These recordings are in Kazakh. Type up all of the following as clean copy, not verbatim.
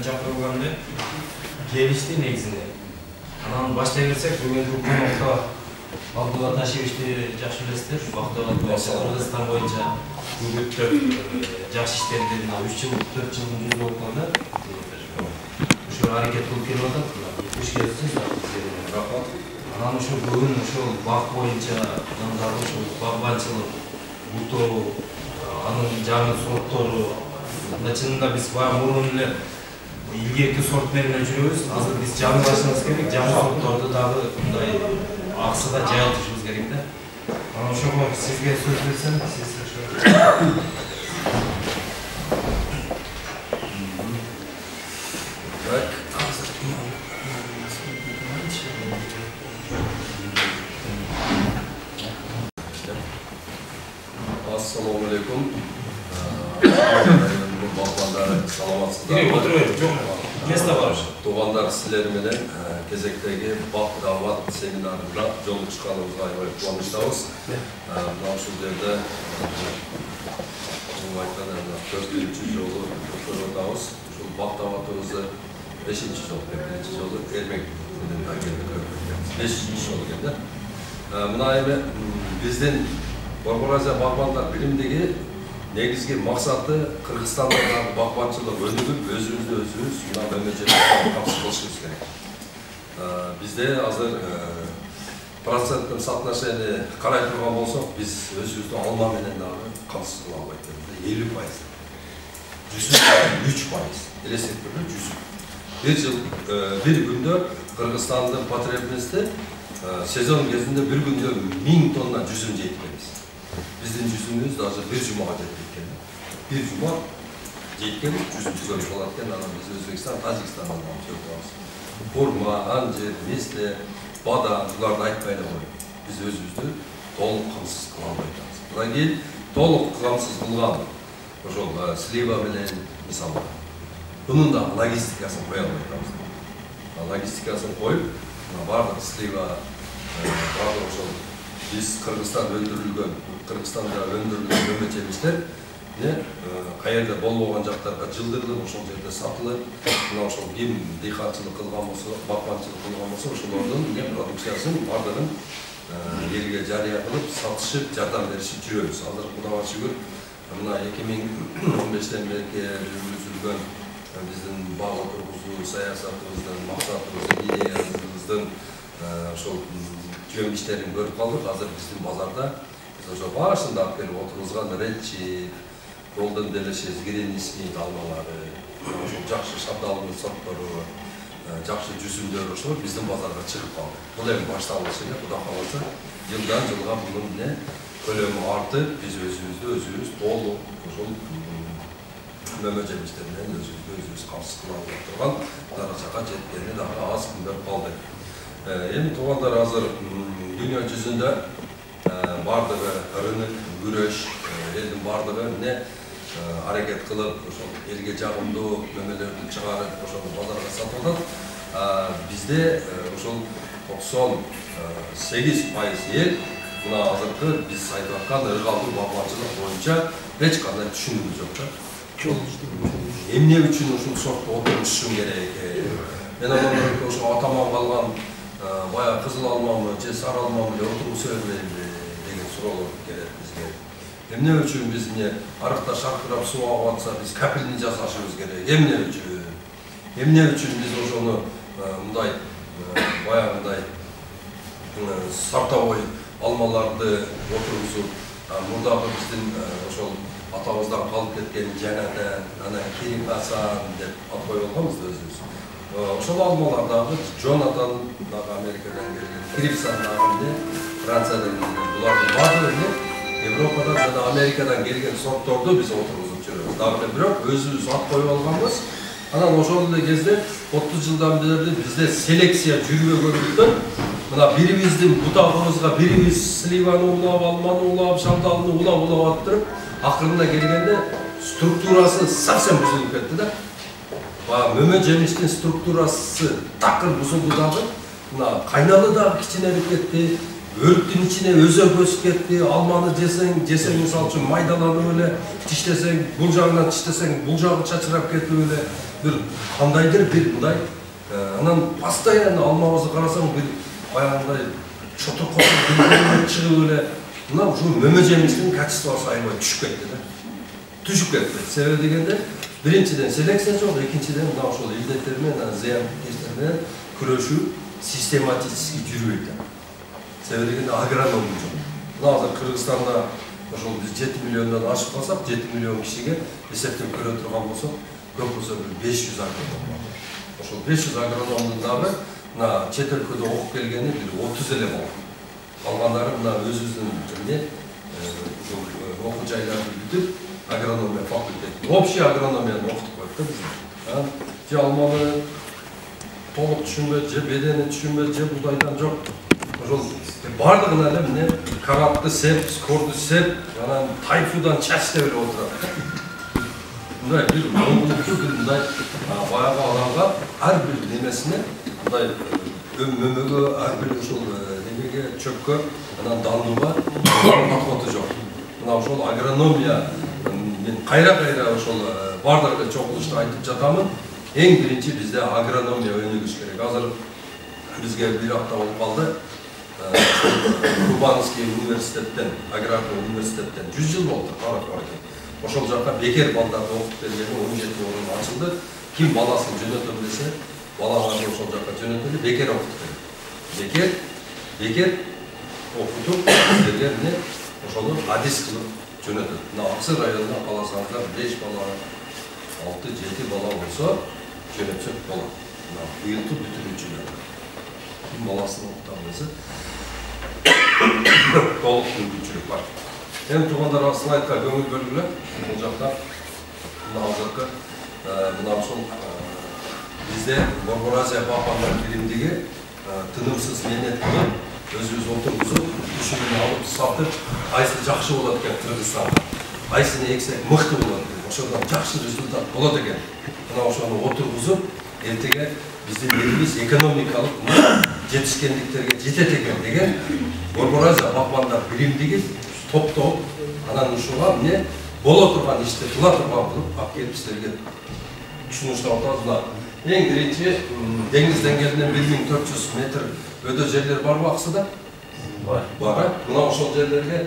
чакырылганды келишти негизинде. Анан баштай берсек, бүгүнкү конокто Абдулла Ташевичти жакшы билесиздер. Убактылар Кыргызстан боюнча көптөп жакшы иштерди 3 жыл, 4 жылдын жүзү болуп калды. Ушул аракет кылып келип атат. Куш келипсиз, рахмат. Анан ушул бүгүн ушул бак боюнча жандардын ушул багбанчылык, бутоо, анын жаңы сорттору, чынында биз баягы мурун эле илгерки сорт менен жүрөбүз. Азыр биз жаңылашыбыз керек, жаңы сортторду дагы мындай аксыга жайылтышыбыз керек да. Анан ошого сизге сөз берсем, сиз Assalamu alaikum. Туғандар сіздер менен кезектеги бак дават семинарында жолугушканыбызга аябай кубанычтабыз. Мына ушул жерде айткан 4-чү жолу көрүп атабыз. Ушул бак даватыбызды 5-чи жолу, 1-чи жолу Эрмек менен агенттик көрүп атканбыз. 5-чи жолу экен да. Мына эми биздин Борбор Азия багбандар билимдиги негизги максаты Кыргызстандагы багбанчылык өнүгүп, өзүбүздү өзүбүз мына мемлекетке камсыз кылышыбыз керек. Бизде азыр проценттин соотношение карай турган болсок, биз өзүбүздү алма менен дагы камсыз кыла албайт. 50%. 3%. Элестетпөйбү 100. Bir жыл, bir күндө Кыргызстандын потребности сезон кезинде bir күндө 1000 тонна жүзүм жейткенбиз. Биздин жүзүмүбүз даже bir жумага жеткен. Bir жума жеткен жүзүм чыгарып алат экен. Анан биз Өзбекстан, Тажикстандан алып жатабыз. Хурма, анжир, месте, бадам, буларды айтпай эле коюп. Биз өзүбүздү толук камсыз кыла албайбыз. Мындан кийин толук камсыз кылган ошол слива менен мисалы бунун да логистикасын кое албайбыз. Логистикасын коюп, бардык слива, бардык ошол биз Кыргызстанда өндүрүлгөн мөмө-жемиштер каерде болбогон жактарга жылдырылып, ошол жерде сатылып, мына ошол ким дыйканчылык кылган болсо, бакманчылык кылган болсо, ошолордун продукциясын бардыгын элге жарыя кылып, сатышып, жардам беришип жүрөбүз. Азыр Кудайга шүгүр, мына 2015-тен бери жүргүзүлгөн биздин бак отургузуу саясатыбыздын, максатыбыздын, идеябыздын ошол жөн иштерин көрүп калдык. Азыр биздин базарда биз ошо башында алып келип отургузган ретчи, Golden Delicious, Green Smith алмалары, ошол жакшы шабдалдын сорттору, жакшы жүзүмдөр ошол биздин базарга чыгып калды. Бул эми башталыш эле, Кудай кааласа, жылдан жылга бунун көлөмү артып, биз өзүбүз толук ошол мөмө-жемиштер менен өзүбүз камсыз кыла алып турган даражага жеткени дагы аз күндөр калды. Эми туугандар, азыр дүйнө жүзүндө бардыгы рынок, күрөш, элдин бардыгы аракет кылып, ошол элге жагымдуу мөмөлөрдү чыгарып, ошол базарга сатып атат. Бизде ошол 98% эл мына азыркы биз айтып аткан ыргалдуу багбанчылык боюнча эч кандай түшүнүгү жок да. Эмне үчүн ушул сортто отурушум керек? Мен адамдар ошо атаман калган баягы кызыл алмамы же сары алмамы эле отургуза бербейли деген суроолор келет бизге. Эмне үчүн биз арыкта шаркырап суу агып атса биз капельни жасашыбыз керек? Эмне үчүн биз ошону мындай баягындай сартабой алмаларды отургузуп, мурдагы биздин ошол атабыздан калып кеткен жаңадан, анан Кирим Хасан деп ат коюп алганбыз өзүбүз. Ошол алмалардагы Джонатан дагы Америкадан келген, Крипсан дагы Франциядан келген, булардын баардыгы Европадан жана Америкадан келген сортторду биз отургузуп жүрөбүз. Дагы бирок өзүбүз ат коюп алганбыз. Анан ошол эле кезде 30 жылдан бери бизде селекция жүрбөгөндүктөн мына бирибиздин бутагыбызга бирибиз сливаны улап, алманы улап, шабдалыны улап аттырып, акырында келгенде структурасы совсем бузулуп кетти да. Мөмө-жемиштин структурасы такыр бузулду дагы. Мына кайналы дагы кичинелип кетти. Өрттүн ичине өзөк өсүп кетти. Алманы жесең мисалы үчүн майдаланып эле, тиштесең, бул жагынан тиштесең, бул жагы чачырап кетип эле. bir кандайдыр бир мындай анан постоянно алмабызды карасаң бир баягындай чотуркоп чыгып эле мына ушу мөмө жемиштердин качествосу аябай түшүп кетти да. Түшүп кетти. Себеби дегенде биринчиден селекция жок, экинчиден мына ошол илдеттер менен зыянкечтер менен күрөшүү систематически жүрбөйт. Себеби дегенде агроном жок. Мына азыр Кыргызстанда ошол биз 7 миллиондон ашып калсак, 7 миллион кишиге эсептеп көрө турган болсок, көп болсо 500 агроном бар. Ошол 500 агрономдун дагы мына чет өлкөдө окуп келгени бир 30 эле болот. Калгандары мына өзүбүздүн окуу жайларды бүтүп, агрономия факультети, общий агрономияны окутуп коет да бизде. Же алманы толук түшүнбөйт, же бедени түшүнбөйт, же буудайдан жок. Ошол бардыгына эле эмне каратты сеп, скорду сеп, анан тайфудан чач деп эле отурат. Мындай бир оңгулуктуу бир мындай баягы адамга ар бир немесине мындай мөмөгө, ар бир ушул немеге, чөпкө, анан дандууга подходу жок. Мына ошол агрономия мен кайра ошол бардыгы чогулушта айтып жатамын. Эң биринчи бизде агрономия өнүгүш керек. Азыр бизге бир апта болуп калды. Кубанский университеттен, аграрный университеттен 100 жыл болду карап баркен. Ошол жакка бекер балдарды окуп бергени 17 орун ачылды. Ким баласын жөнөтө билсе, балаларды ошол жакка жөнөтөлү бекер окутуп берет. Бекер окутуп силерге эмне ошону адис кылып жөнөтөт. Мына Аксы районуна каласаңыздар 5 бала, 6-7 бала болсо жөнөтсөк болот. Мына быйылкы бүтүрүүчүлөр. Ким баласын окута билсе, толук мүмкүнчүлүк бар. Эми туугандар слайдка көңүл бөлгүлө. Бул жакта мына азыркы мына ошол бизде Борбор Азия Балкандар биримдиги тынымсыз менет кылып, өзүбүз отургузуп, түшүмүн алып сатып, кайсы жакшы болот экен Кыргызстанда, кайсыны эксек мыкты болот экен, ошондон жакшы результат болот экен. Мына ошону отургузуп, эртеге биздин элибиз экономикалык жетишкендиктерге жетет экен деген Борбор Азия Балкандар биримдиги топтоп, анан ушуга эмне боло турган ишти кыла турган кылып алып келип силерге түшүнүштүрүп атабыз. Эң биринчи деңиз деңгээлинен 1400 метр өтө жерлер барбы Аксыда? Бар. Мына ошол жерлерге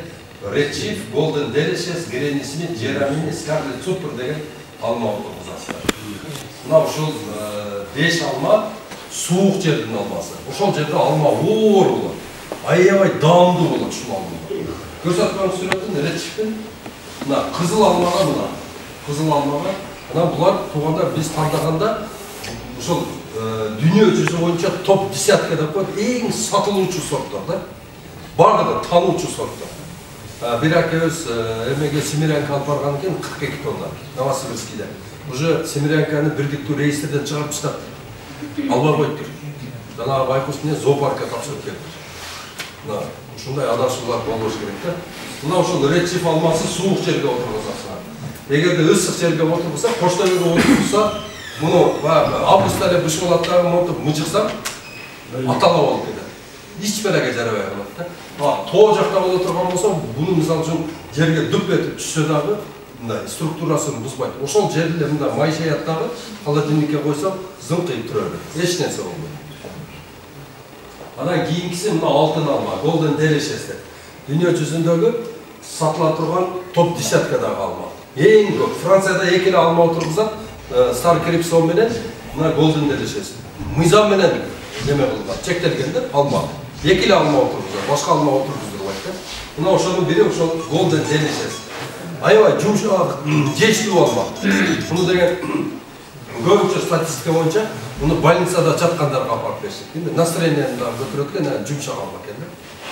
Редчиф, Голден Делишес, Гренни Смит, Джерамини, Скарлет Супер деген алма отургузасыздар. Мына ошол 5 алма суук жердин алмасы. Ошол жерде алма оор болот. Аябай даамдуу болот ушул алма. Көрсөткөн сүрөтүн Редчифтин мына кызыл алмага анан булар туугандар биз тандаганда ошол дүйнө жүзү боюнча топ 10 деп коет, эң сатылуучу сорттор да. Бардыгы таануучу сорттор. Бир акебиз эмеге Семирянка алып барган экен 42 тонна Новосибирскийде. Уже Семирянканы бирдиктүү рейстерден чыгарып таштап албай коюптур. Жанагы байкуш менен зоопаркка тапшырып келди. Мына ушундай адашуулар болбош керек да. Мына ошол Редчиф алмасы суук жерге отургузасыңар. Эгерде ысык жерге отургузса, коштөбөгө отургузса, муну августта эле бышкылаттагы монтуп мыжыксак, атала болуп кетет. Эч береге жарабай калат да. Тоо жакта боло турган болсо, буну мисалы үчүн жерге дүп этип түшсө дагы, мындай структурасын бузбайт. Ошол жерде мындай майшаят дагы холодильникке койсо, зыңкыйып тура берет. Эч нерсе болбойт. Анан кийинкиси мына алтын алма, Golden Delicious деп. Дүйнө жүзүндөгү сатыла турган топ десяткадагы алма. Эң көп. Францияда 2 эле алма отургузат, Star Crepson менен мына Golden Delicious. Мыйзам менен неме кылган, чектелгенде алма. 2 эле алма отургузат, башка алма отургузбайт да. Мына ошонун бири ошол Golden Delicious. Аябай жумшак, жештүү алма. Муну деген көбүнчө статистика боюнча муну больницада жаткандарга алып беришет. Эми настроениени да көтөрөт экен, жумшак алма экен да.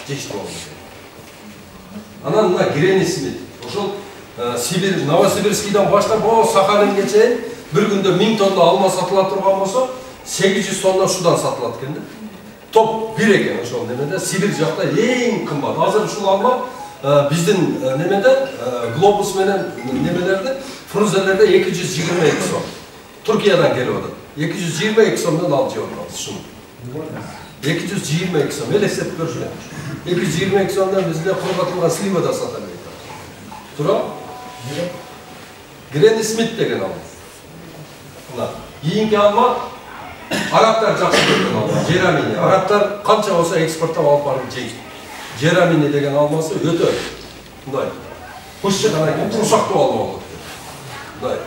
Жештүү алма экен. Анан мына Гренни Смит. Ошол Сибир, Новосибирскийден баштап Сахалинге чейин бир күндө 1000 тонна алма сатыла турган болсо, 800 тонна ушудан сатылат экен да. Топ 1 экен ошол немеде, Сибир жакта эң кымбат. Азыр ушул алма биздин немеде глобус менен немелерде фрузелерде 222 сом. Туркиядан келип атат. 222 сомдон алып жеп атабыз ушуну. 222 сом элестетип көрсө. 222 сомдон бизде кургатылган слива да сата берет. Тура? Гренни Смит деген алма. Мына Кийинки алма арабтар жакшы көргөн алма, жерамини. Арабтар канча болсо экспорттоп алып барып жейт. Жерамини деген алмасы өтө мындай пушчак анан туршактуу алма болот. Мындай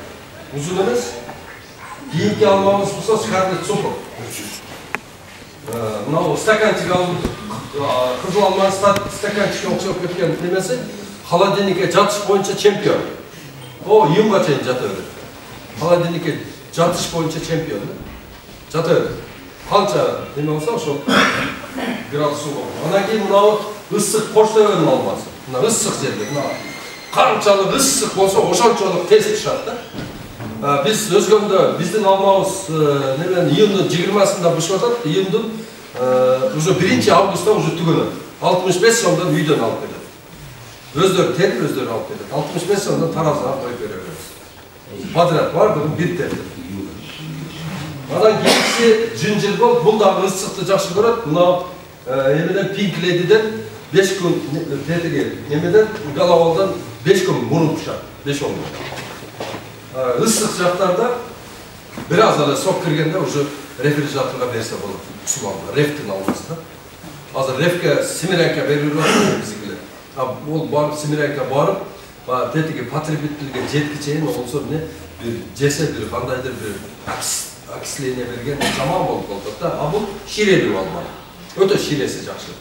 узун эмес. Кийинки алмабыз болсо скарлет супер. Мынау стаканчик алып кызыл алманы стаканчикке окшоп кеткен немеси холодильникке жатыш боюнча чемпион. О, июнга чейин жата берет. Холодильникке жатыш боюнча чемпион. Жата берет. Канча неме болсо ошол градус суу. Анан кийин мынау ысык Коштөбөнүн алмасы. Мына ысык жерде, мына канчалык ысык болсо ошончолук тез пышат да. Биз өзгөндө биздин алмабыз немен июндун 20-сында бышып атат. Июндун уже 1-августта уже түгөнөт. 65 сомдон үйдөн алып келет. Өздөрү терип, өздөрү алып келет. 65 сомдон таразага коюп бере беребиз. Подряд бар, бүгүн бир терди. Анан кийинкиси жынжыргол, бул дагы ысыкты жакшы көрөт. Мына эмеден Pink Lady'ден 5 күн тетиги, эмеден Галавалдан 5 күн мурун пышат. 5-10 күн. Ысык жактарда бир аз эле сок киргенде уже рефрижераторга берсе болот. Суланды, рефтин алмасы да. Азыр рефке Семиренке берилип атат биздикилер. Ол барып Семиренке барып, тетиги потребительге жеткичейин болсо эмне бир жесе бир кандайдыр бир окисление берген жаман болуп калат да. Бул ширелүү алма. Өтө ширеси жакшы.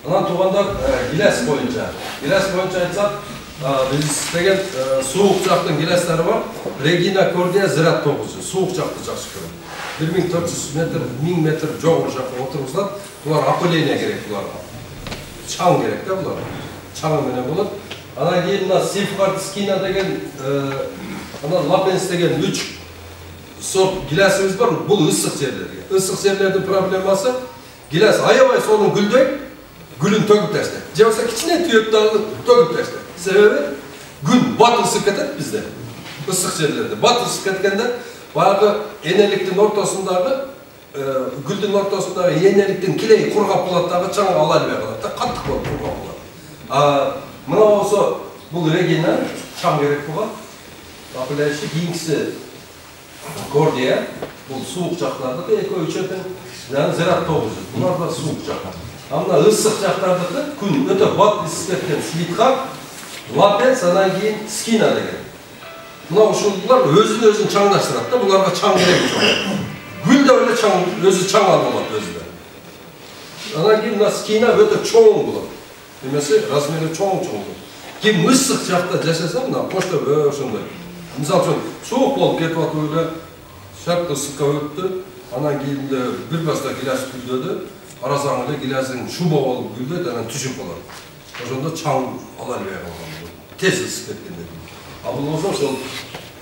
Анан туугандар гилес боюнча айтсак, биз деген суук жактын гилестери бар. Regina Cordia Ziraat 9, суук жакты жакшы көрөт. 1400 метр, 1000 метр жогору жакка отургузулат. Булар опыление керек буларга. Чаң керек да булар. Чаң менен болот. Анан кийин мына Safeguard Skina деген, анан Lapens деген 3 сорт гилесибиз бар. Бул ысык жерлерге. Ысык жерлердин проблемасы гилес аябай сонун гүлдөйт, гүлүн төгүп таштайт. Же болсо кичине түйөт дагы төгүп таштайт. Себеби күн батырсып кетет бизде. Ысык жерлерде батырсып кеткенде баягы энеликтин ортосундагы гүлдүн ортосундагы энеликтин килеги кургап калат дагы чаң ала албай калат да, каттык болуп кургап калат. Мына болсо бул Regina чаң керек буга. Апелляция кийинкиси Cordia, бул суук жактардыкы, экөө-үчөтүн Ziraat 9. Булар да суук жактар. Мына ысык жактардыкы күн өтө батырсып кеткен Sweetheart, Lapens, анан кийин Skina деген. Мына ушулар өзүн чаңдаштырат да, буларга чаң керек жок. Гүл да эле чаң, өзү чаң алып алат өзү да. Анан кийин мына Skina өтө чоң болот. Демесе, размери чоң болот. Ким ысык жакта жашаса, мына Коштөбө ошондой. Мисалы үчүн, суук болуп кетип атып эле, шарт ысыкка өттү, анан кийин бир баста гилес гүлдөдү, арасаң эле гилесиң шуба болуп гүлдөйт, анан түшүп калат. Ошондо чаң ала албай калган. Тез ысып кеткенде. Бул болсо ошол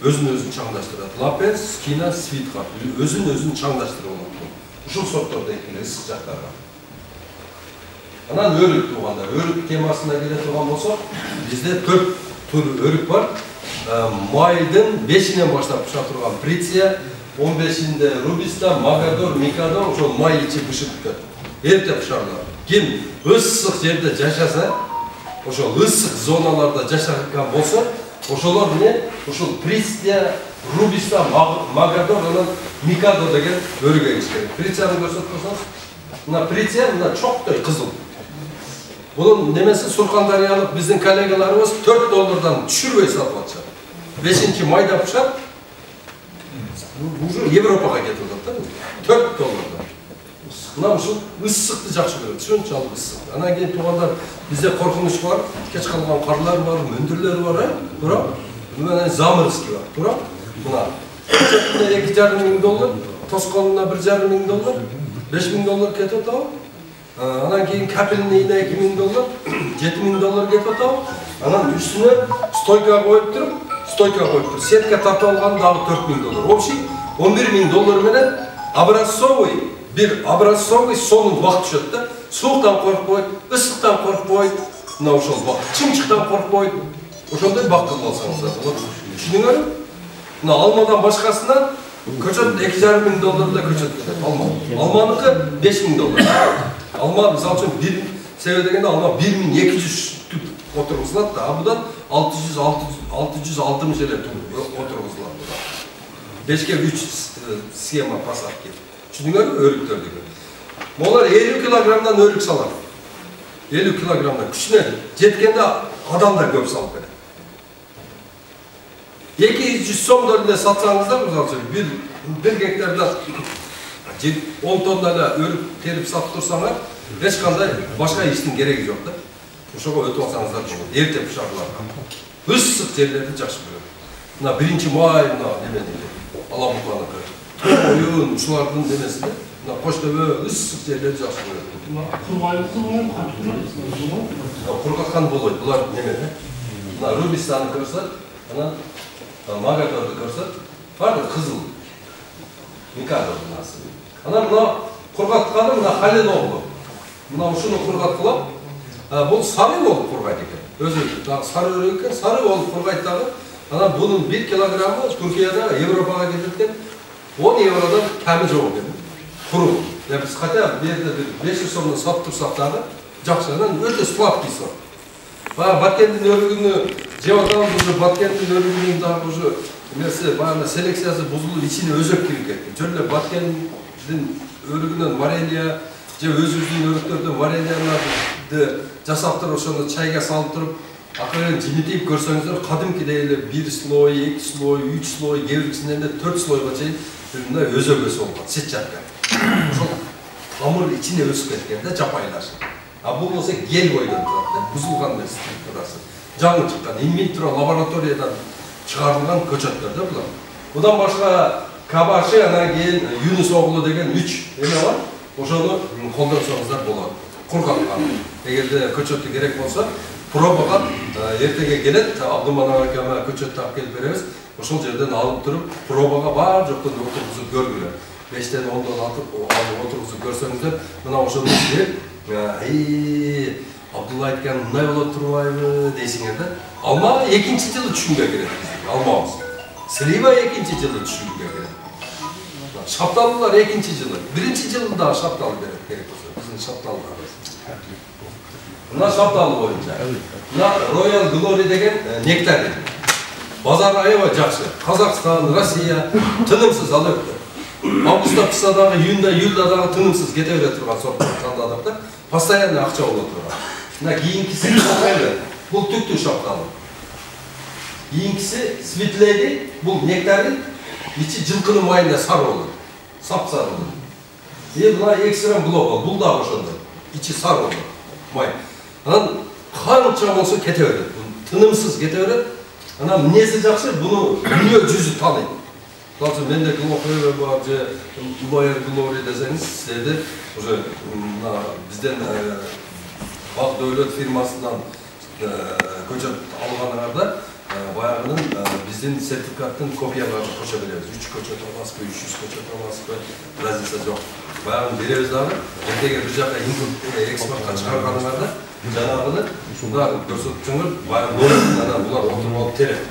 өзүн чаңдаштырат. Lapens, Skina, Sweetheart өзүн чаңдаштырып алат. Ушул сорттор дейт ысык жактарга. Анан өрүк туугандар, өрүк темасына келе турган болсок, бизде 4 тур өрүк бар. Майдын 5-инен баштап пыша турган Pricia, 15-inde Rubista, Magador, Mikado, ошол май ичи пышып кетет. Эрте пышарлар. Ким ысык жерде жашаса, ошол ысык зоналарда жашаган болсо, ошолор эмне? Ошол Pricia, Rubista, Magador, анан Mikado деген өрүк эгиш керек. Priciаны көрсөтүп койсоңуз, мына Pricia мына чоктой кызыл. Bunun nemesi Surxondaryolik bizning kollegalarimiz $4 düşürmey satып atышат. 5 mayda pışat, bu Европаға кетіп жатыр да, $4. Мына ушул ысыкты жакшы көрөт, ушунчалык ысык. Анан кийин туугандар, бизде коркунуч бар, кеч калган карлар бар, мөндүрлөр бар, туура. Мына замырский бар, туура. Мына $2,5 миң, тосконуна $1,5 миң, $5,000 кетип атабы. Анан кийин капельныйына $2,000, $7,000 кетип атабы. Анан үстүнө стойка коюп туруп, сетка тартып алган дагы $4,000. Общий $11,000 менен образцовый, бир образцовый сонун бак түшөт да. Сууктан коркпойт, ысыктан коркпойт, мына ошол бак, чымчыктан коркпойт. Ошондой бак кылып алсаңыздар болот. Түшүнүңөрбү? Мына алмадан башкасына көчөт $2,5 да көчөт кетет. Алманыкы $5,000. Алма мисалы үчүн бир себеби дегенде алма 1200 түп отургузулат да, будан 660 эле түп отургузулат. 5'ke 3 sxema pasap ki. Düşündüğünüz mü örüktör diyor. Molar 50 kilogramdan örük salar. 50 kilogramdan küçüne jetkende adam da köp salıp verir. 200 so'm döründe satsanızda bir hektarda 10 tonnada örüp terip satıp dursanlar hiç kanday başka işin gereği yok da. Uşağa ötüp alsanızlar olur. Erte pışarlarga. Issık yerlerde жақсы көреді. Мына бірінші май мына неменеде Аламұқаныкы. Ойын ушулардын демесінде мына Қоштөбе ысык жерлерди жақсы көреді. Құрғатқан болойт. Бұлар немене? Мына Рубистанды көрсөт, анан Магаторду көрсөт. Бардыр кызыл. Микадордун асы. Анан мына құрғатқаны мына Халил оғлу. Мына ушуну құрғаткылап, бұл сары болып құрғайт екен. Өзі сары өрек екен, сары болып құрғайт дағы. Анан бұның 1 килограммы Түркияда, Европаға кеткен 10 евродан кәмі жоқ екен. Құру. Біз хотя берді 500 сомнан сатып тұрсақ дағы, жақшынан өте сладкий сорт. Баткендің өрігіні жеп атамыз, уже Баткендің өрігінің дағы уже селекциясы бұзылып, içine өзөк кіріп кеткен. Жөрле Баткендің өрігінен Морелия, өзіміздің өріктерді Морелияларды жасап тұрып, ошоны чайға салып тұрып, ақырын жемитейіп көрсеңіздер, қадымкидей 1 слой, 2 слой, 3 слой, кейбірісінен де 4 слойға чейін өзөк өсіп болған, сет жатқан. Ошол тамыр içine өсіп кеткен де жапайлашы. Бұл болса гель бойдан тұрады, бұзылған емес тұрасы. Жаңы шыққан, инвитро лабораториядан шығарылған көчөттер де бұлар. Бұдан башқа Кабаши, анан кейін Юнус оғлы деген 3 еме бар. Ошоны колдонсоңуздар болот. Кургаткан. Эгерде көчөттү керек болсо, пробага эртеге келет, Абдуманап акама көчөттү алып келип беребиз. Ошол жерден алып туруп, пробага бар жоктон отургузуп көргүлө. 5тен 10дон атып, отургузуп көрсөңүздөр, мына ошону силер, Абдулла айткан мындай болот турбайбы дейсиңер да. Алма 2-чи жылы түшүнгө кирет. Алмабыз. Слива 2-чи жылы түшүнгө кирет. Шапталылар 2-чи жылы. 1-чи жылында шапталы берет керек болсо. Биздин шапталыбыз. Мына шапталы боюнча. Мына Royal Glory деген нектар. Базар аябай жакшы. Казакстан, Россия тынымсыз алып. Августта пышса дагы, июнда, июльда дагы тынымсыз кете бере турган сорттор тандадык да. Постоянно акча болот турган. Мына кийинкиси бул түктүү шапталы. Кийинкиси светлейди, бул нектарын içi жылкынын майында сары болот. Сап-сары болот. Мына Extreme Global, бул дагы ошондой. İçi сары болот. Май. Анан канча болсо кете берет. Тынымсыз кете берет. Анан эмнеси жакшы, буну дүйнө жүзү тааныйт. Мисалы менде Глофеве бар, же Royal Glory десеңиз, силерде уже бизден Бак Дөөлөт фирмасынан көчөт алганыңарда баягынын биздин сертификаттын копияларын кошо беребиз. 3 көчөт аласызбы, 300 көчөт аласызбы, разница жок. Баягын беребиз дагы, эртеге бир жака экспортко чыгарганыңарда жанагыны ушунда көрсөтсөңөр, баягы анан булар отуруп алып терет.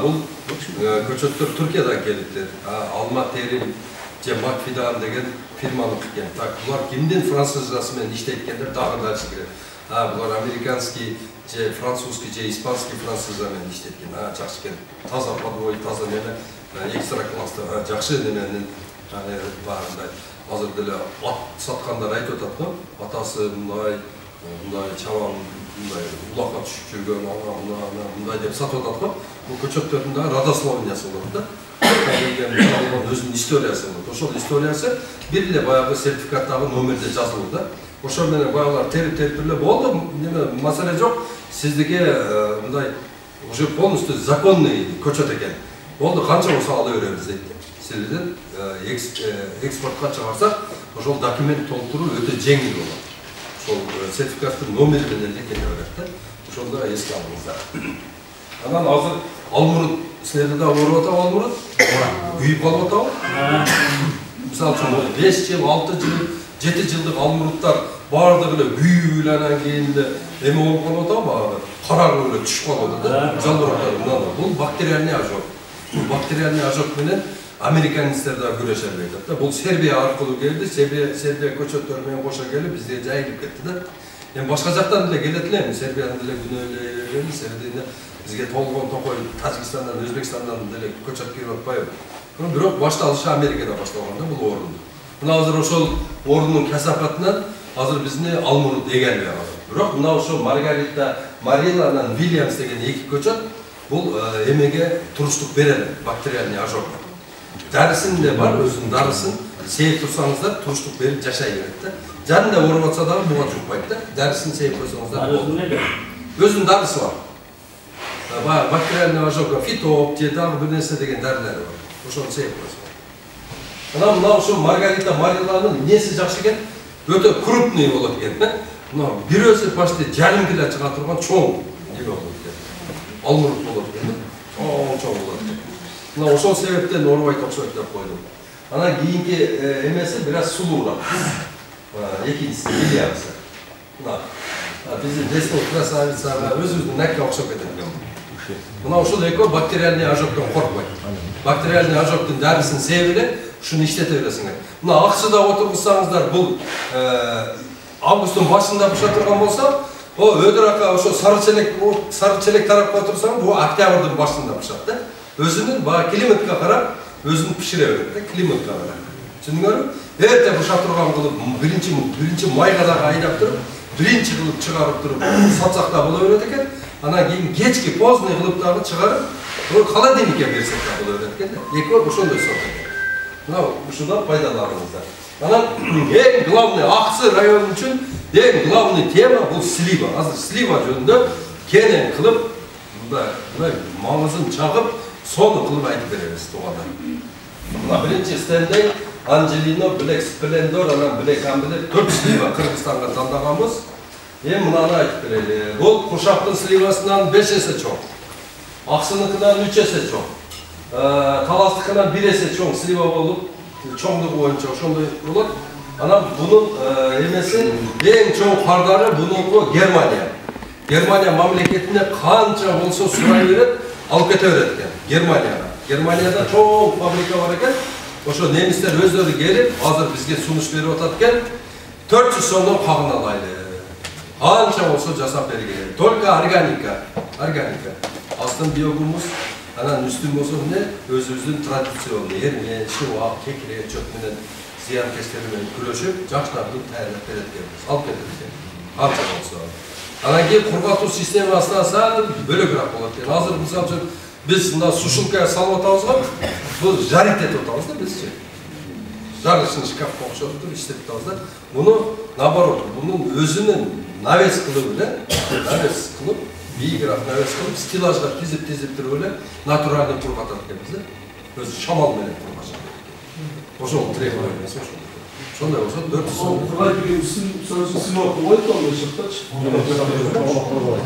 Бул көчөттөр Түркиядан келиптир. Алма терим же Макфидан деген фирманын экен. Так, булар кимдин французчасы менен иштейткендер дагы дальше кирет. Булар американский, же французский, же испанский француздар менен иштеткен. Жакшы экен. Таза подвой, таза неме, экстра класста жакшы неменин баарындай. Азыр деле ат саткандар айтып атат го. Атасы мындай чабан мындай улакка түшүп жүргөн, мындай деп сатып атат го. Бул көчөттөрдүн да родословниясы болот да. Өзүнүн историясы болот. Ошол историясы бир эле баягы сертификаттагы номерде жазылып да. Ошол менен баягылар терип эле болду. Неме маселе жок. Сиздике мындай уже полностью законный көчөт экен. Болду, канча болсо ала беребиз дейт. Сизден экспортко чыгарсак, ошол документ толтуруу өтө жеңил болот. Ошол сертификаттын номери менен эле кете берет да. Ошондо эске алыңыздар. Анан азыр алмурут силерде да ооруп атабы алмурут? Күйүп калып атабы? Мисалы үчүн 5 жыл, 6 жыл, 7 жылдык алмуруттар бардыгы эле күйүп эле анан кийин эле эме болуп калып атабы? Карарып эле түшүп калып атат да. Жалбырактар мына бул бактериальный ожог. Бул бактериальный ожог менен американецтер да күрөшөт айтат да. Бул Сербия аркылуу келди, Сербия көчөттөрү менен кошо келип бизге жайылып кетти да. Эми башка жактан деле келет элем, Сербиядан деле күнөөлөйбүз, Сербияда бизге толгон токой Тажикстандан, Өзбекстандан деле көчөп кирип атпайбы. Бирок башталышы Америкада башталган да бул орун. Мына азыр ошол орунун касапатынан азыр бизни алмурут эгелбей калды. Бирок мына ошо Маргарита Марила анан Вильямс деген эки көчөт бул эмеге туруштук берет, бактериальный ожог. Дарысында бар, өзүнүн дарысын сеип турсаңыздар туруштук берип жашай берет да. Жанында ооруп атса дагы буга жукпайт да. Дарысын сеип койсоңуздар болот. Өзүнүн дарысы бар. Бактериальный ожог, фитоп же дагы бир нерсе деген дарылар бар. Ошону сеип койсоңуздар. Мына ошо Маргарита Мариланын несі жакшы экен? Өтө крупный болот экен. Мына бирөөсү почти жарым кило чыга турган чоң эме болот экен. Алмурут болот экен. Чоң болот экен. Мына ошол себептен оорубайт окшойт деп койдум. Анан кийинки эмеси бир аз сулуураак. Экинчиси Вильямсы. Мына биздин Десмол красавицага өзүбүздүн Накке окшоп кетет экен. Мына ошол экөө бактериальный ожогдон коркпойт. Бактериальный ожогдун дарысын сеип эле ушуну иштете бересиңер. Мына акчыда отургузсаңыздар бул августтун башында быша турган болсо, о өдүракка ошо сары челек тарапка отурсаң, бул октябрдын башында бышат да. Өзүнүн баа климатка карап, өзүн пишире берет да, климатка карап. Түшүндүңөрбү? Эрте быша турган кылып, биринчи майга дагы айдап туруп, биринчи кылып чыгарып туруп, сатсакта боло берет экен. Анан кийин кечки поздный кылып дагы чыгарып, холодильникке берсек да боло берет экен да. Экөө ошондой сорт экен. Мына ушудан пайдаланыңыздар. Анан эң главный Аксы району үчүн эң главный тема бул слива. Азыр слива жөнүндө кенен кылып, мындай маңызын чагып, сону кылып айтып беребиз туугандар. Мына биринчи стенде Анжелино, Блек Сплендор, анан Блек Амбелет 4 слива Кыргызстанга тандаганбыз. Эми мынаны айтып берели. Бул Куршактын сливасынан 5 эсе чоң. Аксыныкынан 3 эсе чоң. Таластыкынан 1 эсе чоң слива болуп, чоңдугу боюнча ошондой болот. Анан бунун эмеси эң чоң кардары бунунку Германия. Германия мамлекетине канча болсо сурай берет, алып кете берет экен. Германияда чоң фабрика бар экен. Ошо немистер өздөрү келип, азыр бизге сунуш берип атат экен. 400 сомдон кагын алайлы. Канча болсо жасап бергиле. Только органика. Астын биогумус, анан үстүн болсо эмне? Өзүбүздүн традиционный эрме, шыбак, кекире, чөп менен зыянкечтер менен күрөшүп, жакшыларды даярдап берет экенбиз. Алып кетет экен. Канча болсо. Анан кийин кургатуу системасына саат бөлөгүрөөк болот экен. Азыр мисалы үчүн биз мына сушилкага салып атабыз го. Бул жарит этип атабыз да бизчи. Жарышын шкафка окшотуп иштеп атабыз да. Муну наоборот, бунун өзүнүн навес кылып эле, биигирак навес кылып, стеллажга тизип туруп эле натуральный кургатат экенбиз да. Өзү шамал менен кургашат. Ошол требование эмес ошол. Ошондой болсо 400 сом. Кургатып сөзүн сымак койот да шыктачы.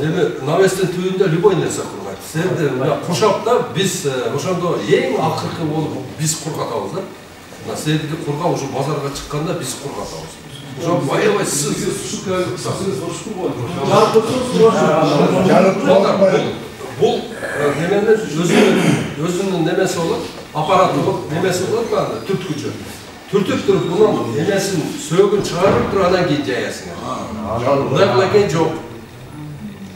Эми навестин түбүндө любой нерсе кургайт. Сенде мына Куршапта биз ошондо эң акыркы болуп биз кургатабыз да. Мына сендики кургап ушу базарга чыкканда биз кургатабыз. Ошо аябай бул неменен өзүнүн немеси болот, аппараты болот, немеси болот анда түрткүчү. Түртүп туруп мунун немесин сөөгүн чыгарып туруп анан кийин жаясың. Мындай кылайын жок.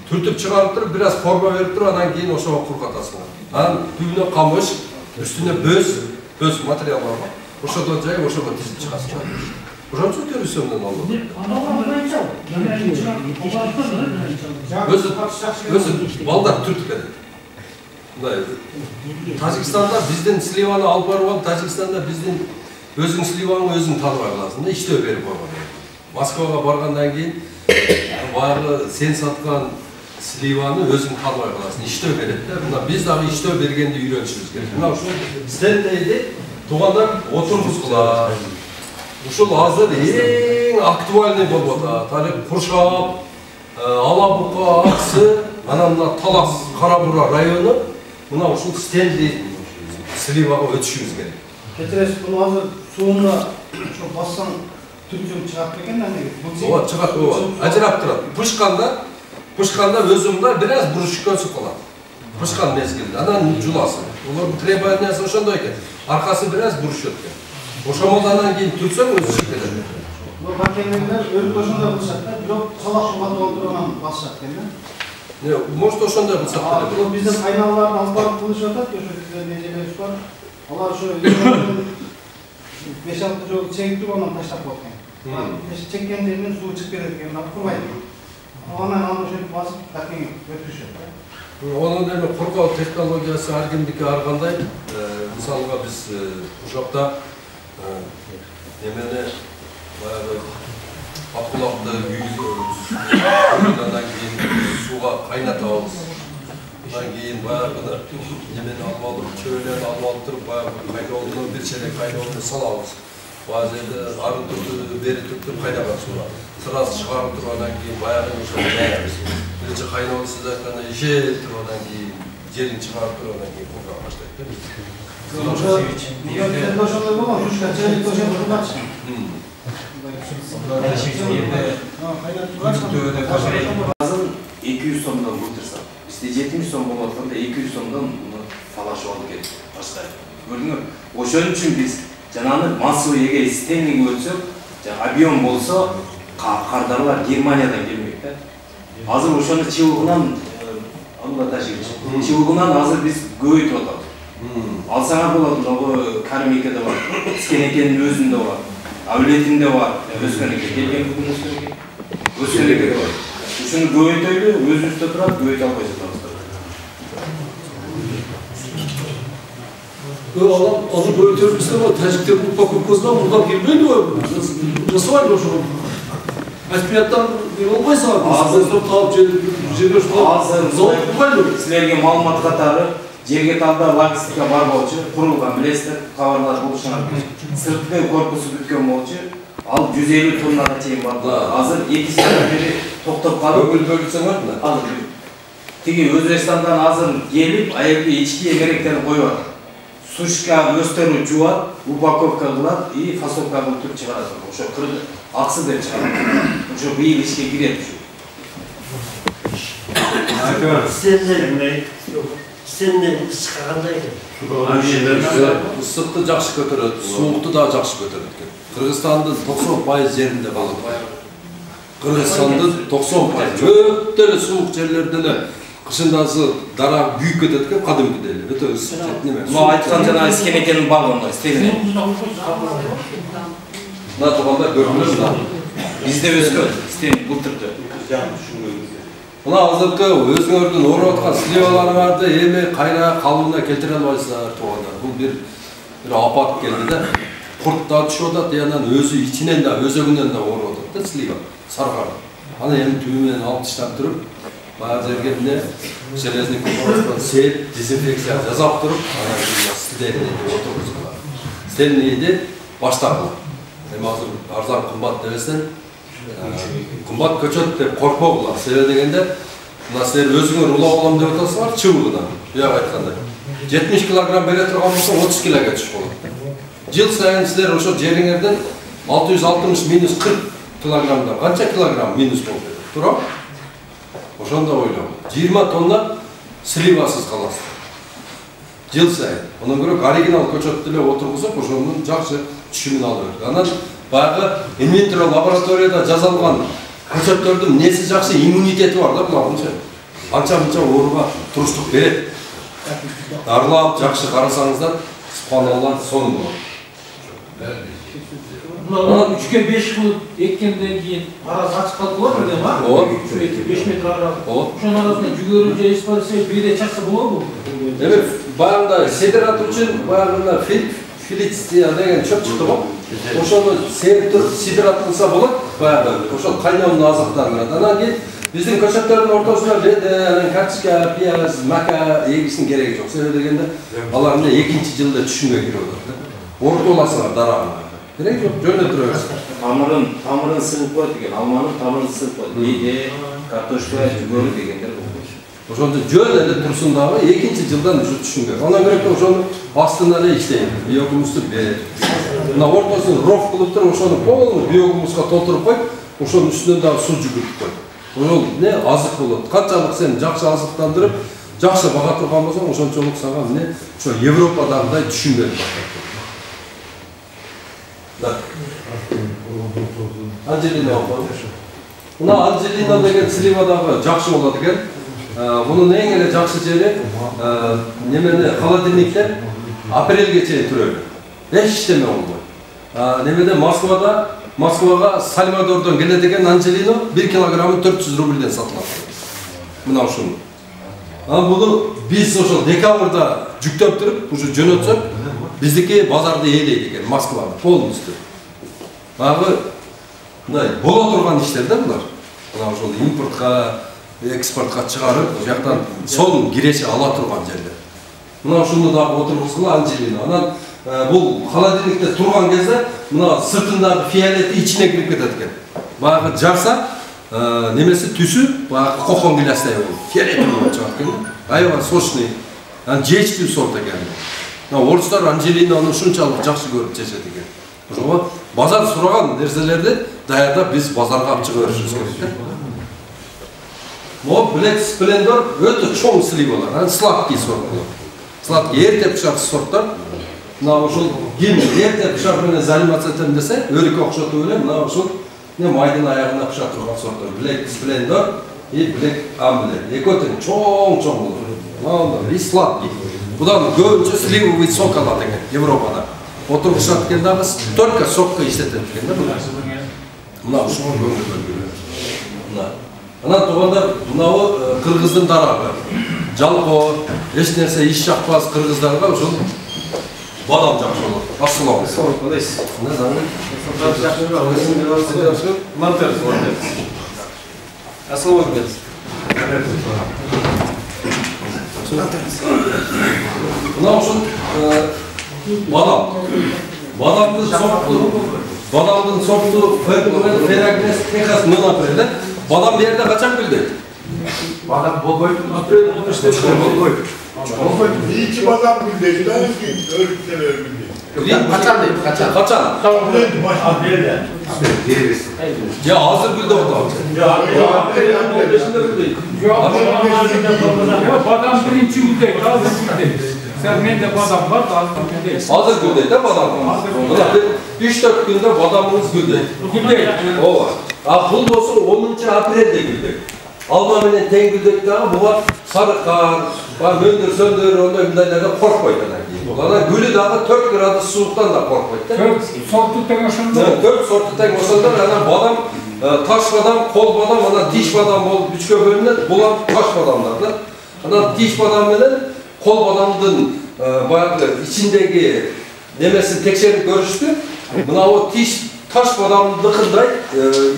Түртүп чыгарып туруп бир аз форма берип туруп анан кийин ошого кургатасың. Анан түбүнө камыш, үстүнө бөз материал бар. Ошодон жайып ошого тизип чыгасың. Ошончо төрүсөмдөн алып. Өзү балдар түртүп кетет. Мындай Тажикстанда биздин сливаны алып барып, Тажикстанда биздин өзүң сливаны өзүң тааныбай каласың да, иштөө берип койгон. Москвага баргандан кийин баары сен саткан сливаны өзүң тааныбай каласың, иштөө берет да. Мына биз дагы иштөө бергенди үйрөнүшүбүз керек. Мына ушул стендейди туугандар отургузгула. Ушул азыр эң актуальный болуп атат. Куршап, Алабука, Аксы, анан мына Талас, Кара-Бура району мына ушул стенди сливага өтүшүбүз керек. Кетерес бул азыр сууна ошо бассаң түнжүн чыгат экен аны. Ооба, чыгат, ооба. Ажырап турат. Пышканда өзүмдө бир аз бурушкөнсү калат. Пышкан мезгилде анан жуласың. Улардын требованиясы ошондой экен. Аркасы бир аз бурушат экен. Ошомолдан кийин түрсөң өзү чыгып кетет. Bu hakemler ölüp ошондой кылышат да, бирок салак кылган болуп анан басышат экен да. Может ошондой кылсак да. Бул биздин кайналаларды алып барып кылышып атат, ошо биздин нежелерибиз бар. Алар ошо 5-6 жолу чегип туруп анан таштап коет экен. Чеккен жеринен суу чыгып кетет экен, курбайт. Анан ошентип басып таким өткүзүшөт да. Onun эми коргоо технологиясы ар кимдики ар кандай. Мисалга биз ушакта немени баягы акулакты андан кийин сууга кайнатабыз. Андан кийин баягы немени алып алып, чөйлөрдү алып алып туруп баягы кайноолуна бир челек кайноолуна салабыз. Баары жерде ары түртүп, бери түртүп кайнаган сууга. Сразу чыгарып туруп андан кийин баягы ошо жайабыз. Биринчи кайноолу сиз айткандай иши туруп андан кийин жерин чыгарып туруп андан кийин кургак баштайт да. Ошондой болгон, жушка чегип ошентип кылгачы. Азыр 200 сомдон бутырса, бизде 70 сом болуп атканда 200 сомдон талашып алып кетти. Башка. Көрдүңөр? Ошон үчүн биз жанагы массовый эге стендинг өтсөк, объем болсо, кардарлар Германиядан келмек да. Азыр ошону чыбыгынан алла ташыйт. Чыбыгынан азыр биз көбөйтүп атабыз. Алсаңар болот, могу Кармикеде бар, Скенекенин өзүндө бар, Авлетинде бар, Өскөнекке келген бүгүн Өскөнекке бар. Ушуну көбөйтөлү, өзүбүздө турат, көбөйтө албай жатабыз. Onu götürmüştü ama tecikte bu paketkozdan buradan girmeyin mi? Nasıl var mı şu? Açpiyattan bir olmaysa abi. Ağzını tağıp жерге зауыт болмайды. Силерге маалымат катары жерге талда логистика бар болчу, курулган билесиздер, кабарлар болушунан сырткы корпусу бүткөн болчу. Ал 150 тоннага чейин барды. Азыр 2 саат бери токтоп калып, бөлүнсөң атына. Азыр тиги Өзбекстандан азыр келип, аягы ички эмеректерин коюп атат. Сушка өстөрү жуат, упаковка кылат и фасовка кылып туруп чыгарат. Ошо аксы деп чыгарат. Ошо быйыл ишке кирет ушу. Сенден ысыкка кандай экен? Ысыкты жакшы көтөрөт, суукту да жакшы көтөрөт экен. Кыргызстандын 90% жеринде балык бар. Кыргызстандын 90% өтө эле суук жерлерде эле кышындасы дара күйүп кетет экен, кадимкидей эле. Өтө ысык неме. Мына айткан жана Скенекенин багында стегине. Мына тууганда көрүнөт да. Бизде өскөн, стен бултырды. Мына азыркы өзүңөрдүн ооруп аткан сливаларыңарды эми кайра калыбына келтире албайсыздар туугандар. Бул бир апат келди да. Курт да түшүп атат, анан өзү ичинен да, өзөгүнөн да ооруп атат да слива, саргар. Аны эми түбүнөн алып таштап туруп, баягы жерге эмне железный купоростон сел, дезинфекция жасап туруп, анан стендине отургузгула. Стендиди баштагыла. Эми азыр арзан кымбат дебесен, кымбат көчөт деп коркпогула. Себеби дегенде, мына силер өзүңөр улап алам деп атасыңар, чыбыгынан. Буяк айтканда 70 килограмм бере турган болсо 30 килограммга түшүп калат. Жыл сайын силер ошо жериңерден 660 минус 40 килограммда канча килограмм минус болуп кетет. Туурабы? Ошондо ойлоо. 20 тонна сливасыз каласыз. Жыл сайын. Онун көрө оригинал көчөттү эле отургузуп, ошонун жакшы түшүмүн алып берет. Анан баягы инвентор лабораторияда жазылган көчөттөрдүн неси жакшы иммунитети бар да булардын. Анча-мынча ооруга туруштук берет. Дарлап жакшы карасаңыздар, субханалла сонун болот. Мына 3-ке 5 жыл эккенден кийин арасы ачып калды го бирден ба? 5 метр ара. Ошонун арасында жүгөрү же эспарсе бирде чакса болобу? Эми баягында седерат үчүн баягында филиция деген чөп чыкты го. Ошону себип туруп сидерат кылса болот. Баягы ошол кайноонун азыктандырат. Анан кийин биздин көчөттөрдүн ортосуна беде, анан карточка, пияз, мака эгишин кереги жок. Себеби дегенде алар эмне 2-жылда түшүнгө кирип атат. Орто аласыңар дарагына. Керек жок, жөндөп тура берсиң. Тамырын сыгып коет деген, алманын тамырын сыгып коет. Бийде, картошка, жүгөрү дегендер болот. Ошондо жөн эле турсун дагы 2-жылдан уже түшүнгө. Андан көрөк ошону астына эле иштейт. Биогумусту берет. Мына ортосун ров кылып туруп, ошону полный биогумуска толтуруп коюп, ошонун үстүнөн дагы суу жүгүртүп коюп. Ошол не азык болот. Канчалык сен жакшы азыктандырып, жакшы бага турган болсоң, ошончолук сага эмне ошо Европадагыдай түшүн берип атат. Да. Анжелина опа. Мына Анжелина деген сливадагы жакшы болот экен. Мунун эң эле жакшы жери немени холодильникте апрелге чейин турат. Эчтеме болбойт. Немеде Москвага Сальвадордон келет экен Анжелина 1 килограммы 400 рубльден сатылат. Мына ушуну. Буну биз ошол декабрда жүктөп туруп, ушу жөнөтсөк, биздики базарды ээлейт экен Москвада полностью. Багы мындай боло турган иштер да булар. Мына ошол импортко, экспортко чыгарып, ошол жактан сонун киреше ала турган жерлер. Мына ушуну дагы отургузгула Анжелина. Анан бул холодильникте турган кезде мына сыртындагы фиолети ичине кирип кетет экен. Багы жарса, немеси түсү багы кокон гилястай болот. Фиолети болуп чыгат экен. Аябай сочный. Жечтүү сорт экен. Орустар Анжелинаны ушунчалык жакшы көрүп жешет экен. Ошого базар сураган нерселерди даярдап биз базарга алып чыга беришибиз керек. Могу Black Splendor өтө чоң сливалар, сладкий сорт. Сладкий эрте пышар сорттар. Мына ошол ким эрте пышар менен заниматься этем десе, өрүккө окшотуп эле мына ошол не майдын аягына пыша турган сорттор. Black Splendor и Black Amber. Экөө тең чоң болот. Мына и сладкий. Будан көбүнчө сливовый сок алат экен Европада. Отургушат экен дагы только сокко иштетет экен да. Мына ушул көңүл бөлгүлөр. Мына. Анан туугандар, мынабы кыргыздын дарагы. Жалпы эч нерсе иш жакпас кыргыздарга ушул бадам жакшы болот. Ассалам. Кодайсыз. Мына заңы. Ассалам алейкум. Мына ушул бадамдын сорту Ферагнес Техас мына апрелде. Бадам берде качан гүлдөйт? Бадам болбойт, апрель болбойт. Биринчи бадам гүлдөйт, өрүктөр гүлдөйт. Качан? Апрелде. Я азыр гүлдөп атам. Бадам биринчи гүлдөйт, азыр гүлдөйт. Sen mende badam var da azır güldeyiz. Hazır güldeyiz de badamımız. 3-4 günde badamımız güldeyiz. Güldeyiz. O var. Bul olsun 10. aprelde güldeyiz. Alma menen ten güldeyiz daha bu var sarıkar, möndür söndür ondan gündeylerden korkmayın. Ondan gülü daha 4 gradus soğuktan da korkmayın. 4 sortu ten oşanlar. 4 sortu ten oşanlar. Badam, taş badam, kol badam, diş badam olup 3'e bölünür. Bular taş badamlardır. Diş badam menen kol badamdın içindeki nemesini tekşerip görüştü. Buna o taş badamlıkınday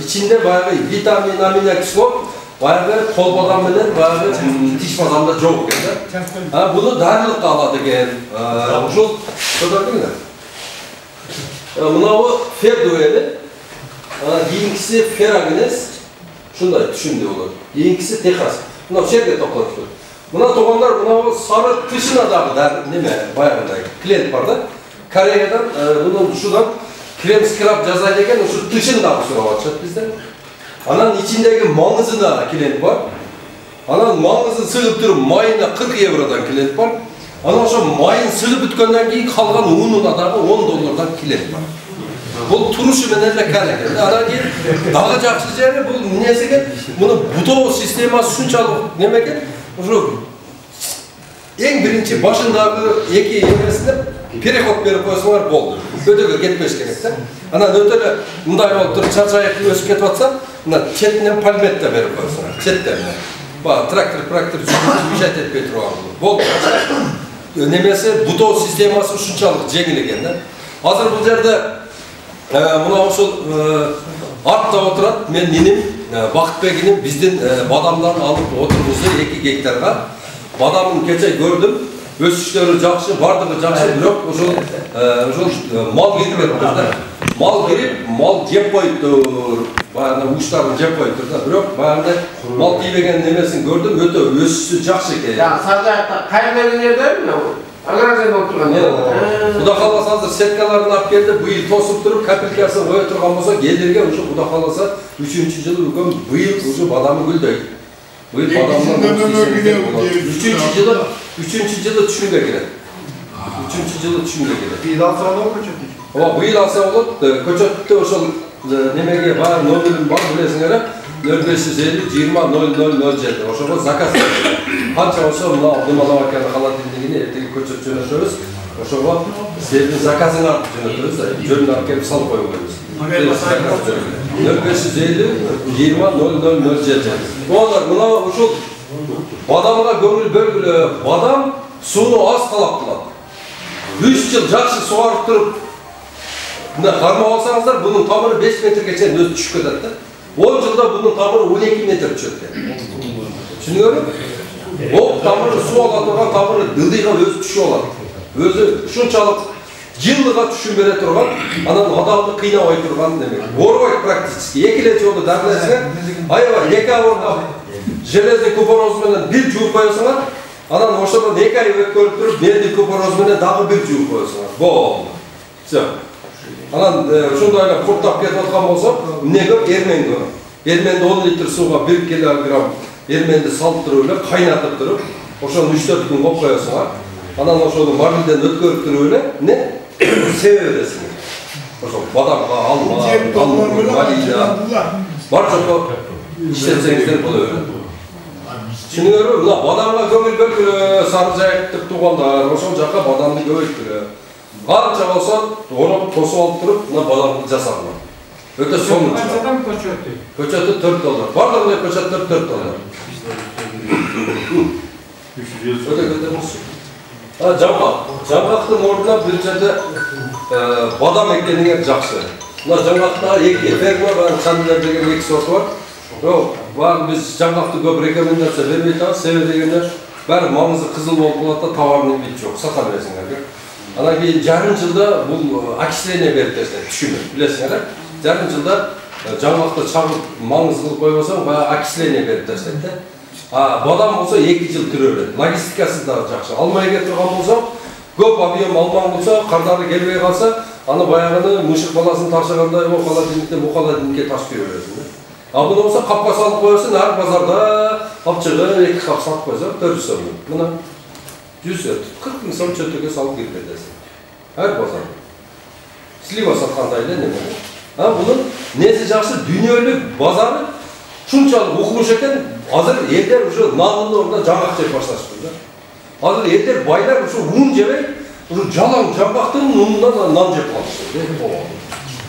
içinde bayağı vitamin, aminokislot bayağı kol badamının bayağı diş badamda çok geldi. Bunu darlıkta aladı gen. Uşul kadar değil mi? Buna o Ferdueli, yiyinkisi Feragnes, şunday düşündü olur. Yiyinkisi Texas. Buna şerge toplamıştır. Buna toğanlar buna sarı kışına da bayağı klient var da. Koreyadan bunun şuradan krem skrap yazay degen şu tışın da kusura bakacak bizde. Anan içindeki mangızı da klient var. Anan mangızı sığıp durup mayına 40 eurodan klient var. Anan şu mayın sığıp bütkenden keyin kalgan ununa da 10 dolardan klient var. Bu turuşu menelle kaleken. Anan keyin daha jakşı jeri bu nesigen bunu buto sisteması şunçalık nemeken en birinci başındaki iki yemesinde perehot berip koysalar boldu. Ödöge ketmеш керек да. Анан өтөлө мындай болуп туруп чарчайып өсүп кетип атса, мына четинен пальмет да берип койсоңар. Четтен. Трактор бишет этпей турган болду. Немесе бутоо системасы ушунчалык жеңил экен да. Азыр бул жерде мына ошол артта отурат мен иним Бакытбек иним биздин бадамдан алып отурбузду 2 гектарга. Badamın keçe gördüm, ösüşleri jakşı, bardығы jakşı, bирок ошол mal girip ettirdi. Mal girip, mal jep koyuptur. Баягы уштарын жеп коюптур да. Бирок баягы mal тийбеген немесин көрдüm, өтө өсүшү жакшы экен. Ya Sarjak'ta kayberin yerde mi? Agraziyada oturgan. Kuda kalasa hazır setkalarini alып келди, быйыл тосуп туруп, капелькасын коя турган болсо, келерге ушу куда kalasa 3-жылы үлгөн быйыл ушу бадамы гүлдөйт. Buyur badamlar 3. yılı düşünge girer. 3. yılı düşünge girer. Bir yıl alsa olur mu köçöt? Bu yıl alsa olur. Köçötte oşul немеге бар номерім бар білесіңер 0550-20-0007 ошоға заказ қанша болса мына алдымалап аканы холодильнигине эртеге көчөп жөнөтөбүз ошого сиздин заказыңарды жөнөтөбүз жөнүн алып келип салып койгонбуз 0550-20-0007 олар мына ушул бадамга көңүл бөлгүлө бадам сууну аз талап кылат 3 жыл жакшы сугарып туруп мына кармап алсаңыздар бунун тамыры 5 метрге чейин өзү түшүп кетет да 10 жылда bunun tamırı 12 metre çöktü. Düşünüyor musun? O tamırı su alatıran tamırı dıldığa öz tüşü olan. Özü şunçalık yıllığa tüşün bere turgan, anan adamı kıynamay turgan demek. Orvay praktiski. Ekile çoğulu derlerse, ayı var, yeka orada jelezli kuporozmenen bir cüğür koyuyorsunlar, anan oşadan yeka ayı körüp durup, nerede kuporozmenen dağı bir cüğür koyuyorsunlar. Bu oldu. Anan şundayla kurtap ketip atkan bolsa, ne köp ermendi onu. Ermendi 10 litre suğa 1 kilogram ermendi salıp durup öyle, kaynatıp durup, oşanın 3-4 gün kop koyasınlar. Anan oşanın varilden ötkörüp durup öyle, ne? Seve öresiniz. Oşan badamga, alma, valida, var çok işletsengizler bulu öyle. Şimdi görüyor musun? Badamga kömür bölgülü, sarıcayıp tuğanlar, oşan jaka badamını köbeytülü. Barınca olsa onu tosup alıp durup buna badamını jasarlar. Öte sonun çıkar. Kaçadan köçötü? Köçötü $4. Vardır mı köçötler $4? Öte götürmüşsün. Жаңғақтың орнына бір жерде бадам еккеніңе жақсы. Мына жаңғақта екі ферма бар, Сандилер деген 2 сорты бар. Бар біз жаңғақты көп рекомендация бермей тұрмыз, себебі дегенде бәрі маңызы қызыл болып қалады да товарный вид жоқ, сата бересіңдер. Анан кейін жарым жылда бұл окисление беріп тастайды, түшүмө, білесіңдер. Жарым жылда жаңғақты чагып маңыз кылып койбосоң, баягы окисление беріп тастайды. Бадам болса 2 жыл түрөбөт. Логистикасы да жакшы. Алмай кетирген болсо, көп объем алман болса, кардары келбей калса, аны баягыны мышык баласын ташыгандай о холодильниктен бу холодильникке ташып бересиң. Буну болсо капка салып коесуң, ар базарда алып чыгып 2 кап сатып койсоң 400 сом. Мына 140 000 сом чөтөгө салып кирип кетесиң. Ар базарда. Слива саткандай эле неме. Bunun nesi жақсы дүниелік базары шунчалық оқымыш екен, азыр елдер уже нанын орнына жаңғақ жеп башташты. Азыр елдер байлар уже ұн жебей, уже жалаң жаңғақтың ұнынан нан жеп қалышты.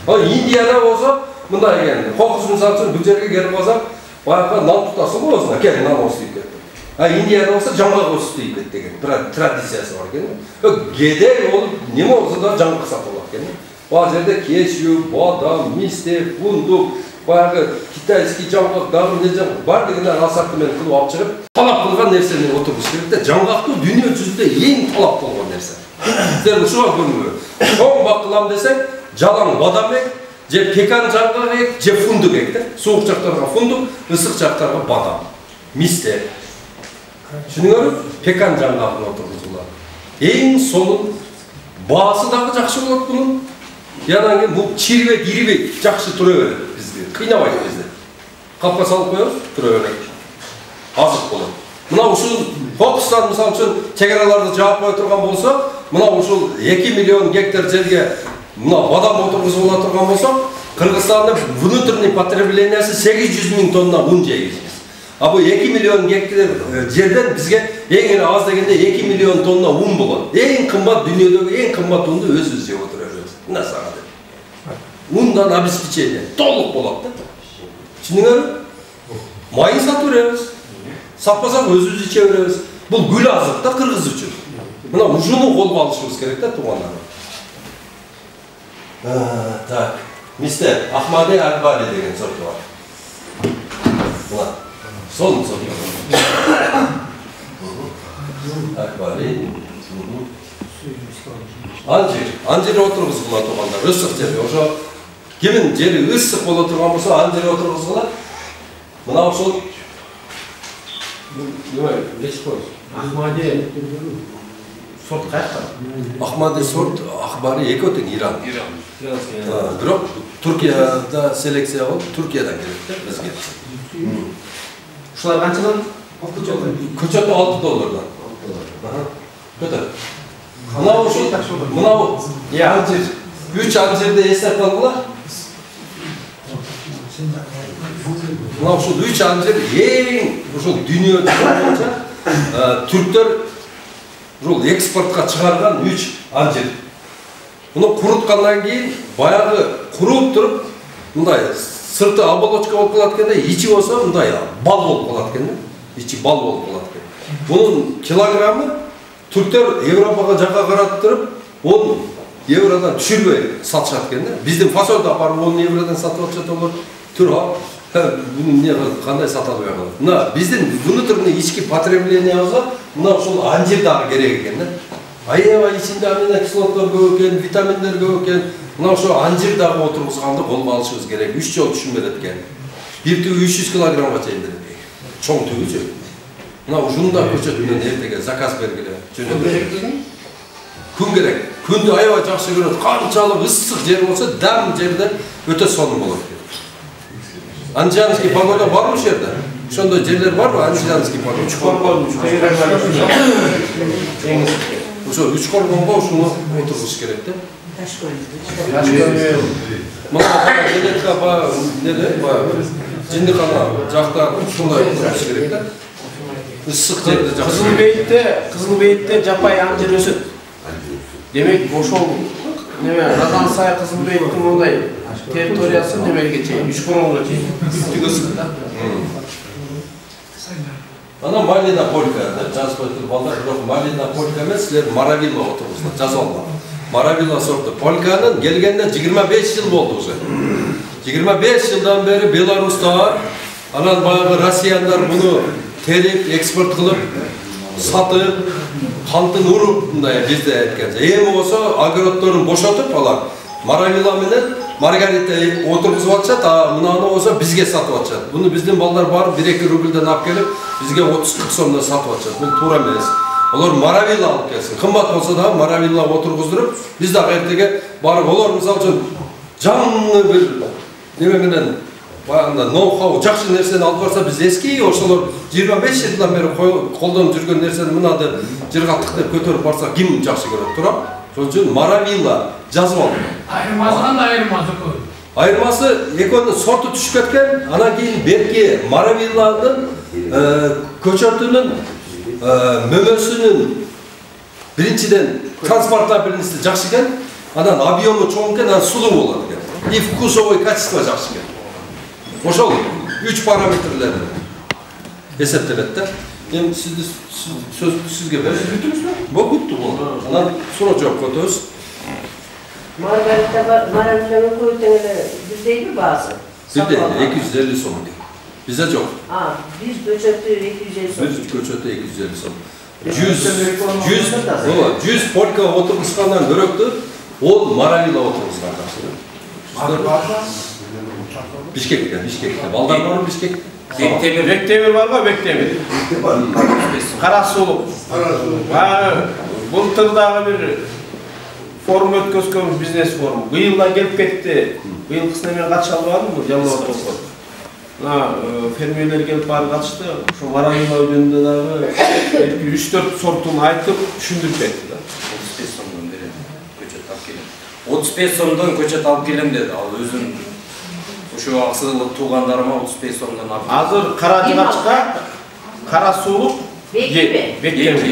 Индияда болса, мындай екен, қоқыс мысал үшін бұл жерге келіп қалсақ, баяғыға нан тұтасың ғой осына, кел нан осы дейіп кетті. Индияда болса жаңғақ осы дейіп кетті деген традициясы бар екен. Гедей олып, неме болса да жаңғақ сатылып екен. Bazı yerde keşyu, badam, miste, funduk, bayağı Kitayski жаңғақ, дағы не жаңғақ бар дегенler ассортимент кылып алып чыгып, талап кылган нерсени отургуш керек да. Жаңғактуу дүйнө жүзүндө эң талап болгон нерсе. Силер ушуга көңүл. Чоң бак кылам десең, жалаң бадам ек, же пекан жаңғак ек, же фундук ек да. Суук жактарга фундук, ысык жактарга бадам, мисте. Түшүнүңөрбү? Пекан жаңғагын отургузулар. Эң сонун баасы дагы жакшы болот бунун. Ядан кейін бұл чирбек, ирбек жақсы тұра береді бізге, қинамайды бізді. Қапқа салып қоямыз, тұра береді. Азық болады. Мына ушул қоқыстан мысал үшін чекараларды жауап қой тұрған болса, мына ушул 2 миллион гектар жерге мына бадам отырғызып ола тұрған болса, Қырғызстанда внутренний потреблениясы 800 000 тонна ұн жейміз. Бұл 2 миллион гектар жерден бізге ең аз дегенде 2 миллион тонна ұн болады. Ең қымбат дүниедегі ең қымбат ұнды өзіміз жеп отыра жүрміз. Мына сағат. Undan обеспечение толық болады да. Түсініңіз? Майын сатып береміз. Сатпасақ өзіміз іше береміз. Бұл гүл азық та қырғыз үшін. Мына ушуну қолға алышымыз керек та туғандар. Так, мистер Ахмади Акбари деген сорты бар. Мына сол сорты. Акбари. Анжир отырғызғыла туғандар, өссік жерге. Ошо кемін жері өссік бола тұрған болса, анжир отырғызғыла. Мына ошол Ахмади сорт қайықта? Ахмади сорт, Ахбари екі өтен Иран. Бирок Түркияда селекция болып, Түркиядан келеді бізге. Ушулар қанчадан? Көчөтү $6. Көтөр. Мынау анжир, 3 анжирде эстеп калгыла. Мына ушул 3 анжир эң ушул дүйнө боюнча түрктөр ушул экспортко чыгарган 3 анжир. Муну куруткандан кийин баягы куруп туруп мындай сырты оболочка болуп калат экен да, ичи болсо мындай бал болуп калат экен да. Ичи бал болуп калат экен. Бунун килограммы түрктөр Европага жака каратып 10 евродан түшүрбөй сатышат экен да. Биздин фасонда барып 10 евродан сатып атышат олар. Тура. Буну эмне кандай сата албай калат. Мына биздин внутренний ички потреблениябызга мына ушул анжир дагы керек экен да. Аябай ичинде аминокислоталар көп экен, витаминдер көп экен. Мына ошо анжир дагы отургузганды колго алышыбыз керек. 3 жол түшүм берет экен. Бир түгү 300 килограммга чейин берет экен. Чоң түгүчү. Мына ушуну да көчөт менен эртеге заказ бергиле. Жөнөтөбүз. Күн керек. Күндү аябай жакшы көрөт. Канчалык ысык жер болсо, дам жерде өтө сонун болот. Анжианский погода бар ушул жерде? Ошондой жерлер барбы? Анжианский погода. Ошо 3 коргонго ушуну отургуш керек да. Мына элекка ба неде? Жиндикана жакта ушундай отургуш керек да. Ысык жерде жакшы. Кызылбейтте жапай анжир өсөт. Демек ошол неме Казансай Кызылбейттин мондай территориясы немеге чейин, Үшкоронго чейин түгөсүт да. Ана Малина Полька жазып коюп балдар, бирок Малина Полька эмес, силер Маравилла отургуздар, жазып алган. Маравилла сорты Польканын келгенде 25 жыл болду уже. 25 жылдан бери Беларуста, анан баягы Россияндар муну терип, экспорт кылып, сатып, кантын уруп мындай бизде айтканча. Эми болсо огороддорун бошотуп алар Маравилла менен Маргарита отургузуп атышат, а мынаны болсо бизге сатып атышат. Буну биздин балдар барып 1-2 рубльден алып келип, бизге 30-40 сомдон сатып атышат. Бул туура эмес. Олар Маравилла алып келсин. Кымбат болсо да Маравилла отургуздуруп, биз дагы эртеге барып олар мисалы үчүн жаңы бир неме менен баягында ноу-хау жакшы нерсени алып барса, биз эски ошолор 25 жылдан бери колдонуп жүргөн нерсени мынады жыргаттык деп көтөрүп барса, ким жакшы көрөт, туура? Ошон үчүн Маравилла жазып алдым. Айырмасы кандай айырмасы көп? Айырмасы экөөнүн сорту түшүп кеткен, анан кийин берки Маравилланын көчөтүнүн мөмөсүнүн биринчиден транспортабельности жакшы экен, анан объему чоң экен, анан сулуу болот экен. И вкусовой качество жакшы экен. Ошол 3 параметрлерди эсептелет да. Эми сөздү сизге берем. Бүтүңүзбү? Бүттү бул. Анан суроо жооп көтөбүз. Маравилланы көйтеңеле биздеги баасы? Бизде 250 сом. Бизде жок. Биз көчөтү 250 сом. Биз көчөтү 250 сом. 100 полька отургузгандан көрөктү, ол Маравилла отургузган жакшы. Бишкекте. Балдар бар Бишкек. Бектемир барбы, Бектемир? Кара сулук. Былтыр дагы бир форум өткөзгөнбүз, бизнес форум. Быйыл да келип кетти. Быйылкысына мен катыша албадым, Жалал Токор. Фермерлер келип барып катышты. Ошо Маравилла жөнүндө дагы 3-4 сортун айтып түшүндүрүп кетти да. 35 сомдон берем, көчөт алып келем. 35 сомдон көчөт алып келем деди. Ал өзүн ошо аксылык туугандарыма 35 сомдон алып. Азыр кара жыгачка, кара сулук, Бектемир.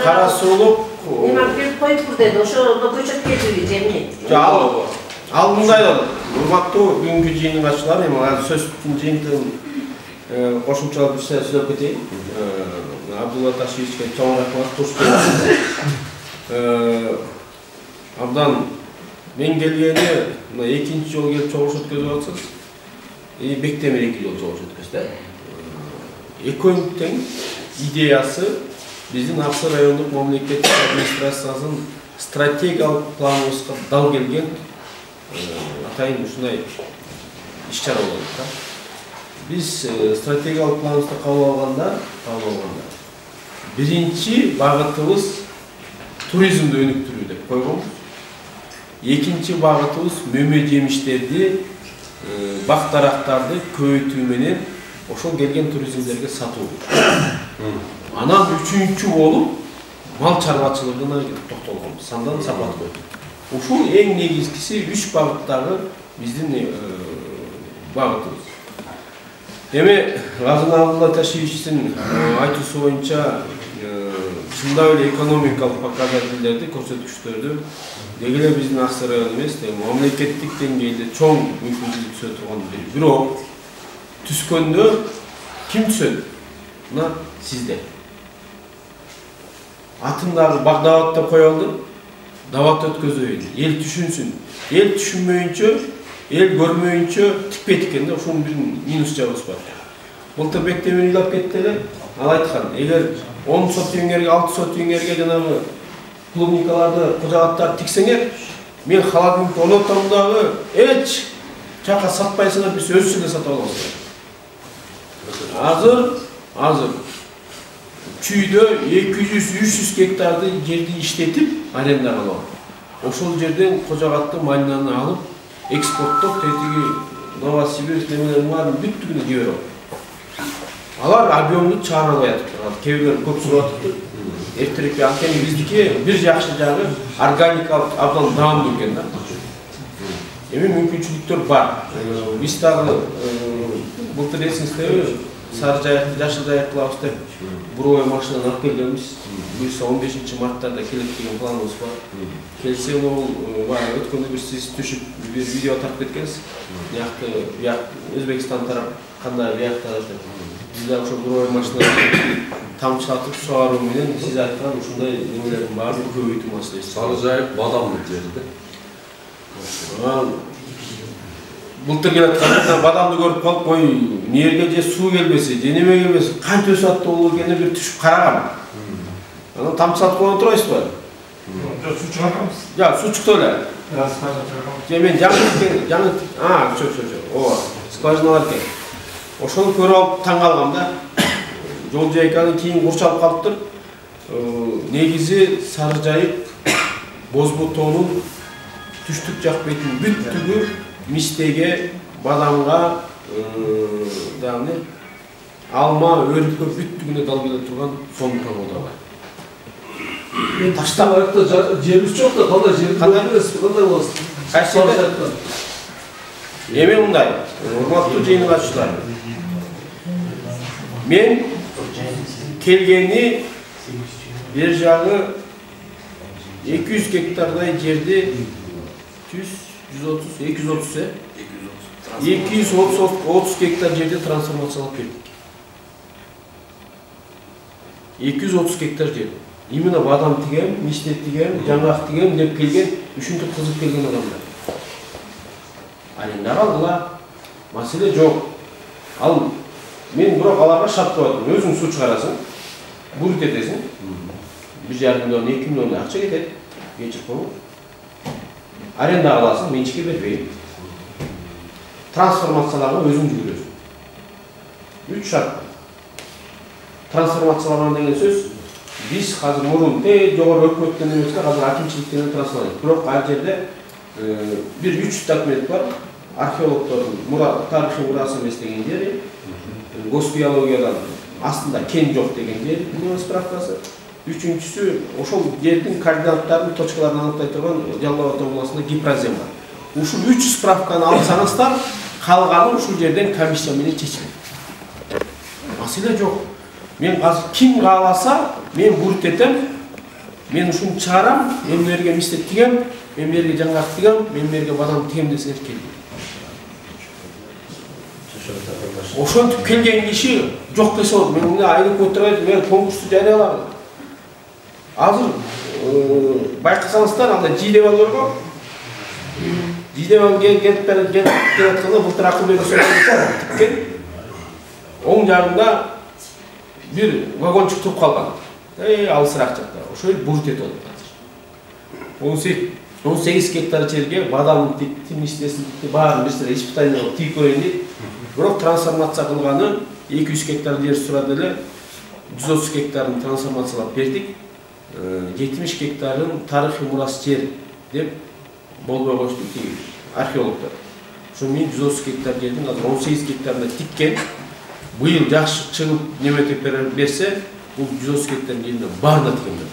Кара сулук. Нема келип коюп тур деди. Ошондо көчөт кетиби жемини. Жок. Ал мындай болот. Урматтуу бүгүнкү жыйындын катчылары, эми азыр сөздүн жыйынтыгын кошумчалап бир сөздөп кетейин. Абдулла Ташевичке чоң рахмат, туш келип. Абдан мен келгени мына экинчи жолу келип чогулуш өткөзүп атсыз. Бектемир 2 жолу чогулуш өткөздү. Экөөнүн тең идеясы биздин Аксы райондук мамлекеттик администрациянын стратегиялык планыбызга дал келген атайын ушундай иш-чара болот да. Биз стратегиялык планыбызды кабыл алганда биринчи багытыбыз туризмди өнүктүрүү деп койгонбуз. Экинчи багытыбыз мөмө жемиштерди, бак дарактарды көбөйтүү менен ошол келген туристтерге сатуу. Анан үчүнчү болуп мал чарбачылыгына токтолгонбуз. Сандан сапат койдук. Ушул эң негизгиси 3 багыттагы биздин багытыбыз. Эми Газын Абдулла Ташиевичтин айтуусу боюнча чындап эле экономикалык показательдерди, көрсөткүчтөрдү деги эле биздин Аксы району эмес, мамлекеттик деңгээлде чоң мүмкүнчүлүк түзө турган бирок түскөндө ким түсөт? Мына сиздер. Атындагы Багдабат деп кое алды. Дават өткөзөйүн. Эл түшүнсүн. Ел түшүнмөйүнчө, ел көрмөйүнчө тикпейт экен да, ошонун бир минус жагыбыз бар. Былтыр Бектемир ыйлап кетти эле. Ал айткан, эгер 10 сот теңгерге, 6 сот теңгерге жанагы клубникаларды, кожагаттарды тиксеңер, мен халатымды орнотом дагы эч жака сатпайсыңар, биз өзүбүз эле сатып алабыз. Азыр чүйдө 200-300 гектарды жерди иштетип арендага алып, ошол жерден кожагатты малинаны алып, экспорттоп, тетиги Новосибирск немелерин баарын бүттүгүнө жиберип алып. Алар объемду чыгара албай атыптыр. Кээбилер көп сурап атыптыр. Эртерээк анткени биздики бир жакшы жагы органикалык абдан даамдуу экен да. Эми мүмкүнчүлүктөр бар. Биз дагы былтыр эсиңиздеби, Сары Жайыкты, Жашыл Жайык кылабыз деп буровой машинаны алып келгенбиз. Буюрса 15-марттарда келет деген планыбыз бар. Келсе ол өткөндө бир сиз түшүп бир видео тартып кеткенсиз. Биякты Өзбекстан тарап кандай биякта деп. Биз ошо буровой машинаны тамчылатып суаруу менен сиз айткан ушундай немелердин баарын көбөйтүү маселеси. Сары Жайык бадамдык жери да. Былтыр келатканда бадамды көрүп калып, ой, нерге же суу келбесе, же неме келбесе, канча өсүп атты болду экенин бир түшүп карагам. Анан тамчылатып койгон турбайсызбы? Суу чыгартабыз. Жа, суу чыкты эле. Же мен жаңы ооба, скважиналар экен. Ошону көрүп алып таң калгам да. Жол жайканы кийин курчалып калыптыр. Негизи Сары Жайык Бозбутоонун түштүк жак бетинин бүттүгү мистеге, бадамга, дагы алма, өрүккө бүттүгүнө дал келе турган сондуктан ода бар. Таштап айыкта жерибиз жок да, кандай жерибиз эмес, кандай боласыз? Кайсы? Эми мындай, урматтуу жыйын катчылар. Мен келгени бир жагы 200 гектардай жерди 230 гектар жерде трансформациялап бердик. 230 гектар жер. Именно бадам тигем, миште тигем, жаңгак тигем деп келген, үшүнтүп кызып келген адамдар. Аренда калдыла, маселе жок. Ал мен бирок аларга шарт коюп, өзүң суу чыгарасың, бурут этесиң. 1,5 миллион, 2 миллион акча кетет. Кечип коюп. Аренда аласың, менчикке бербейм. Трансформацияларга өзүң жүгүрөсүң. 3 шарт. Трансформациялар деген сөз, биз азыр мурун жогору өкмөттөн эмеске, азыр акимчиликтен трансформациялайбыз. Бирок ал жерде бир 3 документ бар. Археологдордун тарыхый мурасы эмес деген жери, госгеологиядан астында кен жок деген жер, справкасы. Үчүнчүсү, ошол жердин координаттарын, точкаларын аныктай турган Жалал Абад областында гипрозем бар. Ушул 3 справканы алсаңыздар, калганы ушул жерден комиссия менен чечилет. Маселе жок. Мен азыр ким кааласа, мен бурут этем, мен ушуну чыгарам, мен берге мистет тигем, мен берге жаңгак тигем, мен берге бадам тигем десеңер келди. Ошентип келген киши жок десе болот. Мен мына айнып отурайт, мен конкурсту жарыялагам. Азыр байкасаңыздар, анда жидебал бар. Жидебал келип атканда былтыр Акылбек тиккен. Оң жагында бир вагончук туруп калган. Алысыраак жакта. Ошол бурут этип атат. 18 гектар жерге бадам тикти, мистесин тикти, баарын бир испытание кылып тигип көрөйүн дейт. Бирок трансформация кылганы 200 гектар жер сурады эле, 130 гектарын трансформациялап бердик. 70 гектарын тарыхый мурас жер деп болбой коюшту археологдор. Ошо мен 130 гектар жердин азыр 18 гектарына тиккен. Быйыл жакшы чыгып неметип берсе, бул 130 гектар жердин баарына тигем.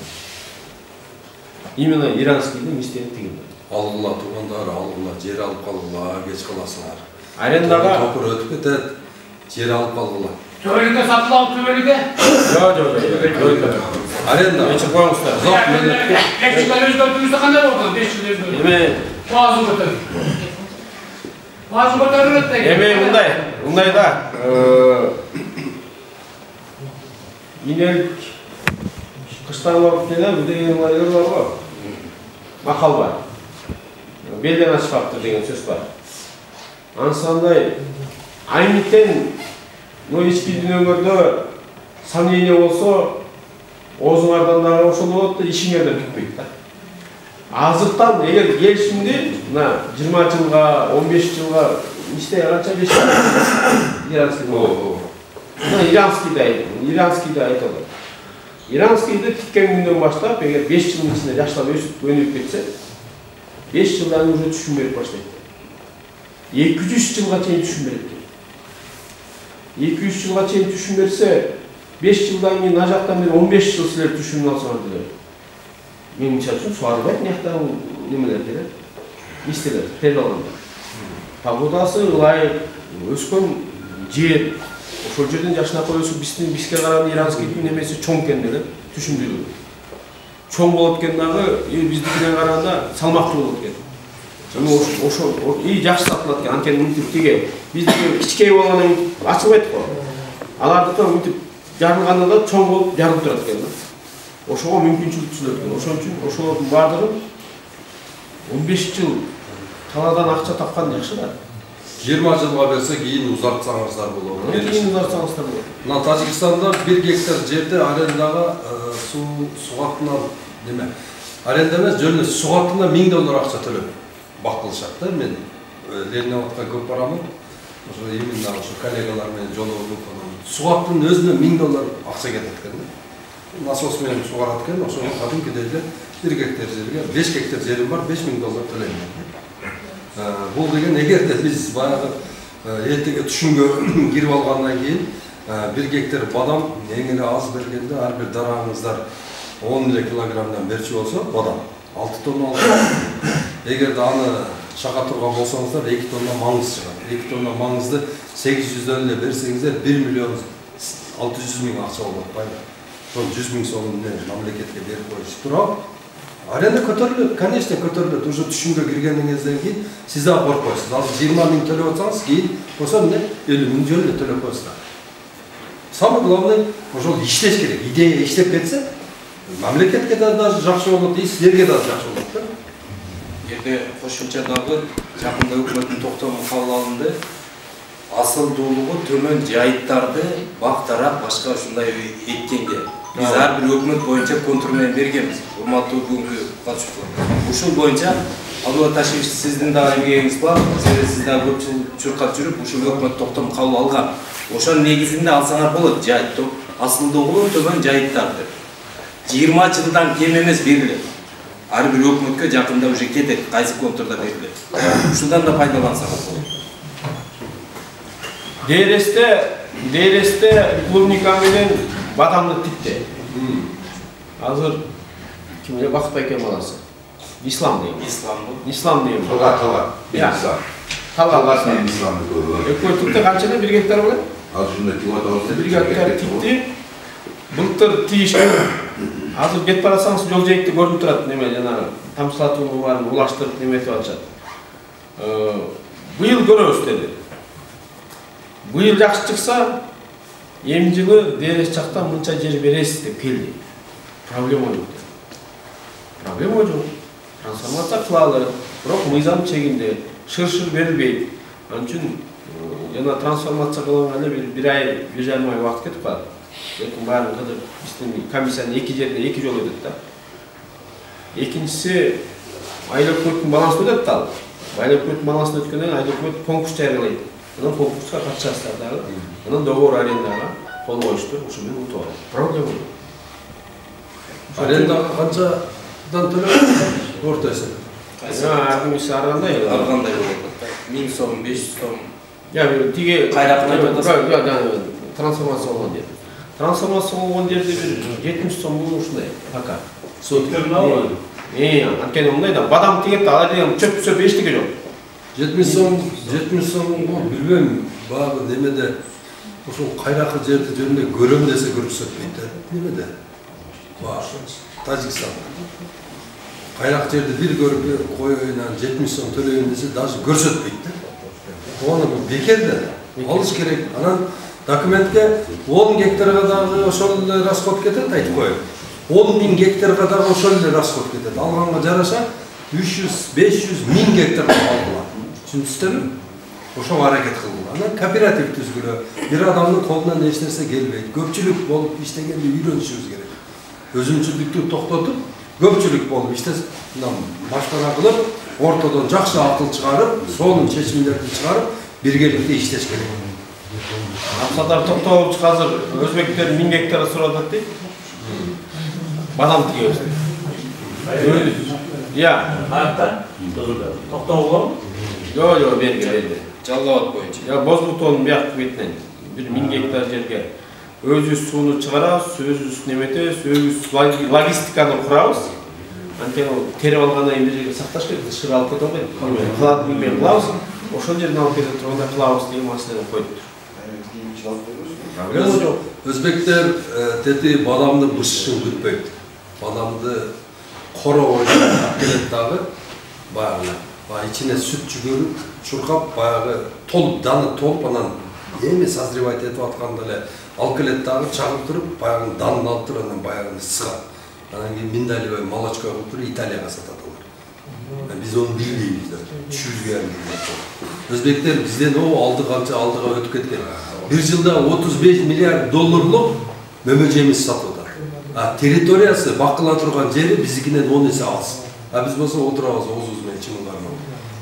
Именно иранскийдин мистени тигем. алгыла туугандар, алгыла жер алып калгыла, кеч каласыңар. Арендага топур өтүп кетет, жер алып калгыла. Төбөлүккө сатып алып төбөлүккө? Жок. Аренда. Нече коюңуздар? Жок, мен 5 жылдан өзгөртүүбүздө кандай болду? 5 жыл өзгөртүү. Эме Баазын көтөрүп. Баазын көтөрүлөт деген. Эме мындай да. Инелик кыштан барып келем деген ылайлар бар го. Макал бар. Белден ашпаптыр деген сөз бар. Ансандай айниттен ички дүнөңөрдө сомнение болсо, оозуңардан дагы ошол болот да, ишиңерден бүтпөйт да. Азыртан эгер келишимди мына 20 жылга, 15 жылга иште канча иранский болот. Мына иранский да айтылат. Иранскийди тиккен күндөн баштап, эгер 5 жылдын ичинде жаштап өсүп өнүгүп кетсе, 5 жылдан уже түшүн берип баштайт. 200 жылга чейин түшүн берет. 200 жылга чейин түшүн берсе, 5 жылдан кийин ажактан бери 15 жыл силер түшүнүп алсаңар деле. Мен мисалы үчүн суарбайт мыяктагы немелерди эле. Истелер, тел алганда. Погодасы ылайык, өскөн жер, ошол жерден жашынакай өсүп бизге караганда иранский немеси чоң экен деле, түшүндүрүү. Чоң болот экен дагы, биздикине караганда салмактуу болот экен. Ошо жакшы сатылат экен, анткени мынтип тиге биздики кичкей болгондон кийин ачылбайт го. Алардыкы мынтип жарылганда да чоң болуп жарылып турат экен да. Ошого мүмкүнчүлүк түзүлөт экен. Ошон үчүн ошолордун баардыгын 15 жыл талаадан акча тапкан жакшы да. 20 жылга берсе кийин узартсаңыздар болот. Кийин узартсаңыздар болот. Мына Тажикстанда 1 гектар жерде арендага сугатынан неме? Аренда эмес, жөн эле сугатына $1000 акча төлөп бакылышат да. Мен Ленинградка көп барамын. Ошо именно ошо коллегалар менен жолугуп, сугаттын өзүнө $1000 акча кетет экен да. Насос менен сугарат экен, ошо кадимкидей эле 1 гектар жерге 5 гектар жерим бар, $5000 төлөйм. Бул деген эгерде биз баягы эртеге түшүнгө кирип алгандан кийин 1 гектар бадам эң эле аз бергенде ар бир дарагыңыздар 10 килограммдан берчү болсо, бадам 6 тонна алат. Эгерде аны чака турган болсоңуздар 2 тонна маңыз чыгат. 2 тонна маңызды 800дөн эле берсеңиздер 1.600.000 акча болот пайда. Ошол 100.000 сомун мамлекетке берип коюш туруп, аренда көтөрүлөт, конечно көтөрүлөт. Уже түшүнгө киргениңизден кийин сиз да коркпойсуз. Азыр 20.000 төлөп атсаңыз, кийин болсо эмне 50.000 жөн эле төлөп коесуздар. Самое главное, ошол иштеш керек. Идея иштеп кетсе, мамлекетке да даже жакшы болот, и силерге да жакшы болот да. Жерде кошумча дагы жакында өкмөттүн токтому кабыл алынды. Асылдуулугу төмөн жайыттарды бактарак башка ушундай эккенге биз ар бир өкмөт боюнча контрмен бергенбиз. Урматтуу бүгүнкү катышуучулар. Ушул боюнча Абдулла Ташевич, сиздин дагы эмгегиңиз бар. Сиз дагы көп жыл чуркап жүрүп ушул өкмөт токтому кабыл алган. Ошонун негизинде алсаңар болот. Жайыт асылдуулугу төмөн жайыттарды 20 жылдан кем эмес берилет. Ар бир өкмөткө жакында уже кетет, кайсы контрда берилет. Ушундан да пайдалансаңар болот. Дээресте клубника менен бадамды тикти. Азыр ким эле Бакытбай экен баласы. Ислам дейм. Ислам дейм. Тала. Талгат менен исламды көргөн. Өкмөттүктө канчада 1 гектар болот? Ушундай километр 1 гектар тикти. Былтыр тийишкен. Азыр кетип барасаңыз жол жээгинде көрүнүп турат неме жанагы тамчылатуу барын улаштырып неметип атышат. Быйыл көрөбүз деди. Быйыл жакшы чыкса, эми жылы дээрес жактан мынча жер бересиз деп келди. Проблема жок. Проблема жок. Трансформация кылалы, бирок мыйзам чегинде шыр берилбейт. Анын үчүн жана трансформация кылганда бир ай, 1,5 ай убакыт кетип калат. Lekin bari kadar bizdin komissiyanın 2 жерде 2 жол өтөт да. Экинчиси айлык өкмөттүн балансына өтөт да. Айлык өкмөттүн балансына өткөндөн айлык өкмөт конкурс жарыялайт. Анан конкурска катышасыздар дагы. Анан договор арендага кол коюштур, ошо менен утуп алат. Проблема жок. Арендага канчадан төлөп орто эсеп? Кайсы аргандай болот. 1000 сом, 500 сом. Я тиге кайракын айтып атасың. Я трансформация болгон деп. трансформация болгон жерде бир 70 сом болушу ушундай пока. Соттерин албайбы? Анткени мындай да бадам тигет ала деген чөп эчтеке жок. 70 сом билбейм, баягы немеде ушул кайракы жерди жөнүндө көрөм десе көрсөтпөйт да. Немеде? Тажикстанда. Кайрак жерди бир көрүп коюйнан 70 сом төлөйүн десе даже көрсөтпөйт да. Оны бекер да. Алыш керек. Анан документке 10 гектарга дагы ошол эле расход кетет айтып коюп. 10.000 гектарга дагы ошол эле расход кетет. Алганга жараша 300, 500, 1000 гектарга алдылар. Түшүндүңүздөрбү? Ошого аракет кылдым. Анан кооператив түзгүлө, бир адамдын колунан эч нерсе келбейт. Көпчүлүк болуп иштегенди үйрөнүшүбүз керек. Өзүмчүлдүктү токтотуп, көпчүлүк болуп иштесек, башкара кылып, ортодон жакшы акыл чыгарып, сонун чечимдерди чыгарып, биргеликте иштеш керек. Абсадар Токтогулович азыр өзбектер 1000 гектар сурап атат дейт. Бадам тигебиз. Токтогулов? Жок, берди. Жалал Абад боюнча. Бозбутонун бияк бетинен бир 1000 гектар жерге өзүбүз сууну чыгарабыз, өзүбүз неметебиз, өзүбүз логистиканы курабыз. Антен терип алгандан кийин бир жерге сакташ керек, дышкы алып кете албайт. Кылатын менен кылабыз, ошол жерден алып кете турганда кылабыз деген маселени коюптур. Проблема жок. Өзбектер тети бадамды бышышын күтпөйт. Бадамды коробой келет дагы баягы ичине сүт жүгөрүп, чуркап, баягы толуп, даны толуп, анан эми созревать этип атканда эле алып келет дагы чагып туруп, баягы данын алып туруп, анан баягы сыгат. Анан кийин миндалевый молочко кылып туруп Италияга сатат алар. Биз onu билбейбиз да. Түшүргөн. Өзбектер бизден алдыга өтүп кеткен. Bir жылда 35 milyar dolarlık mömöcemiz satıldı. Territoriyası bakıla turgan jeri bizikinen 10 есе az. Biz bolsa oturabız oğuz men çımınlarına.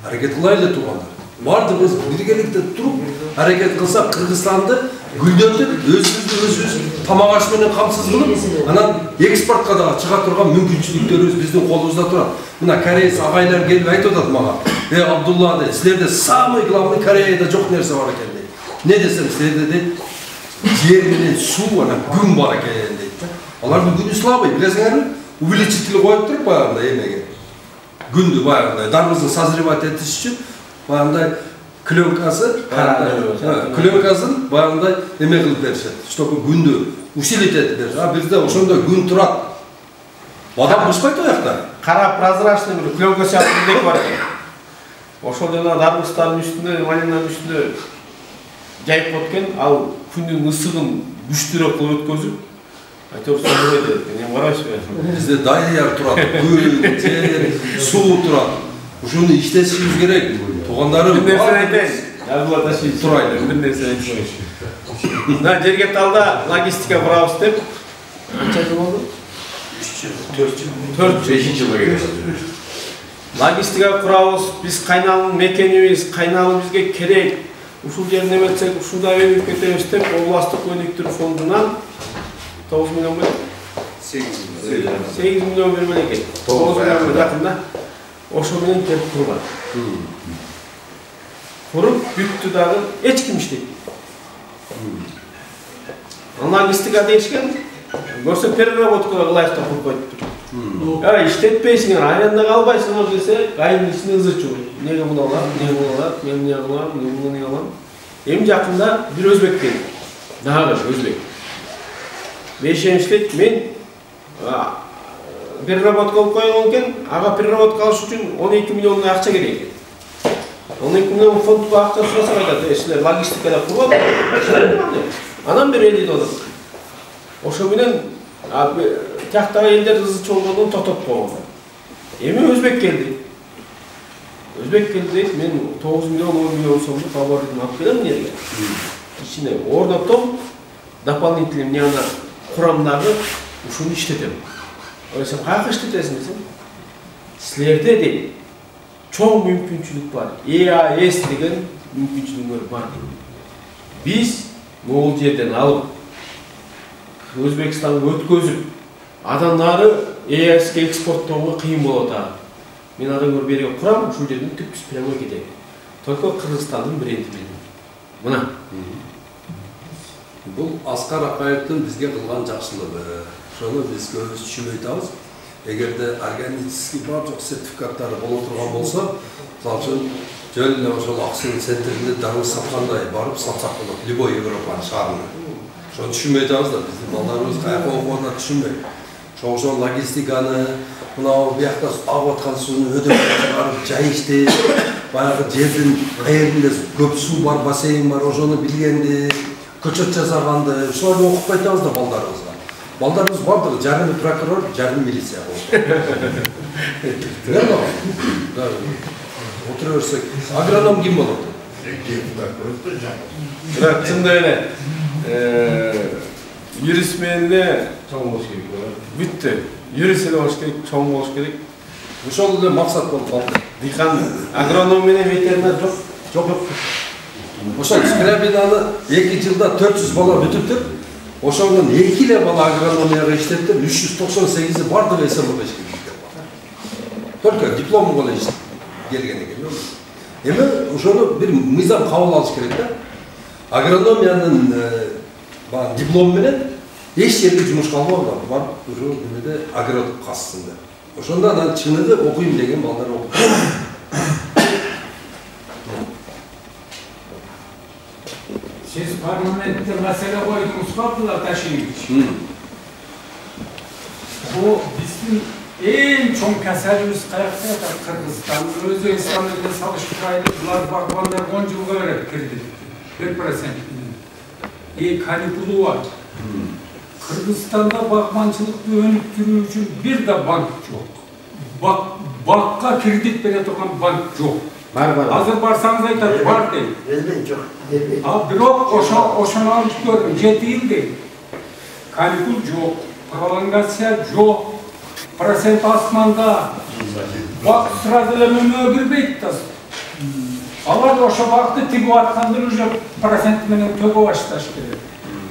Hareket kılayla turganlar. Bardığımız birgelikte turup hareket kılsak Kırgızstan'da gülдөтүп өзүбүздү тамак аш менен камсыз кылып, анан экспортко да чыга турган мүмкүнчүлүктөрүбүз биздин колубузда турат. Мына кореец агайлар келип айтып атат мага. Абдулла дейт, силерде самый главный Кореяда жок нерсе бар экен дейт. Ne desem sizde de yerinin su var, gün var eкен deydi. Onların günü slabый, bilesiniz mi? Увеличитель koyup durup bayağında yemeğe. Gündü bayağında. Darımızın sazrivat etiş için bayağında Клёнкасын bayağında yemek kılıp verişet. Чтобы gündü усилить ettiler. Bizde oşonda gün turat. Badam bışpayt oyakta. Kara prозрачный bir клёнка сияқты бар екен. Ошол жана дарбыстардын үстүнө, малинанын үстүнө жайып кеткен, ал күндүн ысыгын күчтүүрөөк кылып өткөзүп, айтор сабыр экен. Эми карайсызбы? Бизде дайыр турат, күн, жер, суу турат. Ушуну иштетишибиз керек. Туугандарым, бир нерсе айтайын. Абдулла Ташиевич турайлы, бир нерсе айтайын. Мына жерге талда логистика курабыз деп, канча жыл болду? 4 жылга келет. Логистика курабыз, биз кайналып мекенибиз, кайналып бизге керек. Ушул жерин эметсек, ушунда өнүгүп кетебиз деп, областтык өнүктүрүү фондунан 9 миллион берет. 8 миллион бермек экен. 9 миллион жакында. Ошо менен келип курган. Куруп бүттү дагы эч ким иштейт. Логистика дейишкен, көрсө переработкага ылайык деп куруп коюптур. İşletmeysin, arenda kalbaysınlar dese, kayın içinde ızır çoğuyor. Ne bunu alar, ne bunu alar, ne bunu alar, ne bunu alar. Hem yakında bir Özbek geldi. Daha da Özbek. Beşen işlet, men bir robot kalıp koyulurken, ağa bir robot kalış için 12 milyonlu akça gerek. 12 milyon fonduk akça sırası kaydı. Eşler logistikada kuruldu. Anam bir 50 dolar. O şöminen Tahtaya elder hızlı çoğunluğunu totot koydu. Emi Özbek geldi. Özbek geldi, men 9 milyon, 10 milyon so'mni favoritini alıp geldim yerге. İçine ornatom, дополнительный мне ana kuramdagi uşunu işletem. Oysam, qayerga işletesin desem? Sizlerde de çok mümkünçülük var. EAS degan mümkünçülükler var. Biz bu yerden alıp Özbekistan'a ötközüp adamları EAS'ga eksportlaууга кыйын болот. Мен адамдар берген курам ушул жерден түпкүс прямой кетет. Только Кыргызстандын бренди менен. Мына. Бұл Аскар Акаевтың бізге қылған жақсылығы. Шоны біз көбіміз түшінбей жатамыз. Егерде органический бар жоқ сертификаттары бола тұрған болса, мысалы үшін жөн ошол Аксын центрінде дары сатқандай барып сатсақ болады, любой Европаның шарына. Шоны түшінбей жатамыз да, біздің балдарымыз қаяққа оқуына түшінбей. Ошол логистиканы, мынау бияқта ағып атқан суны өтіп шығарып, жай іште, баяғы жердің қайерінде көп су бар, бассейн бар, ошоны білгенде, көчөт жасағанды, ошоларды оқып қайтамыз да балдарымызға. Балдарымыз бардығы жарым прокурор, жарым милиция болды. Отыра берсек, агроном ким болады? Бірақ шынында эле юрист менен чоң болуш керек. Бүтті. Юрист эле болуш керек, чоң болуш керек. Ошол эле максат болуп калды. Диқан агроном менен ветеринар жоқ. Ошол Скрябинаны 2 жылда 400 бала бүтүптүр. Ошондон 2 эле бала агрономияга иштептир, 398 бардыгы СМБ ишкерген. Только диплом менен келген экен. Эми ошону бир мыйзам кабыл алыш керек да. Агрономиянын диплом менен эч жерге жумушка албагыла, барып ошо немеде агротип касысында. Ошондо анан чыныгы окуйм деген балдар окуп. Siz parlamente mesele koydunuz Abdullah Taşıyevich. Bu bizim en çok keserimiz kayakta Kırgızistan, Özbekistan'da çalışırken bunlar bakmanlar 10 yıl öğret kirdi. 1%. Kanipulu var. Kırgızistan'da bakmancılıkta önüktürü için bir de bank yok. Bakka kredit bile tutan bank yok. Hazır barsanız aytar, var değil. Birok oşan alıp gördüm, 7 yıl değil. Kanikul yok, prolongasyon yok, prosent asmanda. Bak sıradıyla ömür beyttaz. Alar oşa baktı, tibu atkandır, uca prosentmenin töbe baştaş gelir.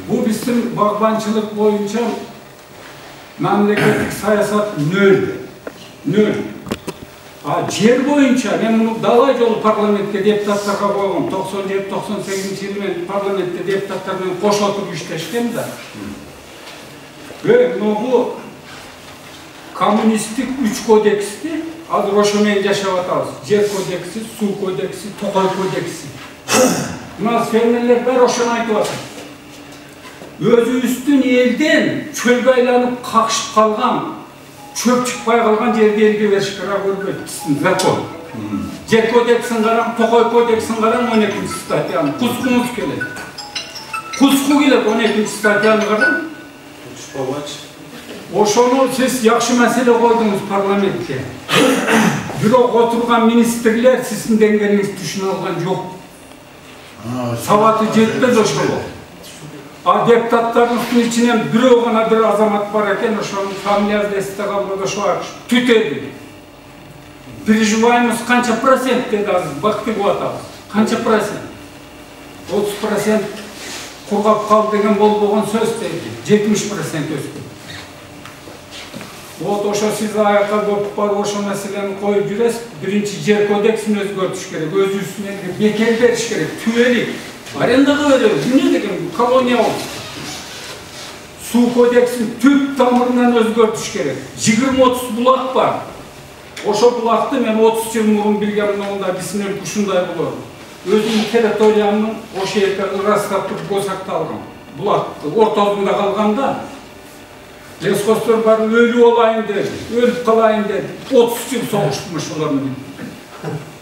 Bu bizim bakmancılık boyunca memleketlik siyasat nöl. Yer boyunca, ben bunu Dalay yolu parlamentте deputatlarga koydum. 97-98 yılı ben parlamentте deputatlarla koş oturup işleştim de. Ve bu komünistik 3 kodeksti, adı Roşomen yaşavatağız. Yer kodeksi, su kodeksi, Tokay kodeksi. Bunlar fermerler ben Roşomen aytıvatım. Özü üstün elden çölge aylanıp kakışıp kalgan, çöp çıkpay kalgan yerde elge verişkara görmedi. Zakon. Yer kodeksin karam, Tokay kodeksin karam 12. statyanı. Kuskumuz keledi. Kusku gelip 12. statyanı karam. Oşonu siz yakşı mesele koydunuz parlamentke. Bürok oturgan ministerler sizin dengeliniz düşüne olgan yok. Savatı jetmez oşolu. Deputatların içinden bir oğana bir azamat var eken oşonun familiyaz destek almadı şu an tütedi. Переживаемость kança prosent dedi az, baktık o atamız. Kança prosent? 30% kurgap kaldı degen bolboğun söz dedi. 70% özdü. Вот ошо siz ayakta kopup var oşo meseleni koyup jüresiz. Birinci yer kodeksini özgörtüş gerek, öz üstüne beker beriş gerek, tüyelik. Arendaga veriyoruz, ne degen koloniya oldu. Su kodeksini tüp tamırından özgörtüş gerek. 20-30 bulak var. Oşo bulaktı men 30 yıl murun bilgenin onda bisinin kuşunday buluyorum. Özümün teritoriyamın o şehirde ırastapıp bozakta algam. Bulaktı, ortalıkında kalganda Leskostor var, ölü olayım dedi, ölüp kalayım dedi. 30 yıl soğuşmuş olanın.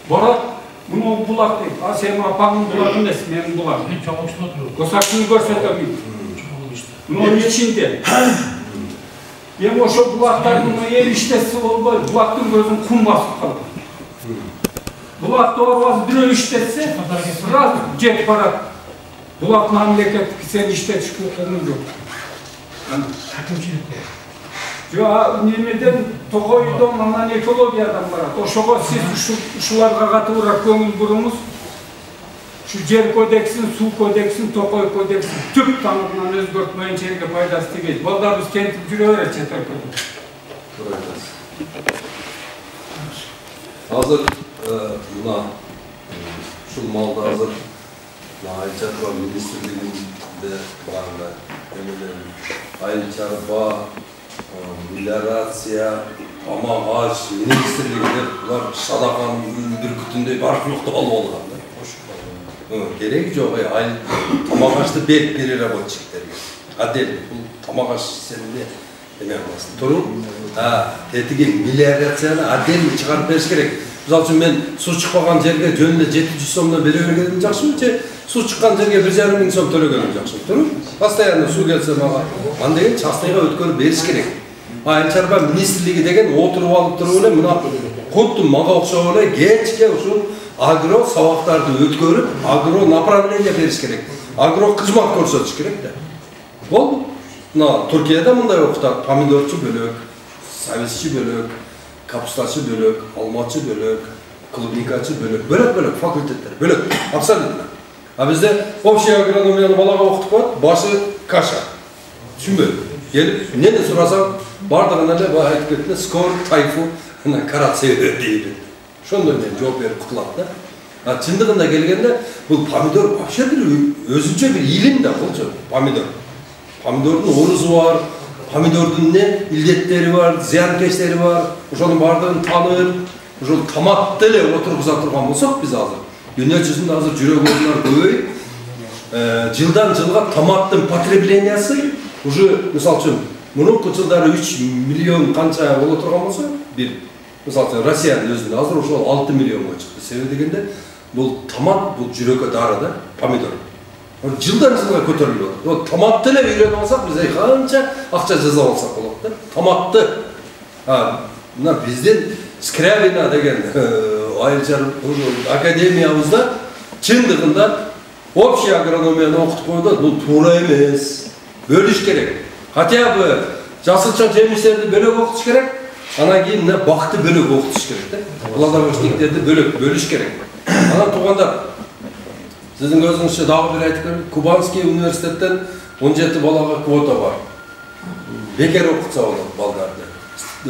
Borat, bunu bulak değil. Senin apanın bulak emes, benim bulak. Kosakını görsetemeyim. Bunun içinde. Ben o şu bulakların yer iştesi olmalı. Bulaktın gözün kum basıp kaldı. Bulakta orası bir iştesi, biraz jet parat. Bulak memleket sen işte çıkıyor, onun yok. Ya nimeden Tokoy'dan ondan ekologiyadan var. Oşoğa siz şularga katılarak köngül burumuz. Şu yer kodeksin, su kodeksin, Tokoy kodeksin tüp tanımından özgörtmeyin çerge paydası değil. Baldarız kenti jüröre çeter koyduk. Hazır buna şu malda hazır Ayıl Çarba Ministrliğinde bağında Ayıl Çarba, Milyarasiya, Aman Ağaç Ministrliğinde bunlar Şadakan Ürkütünde barıp yoktu alı olğanda. Gerek yok ya, Ayıl Tamağaç'ta bek bir rabotçiklerge. Adel, bu Tamağaç seninle demek olmasın. Torun, tetigi milyarasiyani Adel çıkarıp beriş gerek. Misal üçün ben su çıkmagan жерге жөнүндө 700 сомдон бере бергеним жакшымы же su çıkan жерге 1,5 миң сом төлөгөнүм жакшымы? Туруп? Постоянно су келсе мага. Аны деген частныйга өткөрүп бериш керек. Айыл Чарба министрлиги деген отуруп алып туруп эле мына кудду мага окшоп эле кечке ушул агро сабактарды өткөрүп, агро направление бериш керек. Агро кызмат көрсөтүш керек да. Болду. Мына Түркияда мындай окутат, помидорчу бөлөк, сабизчи бөлөк, капустачы бөлөк, алмачы бөлөк, клубникачы бөлөк, бөлөк факультеттер, бөлөк, абсолютно. А бизде общий агрономияны балага окутуп коет, башы каша. Түшүнбөйм. Келип, эмнени сурасаң, бардыгына эле баа айтып кетти, скор, тайфу, карация дейт. Ошондой менен жооп берип кутулат да. А чындыгында келгенде, бул помидор вообще бир өзүнчө бир илим да болчу, помидор. Помидордун орузу бар, помидордун не илдеттери бар, зыянкечтери бар, ошонун бардыгын таанып, ошол томатты эле отургуза турган болсок биз азыр дүйнө жүзүндө азыр жүрөк оорулар көбөйүп, жылдан жылга томаттын потреблениясы уже мисалы үчүн мурунку жылдары 3 миллион канча боло турган болсо, бир мисалы үчүн Россиянын өзүндө азыр ошол 6 миллионго чыкты. Себеби дегенде бул томат бул жүрөккө дары да, помидор. Жылдан жылга көтөрүлүп атат. Томатты эле үйрөнүп алсак, биз канча акча жазап алсак болот да. Томатты. Мына биздин Скрябина деген Айыл Чарба академиябызда чындыгында общий агрономияны окутуп койду, бул туура эмес. Бөлүш керек. Хотя бы жасылча жемиштерди бөлөк окутуш керек. Анан кийин бакты бөлөк окутуш керек да. Плодовочниктерди бөлөк бөлүш керек. Анан туугандар, сиздин көзүңүзчө дагы бир айтып кетем. Кубанский университеттен 17 балага квота бар. Бекер окутса болот балдарды.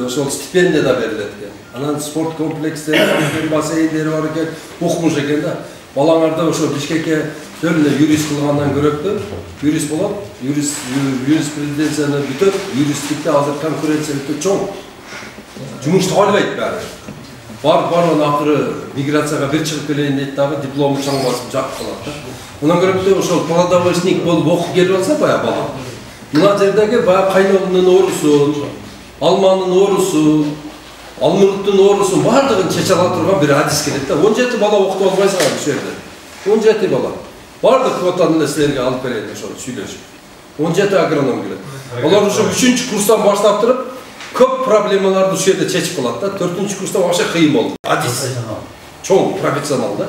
Ошол стипендия да берилет экен. Анан спорт комплекстери, бассейндери бар экен, укмуш экен да. Балаңарды ошо Бишкекке жөн юрист кылгандан көрөктү. Юрист болот, юриспруденцияны бүтөт, юристтикте азыр конкуренция өтө чоң. Жумуш таба албайт баары. Бар акыры миграцияга бир чыгып келейин дейт дагы дипломун чаң басып жак калат да. Мына көрөктө ошол плодовочник болуп окуп келип алса баягы бала. Мына жердеги баягы кайнолунун оорусун, алманын оорусун, алмурттун оорусун бардыгын чече ала турган бир адис келет да. 17 бала окутуп албайсың ошол жерде. 17 бала. Бардык квотаны эле силерге алып берейин ошол сүйлөшүп. 17 агроном келет. Алар ошо 3-чү курстан баштап туруп көп проблемаларды ушул жерде чечип калат да. 4-чү курста вообще кыйын болду. Адис. Чоң профессионал да.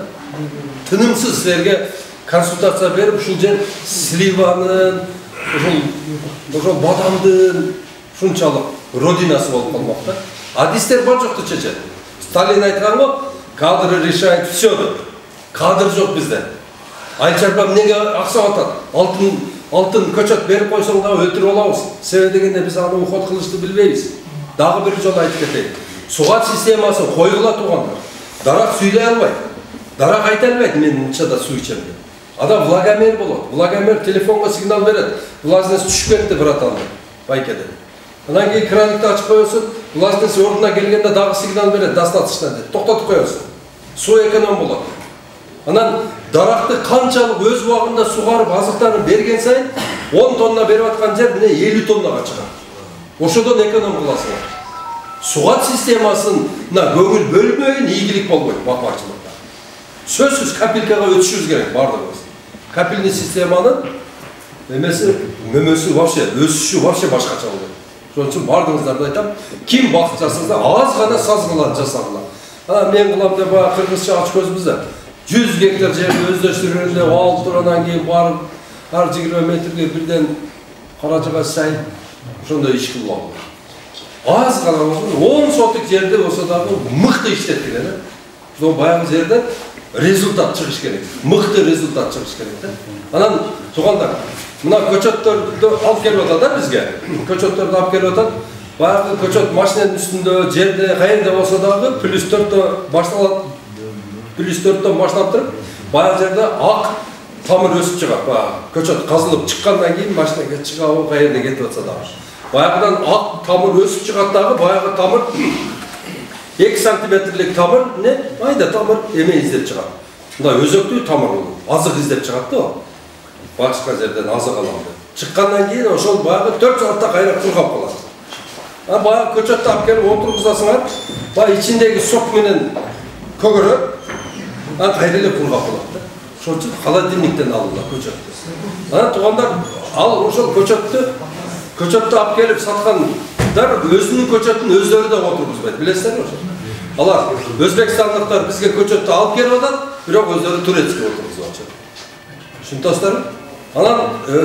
Тынымсыз силерге консультация берип ушул жер сливанын, ошол бадамдын ушунчалык родинасы болуп калмак да. Адистер бар жокту чечет. Сталин айткан го, кадры решает все деп. Кадр жок бизде. Айыл Чарба эмнеге акча атат? Алтын көчөт берип койсоң да өлтүрүп алабыз. Себеби дегенде биз аны уход кылышты билбейбиз. Дагы бир жолу айтып кетейин. Сугат системасы койгула тургандар. Дарак сүйлөй албайт. Дарак айта албайт, мен мынчада суу ичем деп. Ада влагомер болот. Влагомер телефонго сигнал берет. Влажность түшүп кетти братан деп. Байкеде. Анан кийин краникти ачып коесуң, влажность ордуна келгенде дагы сигнал берет, достаточно деп. Токтотуп коесуң. Суу эконом болот. Анан даракты канчалык өз убагында сугарып азыктанып берген сайын 10 тонна берип аткан жер мына 50 тоннага чыгат. Ошодон эконом кыласың. Сугат системасына көңүл бөлбөйүн ийгилик болбойт бакмачылыкта. Сөзсүз капелькага өтүшүбүз керек бардыгыбыз. Капельный системанын мөмөсү вообще өсүшү вообще башкача болот. Ошон үчүн бардыгыңыздарды айтам, ким бакыт жасаса аз гана саз кылат жасагыла. Мен кылам деп кыргызча ач көзбүз да. 100 гектар жерди өздөштүргөндө алып турандан кийин барып, ар 20 метрге бирден каражыга сайып, ошондой иш кылып алып. Аз гана болсо 10 сотык жерде болсо дагы мыкты иштеткиле да. Ошол баягы жерде результат чыгыш керек. Мыкты результат чыгыш керек да. Анан туугандар, мына көчөттөрдү алып келип атат да бизге. Көчөттөрдү алып келип атат. Баягы көчөт машинанын үстүндө, жерде, кайерде болсо дагы +4 башталат. +4 баштап туруп, баягы жерде ак тамыр өсіп шығады. Көчөт қазылып шыққандан кейін машинаға шығабы қайерде кетіп жатса да. Баяғыдан ақ тамыр өсіп шығады дағы, баяғы тамыр 2 сантиметрлік тамыр, не? Айда тамыр еме іздеп шығады. Мында өзөктүү тамыр болду. Азык издеп чыгат да. Башка жерден азык аламды. Чыккандан кийин ошол баягы 4 саатта кайра кургап калат. Баягы көчөттү алып келип отургузасыңар, баягы ичиндеги сок менен көгөрөт, кайра эле кургап калат да. Ошол үчүн холодильниктен алынат көчөттү. Туугандар, ал ошол көчөттү алып келип саткандар өзүнүн көчөтүн өздөрү да отургузбайт. Билесиздерби ошо? Алар Өзбекстандыктар бизге көчөттү алып келип атат, бирок өздөрү турецкий отургузуп атышат. Түшүнүпсүздарбы? Анан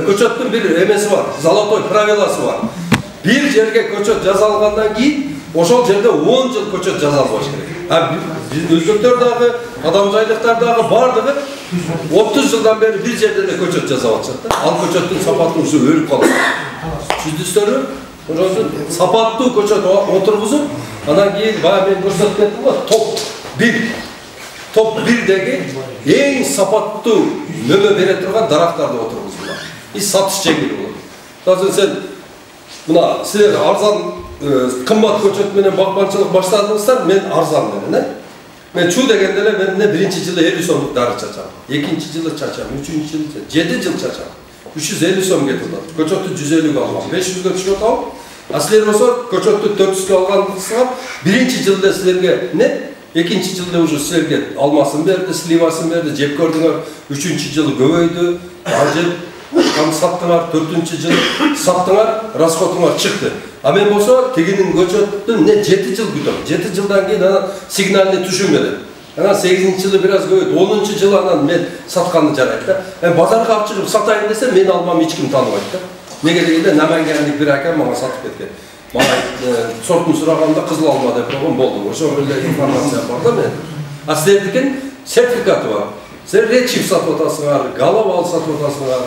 көчөттүн бир эмеси бар, золотой правиласы бар. Бир жерге көчөт жасалгандан кийин ошол жерде 10 жыл көчөт жасалбаш керек. Өзбектер дагы, адамжайлыктар дагы бардыгы 30 жылдан бери бир жерде эле көчөт жасап атышат да. Ал көчөттүн сапаты ушу өлүп калат. Түшүндүңүздөрбү? Ошол сапаттуу көчөт отургузуп, анан кийин баягы мен көрсөтүп кеттим го, топ 1деги эң сапаттуу мөмө бере турган дарактарды отургузулат. Сатыш жеңил болот. Азыр сен мына силер арзан кымбат көчөт менен бакманчылык баштадыңыздар, мен арзан менен, Мен чуу дегенде эле мен 1-чи жылы 50 сомдук дары чачам. 2-чи жылы чачам, 3-чү жылы 7 жыл чачам. 350 сом кетип атат. Көчөттү 150 алгам, 500гө түшүп атабы? Силер болсо көчөттү 400гө алгандысыңар, 1-чи жылда силерге не? 2-чи жылда уже силерге алмасын берди, сливасын берди, жеп көрдүңөр. 3-чү жылы көбөйдү, ажып, саттыңар, 4-чү жылы саттыңар, расходуңар чыкты. А мен болсо тегинин көчөттүн 7 жыл күтөм. 7 жылдан кийин анан сигнальный түшүм берет. Анан 8-чи жылы бир аз көбөйт, 10-чу жылы анан мен сатканды жарайт да. Базарга алып чыгып сатайын десем, мен алмам эч ким тааныбайт да. Неге дегенде Намангендик бир акам мага сатып кеткен. Мага сортун сураганда кызыл алма деп койгон болду. Ошол эле информация бар да мен. А силердикин сертификаты бар. Силер редчиф сатып атасыңар, Галавал сатып атасыңар,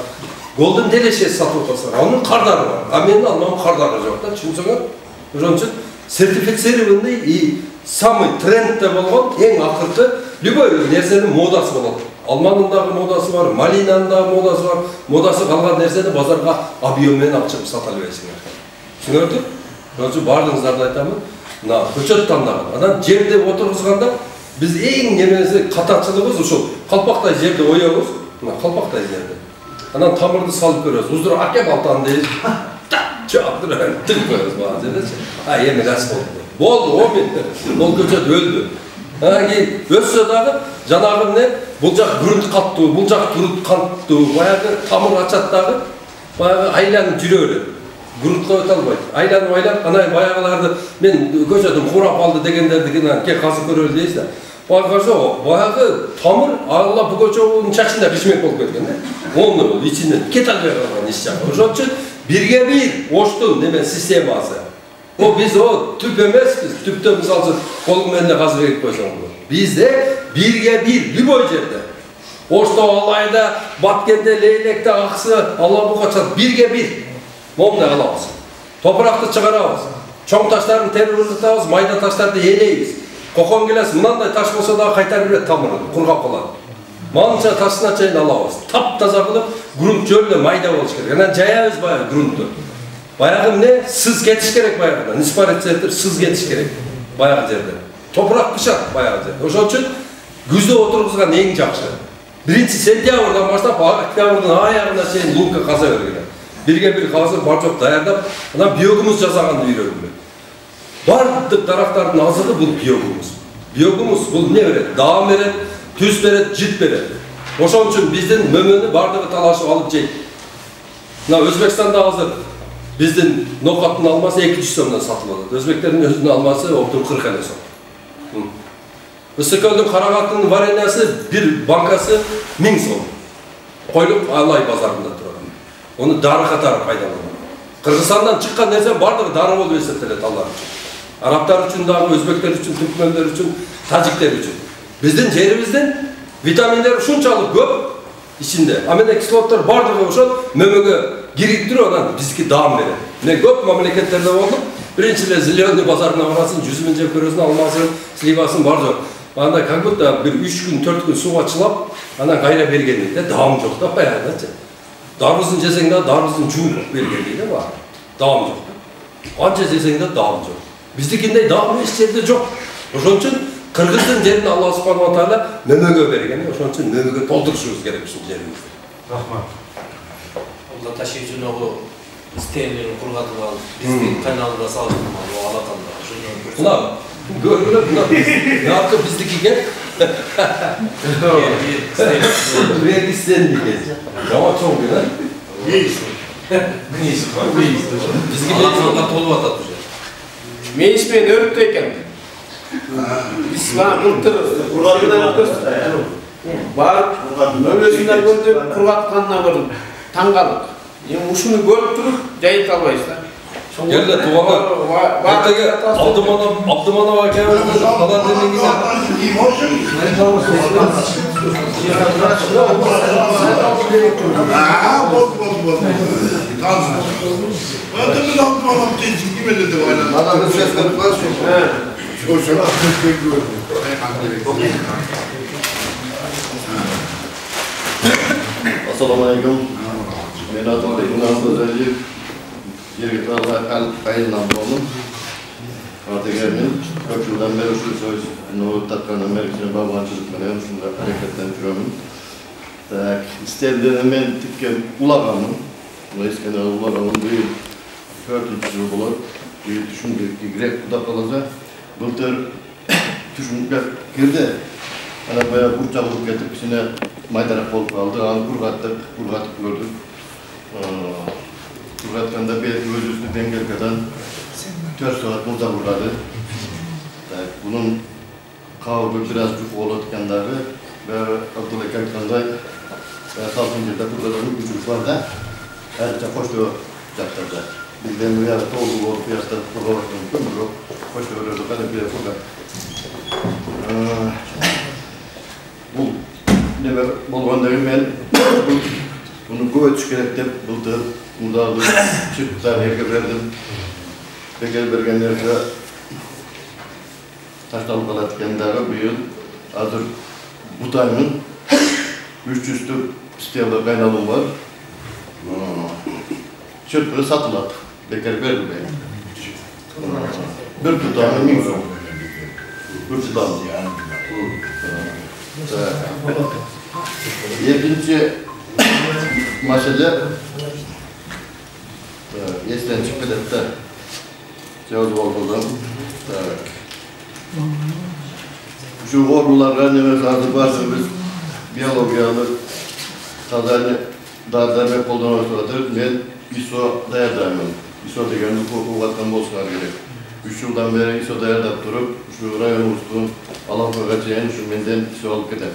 Golden Delicious сатып атасыңар. Анын кардары бар. А менин алмам кардары жок да, түшүнсөңөр. Ошон үчүн сертифицированный и самый трендте болгон эң акыркы любой нерсенин модасы болот. Алманын дагы модасы бар, малинанын дагы модасы бар. Модасы калган нерсени базарга объем менен алып чыгып сата албайсыңар. Түшүнөрдү? Ошон үчүн баардыгыңыздарды айтамын. Мына көчөт тандаган. Анан жерде отургузганда биз эң немеси катачылыгыбыз ушул. Калпактай жерде оёбуз. Мына калпактай жерде. Анан тамырды салып көрөбүз. Уздур аке балтаны дейбиз. Чаптырып тыгып коебуз баары жердечи. Эми газ болду, о мен. Ол көчөт өлдү. Кийин өссө дагы жанагы эмне? Бул жак грунт каттуу, бул жак грунт каттуу. Баягы тамыр ачат дагы. Баягы айланып жүрө берет. Грунт коюп албайт. Айланып, анан баягыларды мен көчөтүм курап алды дегендердикинен ке казып көрөлү дейсиз да. Баягы тамыр алла бу көчөгүнүн чачында бишмек болуп кеткен да. Onu içinden kete almaya kalkan iş yapıyor. Onun için birge bir oştun demen sisteması. O biz o tüp emezsiz. Tüpte misal için kolun önüne gaz verip koysan olur. Bizde birge bir, bir boy yerde. Oştu alayda, Batkent'te, Leylek'te, Aksı, Allah bu kaçar. Birge bir. Momda alamaz. Toprakta çıkaramaz. Çoğun taşlarını terörü tutamaz, mayda taşları da yeleyiz. Kokon gelesi, bundan taş olsa daha kaytar bir tamırı, kurgap olan. Mança taşına çayın alamaz. Tap-taza kılıp, grunt jölde mayda olmuş gerek. Yani cayabız bayağı grunttu. Bayağı ne? Sız getiş gerek bayağı. Nispar etsettir, sız getiş gerek. Bayağı yerde. Toprak kışak bayağı yerde. Oşun için güzde oturguzgan en жақсы. Birinci sentyavrdan başlap, oktyavrdan ayağına şeyin lunka kaza örgüler. Birge bir hazır barcok dayardap, biyogumuz jazaganды үйрөнгүлөр. Бардык дарактардын азыгы бул биогумуз. Биогумуз бул не берет? Даам берет, түз берет, жит берет. Ошон үчүн биздин мөмөнү бардыгы талашып алып жейт. Мына Өзбекстанда азыр биздин нокаттын алмасы 200 сомдон сатылып атат. Өзбектердин өзүнүн алмасы 40 эле сом. Ысыкөлдүн карагаттын вареньясы бир банкасы 1000 сом. Койлук Алай базарында турат. Onu darı katarı пайдаланат. Кыргызстандан чыккан нерсе бардыгы дары болуп эсептелет алар үчүн. Арабтар үчүн дагы, өзбектер үчүн, түркмөндөр үчүн, тажиктер үчүн. Биздин жерибиздин витаминдер ушунчалык көп ичинде. Аминокислоттор бардыгы ошол мөмөгө кирип туруп анан биздики даам берет. Мен көп мамлекеттерде болдум. Биринчи эле зеленый базарына барасың, 100 миң жеп көрөсүң, алмасын, сливасын бар жок. anda как будто bir 3 gün 4 gün suğa çılap, ana kayra bergenlikte dağım yok da bayanı. Darvızın cesengde darvızın çuğup bergenliği var. Dağım yok. Anca cesengde dağım yok. Bizdekinde dağım istedi yok. Onun için Kırgız'ın yerini Allah subhanahu wa ta'ala memöge bergeni. Onun için memöge dolduruşumuz gerek bizim yerimizde. Rahmat. Onda taşıyıcının o isteyenlerin kurgatı var. Bizde kanalda sağlıklı o alakalı. Ulan, görgüle bunlar ne yaptı bizdeki gel? Buraya gitsen diye. Ama çok güzel. Ne iş var? Bizde Allah'tan tolu atat bize. Men ismen örükteyken. İslam kıltır kurgatından ötküz. Barıp mövlesinden gördüm kurgatkanına bir tangalık. Uşunu görüp durup jayıp albayız da. Gel de tuvağa. Ertege Abdımana vakayemizde falan dediğin gibi. Assalamu alaikum. Ben adım Yunan Özelci. Yergit Allah'a kayınlandı oğlum. Artık emin, 4 yıldan beri şu söz, Nohut Tatkan'dan beri içine babancılık benim, şunda hareketten türüyorum. İstediğim ben tikke ulağamım. Eskiden ulağamım bir 4 yıl olur. Bir düşündük ki Grek kuda kalacak. Bu tür düşündükler girdi. Hani bayağı kurçalık getirip içine maydarak bol kaldı. Anı kurgattık gördük. Kurgatkanda bir göz üstü Bengelka'dan 4 saat burada vurladı. Bunun kavga biraz cüf oğladıkkanları ve Abdullah Kalkan'da Saltıncı'da kurgaların gücülük var da ayrıca hoşluğu yaptırdı. Bizden rüyada doğru olup piyasada kurgaların kömürü hoşluğu öğrendik. Hani bir kurga. Bu ne var? Bu gönderim ben bunu kuvvet şikerekte buldu. Bundan çıktılar, herkese verdim. Peki bergenlerce taştan kalatkendarı bu yıl hazır butayının 300 tür istiyabla kaynalım var. Çırpırı satılat. Bekar verdi beni. Bir tutanı minson. Bir tutanı. İkinci mesele Yesten çıkıp da cevap olmadan şu ordularla ne varsa varsa biz biyologiyalı tadını dağdarma kullanıyorlardır. Ben ISO dayardayım. ISO degen bu vatkan bozkar gerek. 3 yıldan beri ISO dayardap durup şu rayon ustuğun Alanko'ya şu menden ISO alıp gider.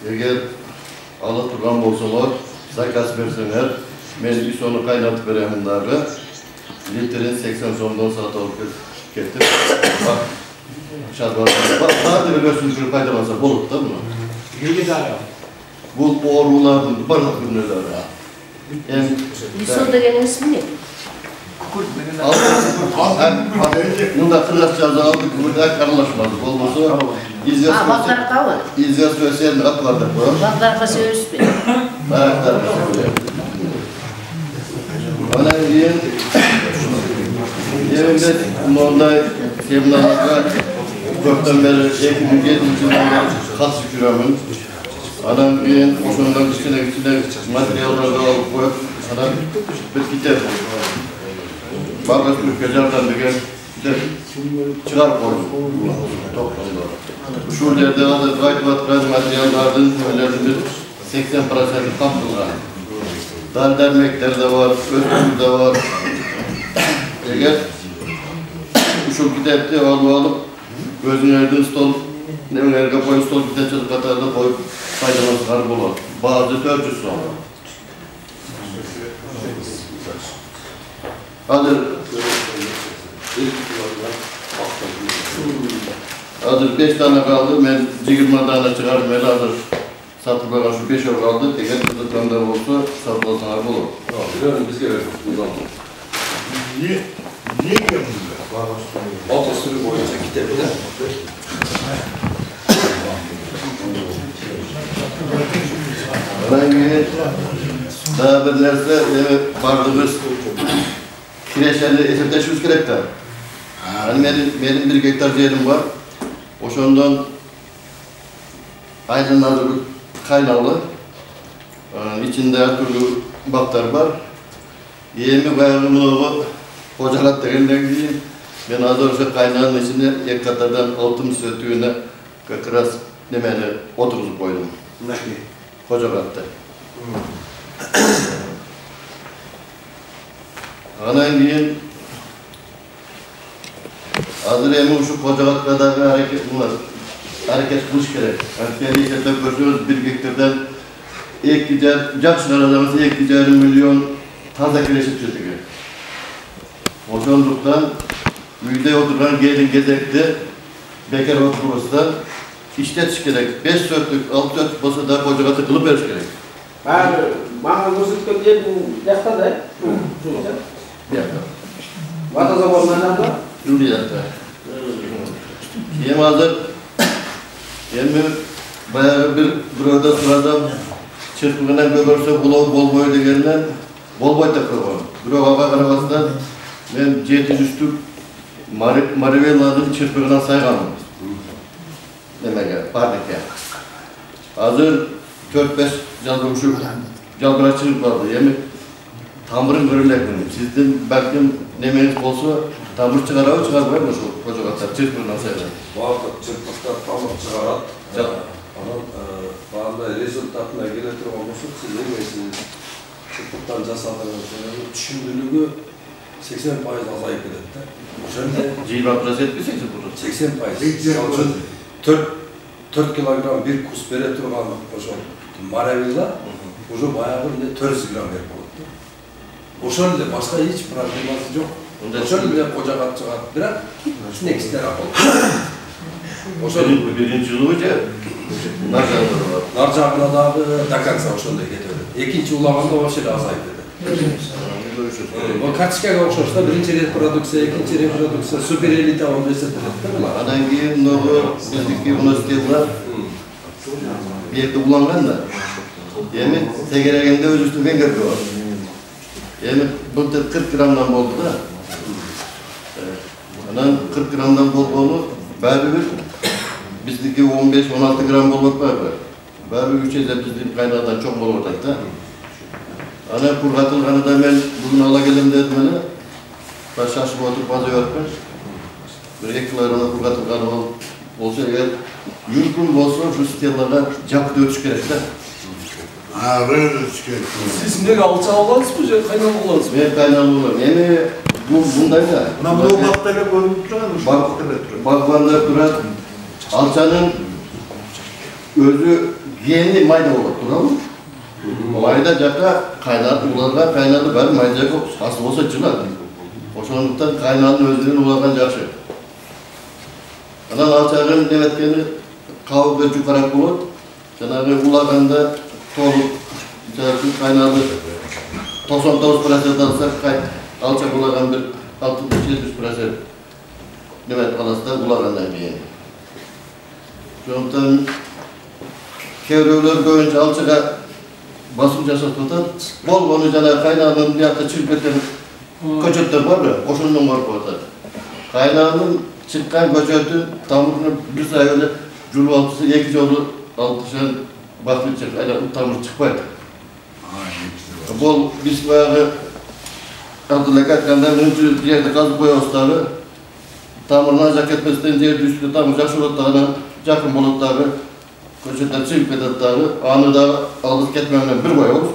Eğer Allah turgan bolsalar, zakas verseler, men ISO'nu kaynatıp vereyim darı. Litrenin 80 sondan saat alıp getirip bak şadvarlar. Bak sadece bir görsünü faydalansa bolup da bunu. Bu orulardan bardak ürünler. ISO degenin ismi ne? Bunda Kırgızca'da aldık, burada karınlaşmadık. Olmasa İzya Söğüsler'in atlardı bu. Baklar Söğüs bir. Baraklar mesela. Bana yerimde Norday Semna'da 4'ten beri 2007 yılından kat şükürümün. Adam bir uçundan içine materyalları alıp koyup adam bir kitap. Barbaş Türkçe'den bir kitap çıkar koydum. Şu yerde adı gayet materyallardan önerdiğimiz 80% kaptılar. Dal dermekler de var, özgürlük de var. Eğer şu kitapta alıp gözünü erdin stol, ne önerge koyun stol kitapçı katarda koyup faydalanışlar bulur. Bazı 400 son. Hazır 5 tane kaldı, ben 20 tane çıkardım, el hazır satılan şu 5 ev kaldı, teker kızıklarında olsa satılasana bulur. Biliyorum, biz gelelim. Niye gelmediler? Otostürü boyunca kitabı da Hangi daha bir nerse bardığımız kireçlerini esirteşimiz gerek de. Yani benim 1 hektar yerim var. O şundan aydınlarda bir kaynalı. İçinde her türlü baktar var. Yemi bayağımını kocalat derinden gideyim. Ben az önce kaynağın içinde ek katardan altın sötüğüne kıkıras demeni oturup koydum. Kocalattı. Anan giyin hazır emin şu kocalat kadar bir hareket bunlar. Hareket kılıç gerek. Askeri işletme görüyoruz 1 hektardan ek gider, Cakşılar adamısı ek gider milyon taze kireçlik çözüyor. O çocuktan müjde oturan gelin gezekte bekar oturursa işlet gerek. 5 sörtlük, 6 sörtlük olsa da kocalatı kılıp veriş gerek. Bana gözükten yerin yakta da. Yakta. Vata zamanlarında da? Yürü yakta. Yem hazır. Yemi bayağı bir burada sırada çırpıgından görürse bol boy degenden bol boy takılıyor. Biro hava karabasından ben 700 Marivella'nın çırpıgından sayganım. Demek pardike. Hazır 4-5 jalgıraçılık vardı. Yani tamırın görülebilir. Sizden belki nemeniz olsa tamır çıkarmıyor mu şu kocagatlar çırpıgından sayganım? Vaqt çırpıkta tamır çıkarat. Bağında rezultatına getirip olursak siz emesiniz. Çırpıktan jasadığınız düşündürlüğü 80% azayıp edildi. Şöyle Civat biraz etmeseydi bunu. 80%. 4 kilogram bir kus bere turgan oşo Maravilla oşo bayağı 400 gram verip oldu. Oşonda başka hiç probleması yok. Oşonda bile kocagat çıkart birak şunu ekstra oldu. Oşonun birinci yılı Narcağına da dakansa oşonda getirdi. İkinci ulağında o şeyle azayıp dedi. O kaç kere okşaşta birinci reprodüksiya, ikinci reprodüksiya, süper elite oldu esettiler. Adan ki nogu bizdeki üniversiteler bir yerde kullangan da. Yani tegeregende öz üstünden geliyor. Yani bu 40 gramdan oldu da. Anan 40 gramdan bolduğunu bari bir bizdeki 15-16 gram bolmak var. Bari 3 ede bizim kaynağından çok bol ortakta. Ana kurgatılganı da ben bugün ala gelim dedim ben şaşıp oturup bazı öğretmen. Bir eklarına kurgatılganı olsa eğer mümkün olsa şu sitelerine capıda ötüş gerek de. Böyle ötüş gerek. Siz ne alça alanız mı? Kaynalı olanız mı? Ben kaynalı olanım. Yani bundan da. Ama bu baktayla görünüp duran mı? Bakvanlar duran alçanın özü yeni mayda olup duran mı? Mayda caka kaynadı, kaynadı ben mayda yok. Asıl olsa çınar. Hoşlandıktan kaynağının özünün ulagan jakşı. Anan alçağın demetkeni kavuk ve yukarak bulup, cenabı ulaganda tolup, kaynağı 99% alsak alçak ulagan bir 60-70% demet alasında ulagandan giyin. Çoğundan kevrevler boyunca alçağa basınç tutar, bol onu cana kaynağının bir yakta çırpeten köçetler var ya, koşundan var orada. Kaynağının çıkan köçeti tamurunu bir say öyle culu altısı, iki yolu altışan bakmayacak, öyle tamur çıkmaydı. Bol biz bayağı Abdülhakat kandan önce bir yerde kazıp koya ustaları tamuruna jaket mesleğin diğer düştü, tamur jakşurotlarına jakın bolotları köçetler çırpedetleri, anı da alıp ketmemden bir boy olur.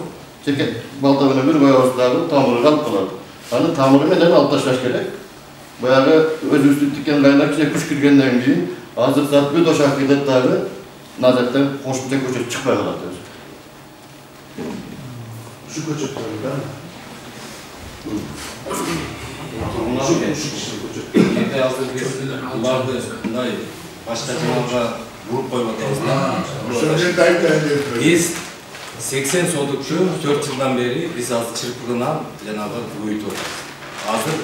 Ceket baltavına bir boy ustaları tamuru kalktılar. Hani tamuru neden alttaşlaş gerek? Bayağı öz üstü tüken kaynak işte kuş girgenden giyin. Hazır saat bir doşak edetleri nazetten hoşmuca köçet çıkmaya kadar. Şu köçetleri ben Yerde yazdığı vardı, başka cevabına vurup koymadan. Biz 80 soldukçu 4 yıldan beri biz az çırpıgına Cenab-ı Büyütü. Hazır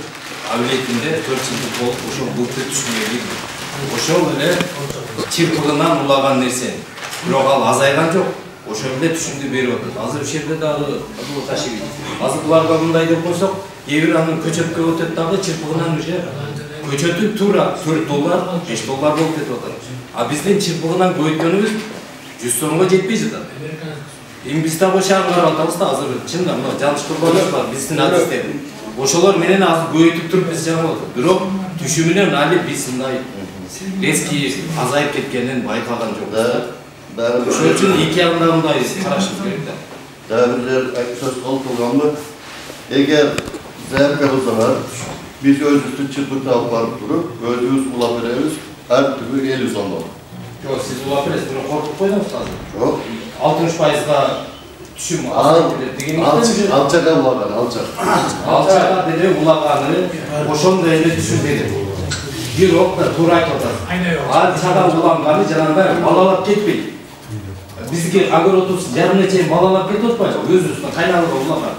ameliyatinde 4 yıllık olup boşun bulutlu düşünmeye girdik. ошол эле чырпыгынан улаган нерсе. Бирок ал азайган жок. Ошол эле түшүмдү берип атат. Азыр ушул жерде дагы Абдулла Ташевич. Азыр буларга мындай деп койсок, кээ анын көчөткө өтөт дагы чырпыгынан уже көчөтү туура $4, $5 болуп кетип атат. А биздин чырпыгынан көйткөнүбүз 100 сомго жетпей жатат. Эми биз дагы ошону карап атабыз да азыр чында мына жаныш курбандар бар биздин адистер. Ошолор менен азыр көйүтүп туруп биз жаңылып атат. Бирок түшүмүнөн али биз мындай резкий азайып кеткенин байкаган жокпуз. Ошол үчүн эки жагында мындай карашыбыз керек да. Дагы бир сөз колтулганбы? Эгер заявка кылсаңар, биз өзүбүздү чырпыкты алып барып туруп, өзүбүз улап беребиз, ар түбү 50 сом болот. Жок, сиз улап бересиз, бирок коркуп койдуңуз азыр. Жок. 60%га түшүм азайып деген алчага улаган, алчага деле улаганы ошондой эле түшүм берет. Бирок да туура айтып атасыз. Алчага уланганы жанагындай балалап кетпейт. Бизге огородубуз жарымына чейин балалап кетип атпайбы? Өзүбүздүн кайнагыга улаган.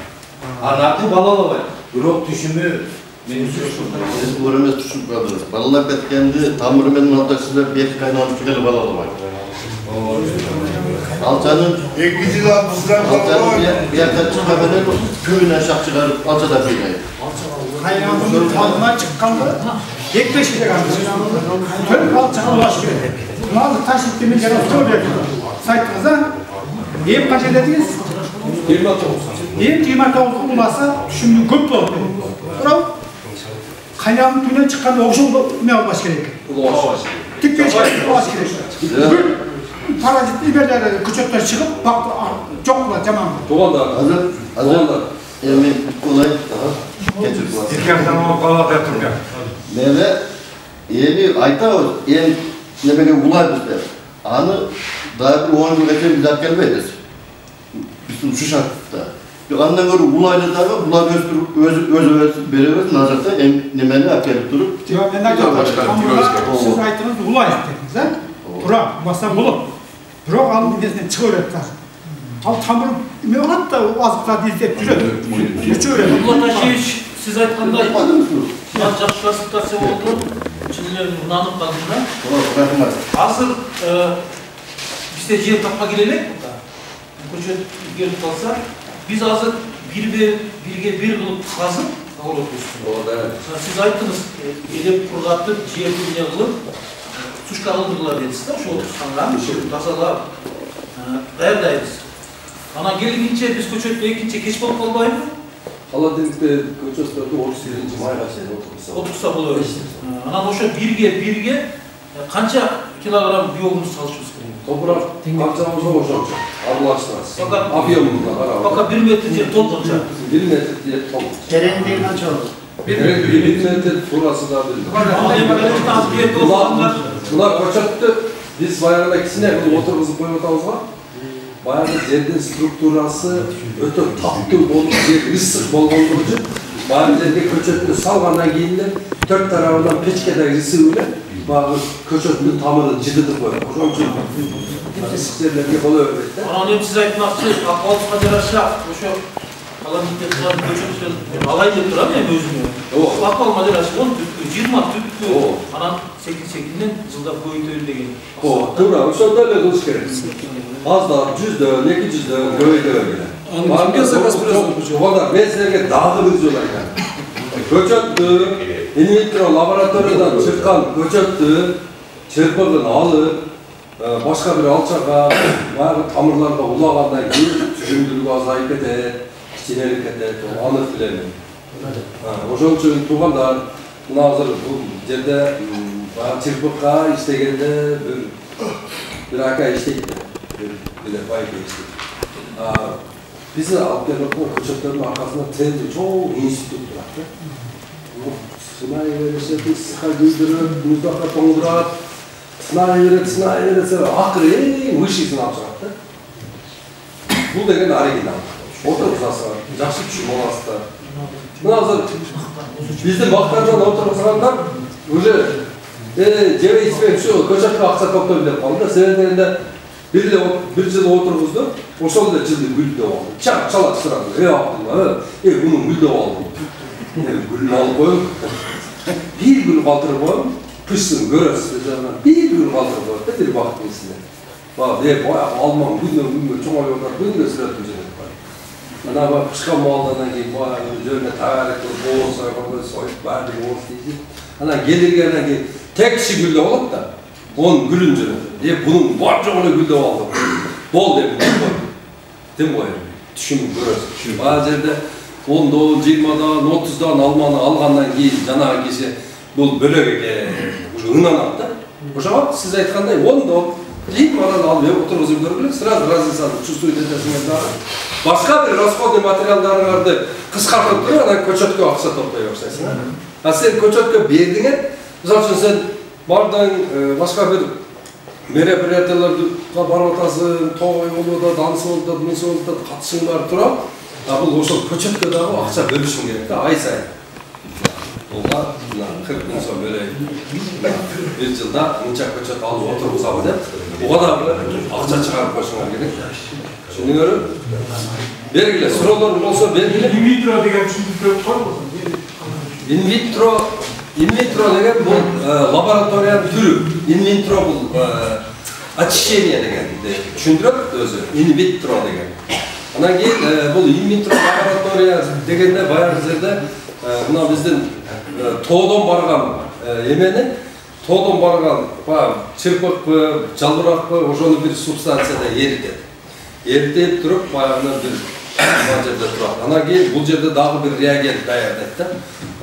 Анакы балалабайт. Бирок түшүмү менимче Siz bu ürünü düşüp kaldınız. Balala betkendi, tamırı benim aldaşıyla bir kaynağın tükeli balalamayın. Alçanın bir yakta çıkamanı köyüne şak çıkarıp alçada kıynayın. Kaynağının tadına çıkkanda yekleşecek anlaşılan. Tüm alçana ulaş gibi. Bunlar taşıp demin gene soruyor. Saytınıza yem kaç edediniz? 29. Yem 29 bulmasa şimdi köp olur. Kaynağın tüyüne çıkan okşul ne olması gerek? Tük geçmek olması gerek. Parazit biberleri, küçükler çıkıp baktı, çok var tamam. Doğanlar. Hazır. Emin kolay. Geçir bu. İlkerden o kalada yatırıyor. Meyve, evi ayta o, ne böyle ulay bizde. Anı daha bir 10 yıl geçen biz gelmeyiz. Bizim şu şartta. Andan göre ulaylı da ular öz beraberiz nazarda nemeli aktarıp durup. Ben de siz aytınız ulay dediniz ha? Tura, masa bulup. Bırak alın midesinden çıkarıyorlar. Al tamır ne olat da o azıklar dizip duruyor. Abdullah Taşeviç siz aytkanday жақсы классификация болду. Чынымен нанып калдым. Азыр бизде жер тапка келелек. Көчөт келип калса, biz azır birge bir kılıp kazıp ağırlık üstüne. Siz ayttınız, edep kurgattı, ciğerine kılıp suç kalındırırlar dediniz de, şu sanılan, tasarlar. Gayrdayız. Ana gelince biz köçötte ikinci geç bolup kalbayım mı? Allah dedikte köçötlerde 37. mayga şeyde otursa. Otursa buluyor. Ana boşa birge kança kilogram biyomuz çalışıyoruz. Toprak kançamızda boşaltacak. Arılaştırız. Fakat 1 metre yer dolduracak. 1 metre yer dolduracak. Terenliğin kaç oldu? 1 metre burası da değil. Bunlar koçattı. Biz bayanın ikisine oturumuzu koyup atağımızga. Bayanın yerden strukturası öte tatlı bolup yer ısık bolğandığı için bayanın yerden köçötünü salgandan keyinler 4 tarafından peçkedeki ısığıyla bağı köçötünün tamırını cididi koyar. Oşun için ısıklarına kolay öğretti. Anonim siz aytmakçı, akvalısına jarashak, oşo alan intihar köçötünü alay dep turam ya özünü. Akvalısına jarashak, 20 tüpkü, anan 8-8'den жылдап көйtөйүн деген. Тура, ошондой эле кылыш керек. Аздап 100дөн, 200дөн көйtөйүн керек. Кимге заказ бересиз? Оода мен силерге дагы бир жол айтам. Көчөттү, инвитро лабораториядан чыккан көчөттү чырпыгын алып, башка бир алчага, баягы тамырларга улагандан кийин түшүмдүүлүгү азайып кетет, кичинелип кетет, анык билем. Ошон үчүн туугандар, мына азыр бул жерде чырпыкка иштегенде bir aka иштейт. Bir байке иштейт. Биз алып келип көчөттөрдүн аркасында целый чоң институт турат. Сынай беришет, ысыкка күйдүрүп, муздакка тоңдурат, сынай берет, акыры высший сынап чыгат. Бул деген оригинал. Отурсасы, жакшы түшүм аласыздар. Мына азыр биздин бактардан отурсаңдар, уже жебейсимен şu көчөткө акча топтойм деп калды. Себебинде bir жыл отургузду, ошол эле жылды гүлдөп алды. Чала чырады. Мунун гүлдөп алды. Гүлүн алып коюп, bir gün калтырып коюп, Kışın görürsünüz, bir gün kaldır var da bir vaktin içinde. Bak, bayağı Alman günden çoğal yollar günden sürekli üzerinde var. Ana bak, kışka mallardan gelip bayağı üzerine tarihli, boğaz, soyup, verdi, boğaz diyecek. Ana gelirken tek kişi gülde olup da, onun gülünce bunun varca onu gülde oldu. Bol diye bir bol. Değil mi koyayım? Düşünün görürsün. Bazı yerde 10'dan, 20'dan, 30'dan Almanı alğandan keyin jana kişi bu bölöge ınanak da. Oşa siz aytkanday 10'dan 20'dan alıyor, oturguzup görgülü, sırası razısını чувствует etesiniz daha. Başka bir расходный материалдарыңарды кыскартып туруп, анан көчөткө акча топтой баштайсың. А сен көчөткө бердиңе, мисалы үчүн сен бардан башка бир мероприятияларга барып атасың, той болуп атат, данс болуп атат, нерсе болуп атат, катышыңдар турат. А бул ошол көчөткө дагы акча бөлүшүң керек да, ай сайын. Олар 40 миң сом бөлөйт. Bir жылда мынча көчөт алып отургузабы деп, ого дагы акча чыгарып койушуңар керек. Түшүнүңөрбү? Бергиле, суроолор болсо бергиле. Инвитро деген түшүндүрүп койбосун. Инвитро деген бул лабораториянын түрү. Инвитро бул очищение дегенди түшүндүрөт өзү. Инвитро деген. Анан кийин бул инвитро лаборатория дегенде баягы жерде мына биздин тоодон барган эмени, тоодон барган чырпыкпы, жалбыракпы, ошону бир субстанцияда эритет. Эритип туруп, баягы бир жерде турат. Анан кийин бул жерде дагы бир реагент даярдайт да.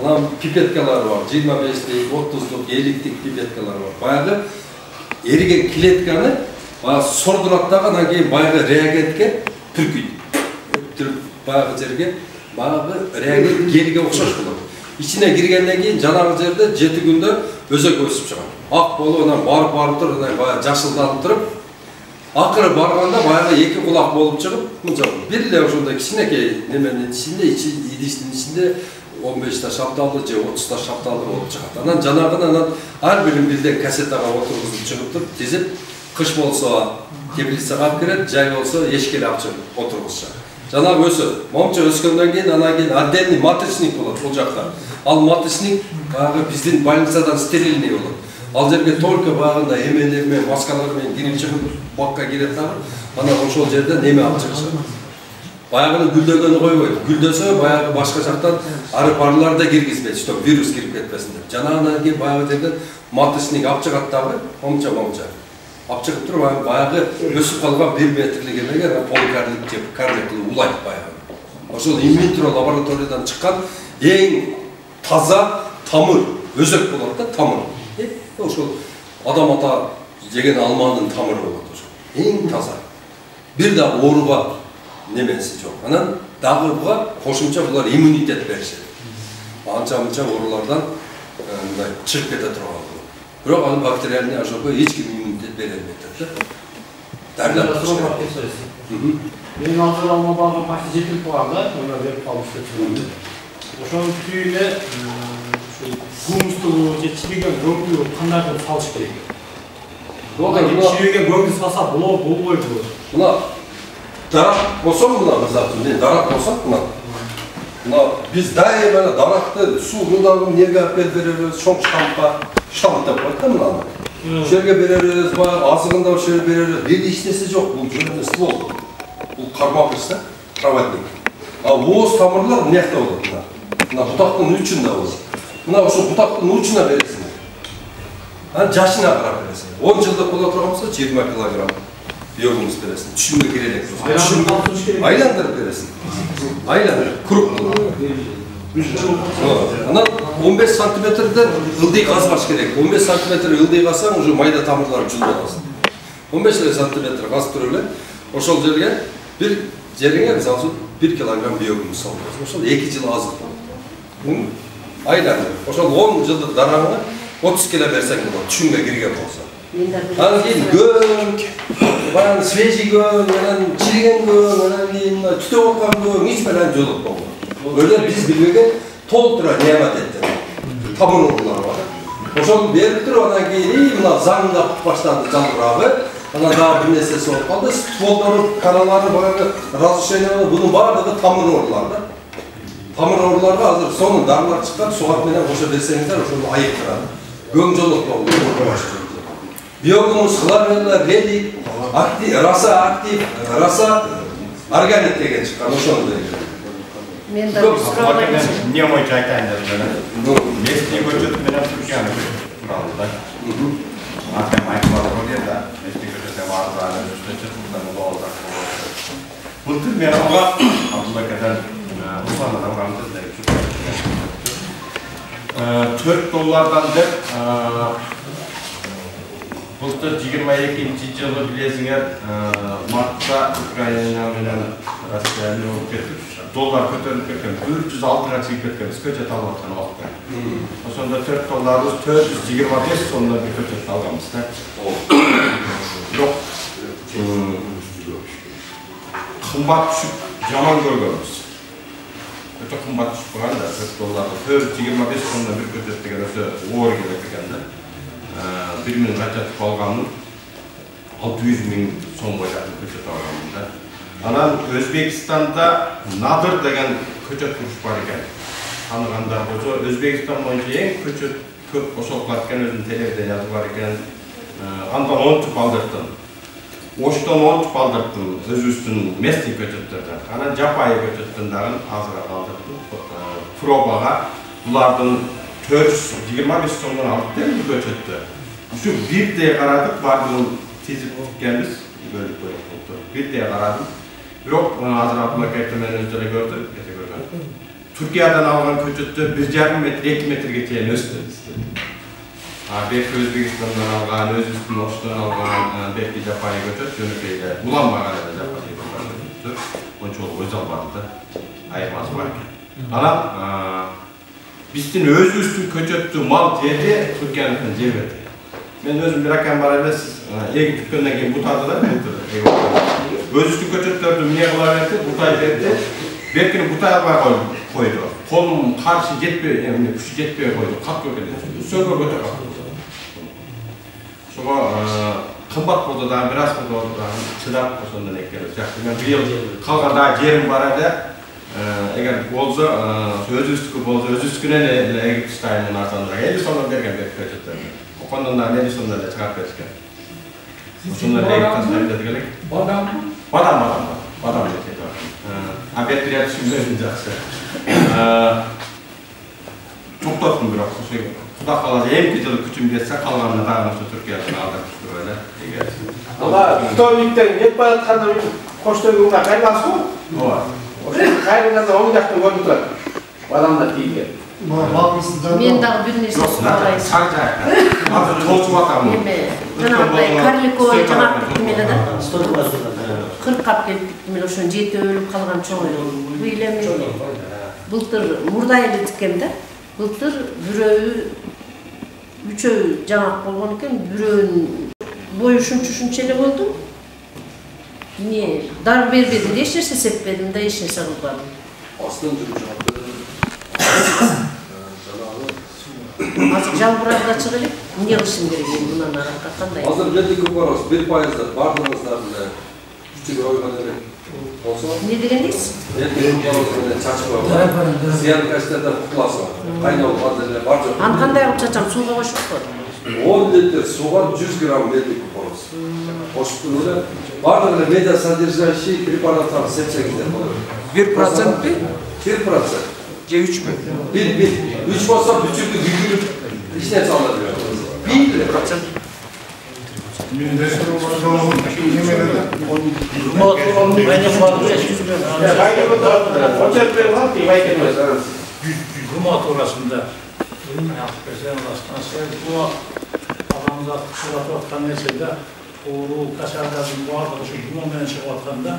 Анан пипеткалар бар, 25-лик, 30-лук, 50-лик пипеткалар бар. Баягы эриген клетканы сордурат дагы, анан кийин баягы реагентке түркүйт. Баягы жерге баягы реагент гелге окшош болот. İçine girgenden keyin жанагы жерде 7 күндө өзөк өсүп чыгат. Ак болуп анан барып туруп, баягы жашылданып туруп, акыры барганда баягы 2 кулак болуп чыгып, мынча бир эле ошондой кичинекей неменин ичинде, идиштин ичинде 15 та шапталы же 30 та шапталы болуп чыгат. Анан жанагын ар бирин бирден кассетага отургузуп чыгып туруп, тизип, кыш болсо теплицага алып кирет, жай болсо эшикке алып чыгып отургузушат. Жанагы өсөт. Момча өскөндөн кийин анан кийин отдельный маточник болот бул жакта. Ал маточник баягы биздин больницадан стерильный болот. Ал жерге только баягында эмелер менен, маскалар менен кирип чыгып бакка кирет да. Анан ошол жерде неме алып чыгышат. Баягыны гүлдөгөнү койбойт. Гүлдөсө баягы башка жактан арып-арлар да киргизбейт, чтоб вирус кирип кетпесин деп. Жанагынан кийин баягы жерден маточник алып чыгат дагы, момча. Алып чыгып туруп баягы өсүп калган 1 метрлик эмеге поликарлик деп карликлы улайт баягы. Ошол инвитро лабораториядан чыккан эң таза тамыр өзөк болот да, тамыр. Ошол адам ата жеген алманын тамыры болот ошол. Эң таза. Бир да ооруга немеси жок. Анан дагы буга кошумча булар иммунитет беришет. Анча-мынча оорулардан мындай чыгып кете турган. Бирок ал бактерияларга ошого эч ким иммунитет бере албайт да. Дарылар Мен азыр алма багы почти жетилип калган да, мына берип калышты. Ошонун түйүнө гумустуу же чириген көңгү кандай кылып салыш керек? Чириген көңгү салса болбойбу. Мына дарак болсо мына мисалы мен дарак болсо мына биз дайыма даракты суудан эмнеге алып беребиз, чоң штамп деп коет да мынаны. Ошол жерге беребиз, баягы азыгында ошол жерге беребиз. Бир эч нерсе жок, бул жөнүндө ствол. Бул кармакыш да, проводник. А ооз тамырлар мынакта болот мына. Мына бутактын учунда болот. Мына ошол бутактын учуна бересиң. Анан жашына карап бересиң. 10 жылдык боло турган болсо 20 килограмм биогумус бересиң. Түшүнгө кире элек. Айландырып бересиң. Айландырып, круг болот. Анан 15 сантиметрден ылдый казбаш керек. 15 сантиметр ылдый казсаң, уже майда тамырлар жул боласың. 15 сантиметр казып туруп эле, ошол жерге бир жериңе мисалы 1 килограмм биогумус саласың. Ошол 2 жыл азык болот. Айландырып. Ошол 10 жылдык дараңа 30 кило берсең болот, түшүнгө кирген болсо. Анан кийин көң, баягы свежий көң, анан чириген көң, анан кийин түтөп аткан көң, эч менен жолуп болот. Öyle biz bilmegen толтура неамат этти. Тамыр оорулары бар. Ошол берип туруп анан кийин мына заңда баштанды жалбырагы, анан дагы бир нерсеси болуп калды. Стволдору, каналары баягы разрушение болуп, бунун баардыгы тамыр оорулары да. Тамыр ооруларга азыр сонун дарылар чыккан, сугат менен кошо берсеңиздер ошону айыктырат. Göң жолоктоо биогумус хлорелла релик раса актив раса органик деген чыккан ошону мен да сурабайм. Не мойчу айтайын деп местный көчөт менен Түркияны тууралуу да. Атем айтып атыр да. Местный көчөтө баардыгы көчөтүнөн болот. Былтыр мен ага Абдуллакадан Русландан алганбыз деп. $4 деп былтыр 22-жылы билесиңер мартта Украина менен Россияны болуп кетип доллар көтөрүлүп кеткен 406-га чыгып кеткен көчөт алып аткан убакта. Ошондо $4 425 сомдон бир көчөт алганбыз да. Бирок кымбат түшүп жаман көргөнбүз. Өтө кымбат түшүп калган да $4 425 сомдон бир көчөт деген өтө оор келет экен да. 1000 рачатып алганмын 600 000 сом боюнча көчөт алганмын да. Анан Өзбекстанда Надыр деген көчөт куруш бар экен. Таныгандар болсо, Өзбекстан боюнча эң көчөт көп кошолган экен, өзүнүн телевизиону бар экен. Андан 10 туп алдырдым. Оштон 10 туп алдырдым, өзүбүздүн местный көчөттөрдөн. Анан жапайы көчөттөн дагы азыраак алдырдым. Пробага булардын 425 сомдон алып келди көчөттү. Ушу бирдей карадык, бардыгын тизип келебиз, бөлүп болупту. Бирдей карадым. Бирок азыраак макетте мен өзүм эле көрдүм, кете көргөн. Түркиядан алган көчөттө 1,5 метр, 2 метрге чейин өстү. Belki Özbekistan'dan algan, özüstün Oş'tan algan, belki Japanya götür, Jönükey'de bulanmagan da Japanya götür. Onun çoğu özel vardı, ayırmaz varken. Ana, bizden özüstün köçöttü mal dedi, Türkiye'nin cevheti. Ben özüm bir rakam var ede, ilk tükkanına gelip bu tarzı da özüstün köçöttürdü, niye kılar etti, butay verdi. Belki butay almaya koydu. Kolum karşı jetmiyor, yani kuşu jetmiyor koydu, kat yok edildi. Sökür götür kalktı. Şuna kımbat buldu da, biraz buldu da, çıdap sonundan ekleriz. Ben bir yıl kalkan daha yerim var ede, eğer bolsa, özüstükü bolsa, özüstüküne ne Egiptistan'ın arasında, Edison'dan bergen bir köçetlerdi. O konudan da Edison'dan da çıkart verirken. Şunları Egiptistan'da dedik. Badam dedi. Abiyet bir yer şimdi ödeyecekse. Çok tatlı bir şey. Kuda kaladı, en güzel küçüm geçse kalganına dağılmıştı Türkiye'den aldırmıştı böyle. Ama Kutovik'ten hep bayatkanda bir koştuğumda kaynası mı? O var. O şey kaynasa 10 dakika gördüler. Adamlar değil geldi. Men dagı bir nerse sualayım. Sarca. Hazır tolçu vatanı. Жанагындай Карликовый жанап биттим эле да. 40 кап келип биттим эле, ошон жети өлүп калган чоң эле. Бул эле мен былтыр мурдай эле тиккем да. Былтыр бирөө үчөө жаңак болгон экен, бирөөнүн бою ушунча эле болду. Эмне дар бербедим, эч нерсе сеппедим да, эч нерсе кылбадым. Астын жүрүп Azıcık жалбырап чыгып элек, эмне кылышым керек эми мындан аракка кандай? Азыр белгилүү барабыз, 1% бардыгыңыздар менен күчүгө ойгон эле болсо. Не дегендейсиз? Чачып зыян качтардан кутуласыз. Кайнап азыр бар жок. Аны кандай кылып чачам? Сууга кошуп кой. 10 литр сууга 100 грамм белгилүү купорос. Кошуп эле бардыгына медиа содержащий препараттар сепсеңиздер болот. 1% mi? 1%. C3 mü? 3 olsa bütünlük yükülüp işine sağlanıyor. 1%. Humat orasında bu adamımız artık şurada atkan neselde oğlu kaşarların bu arkadaşı Humat'ın çıkıp atkanda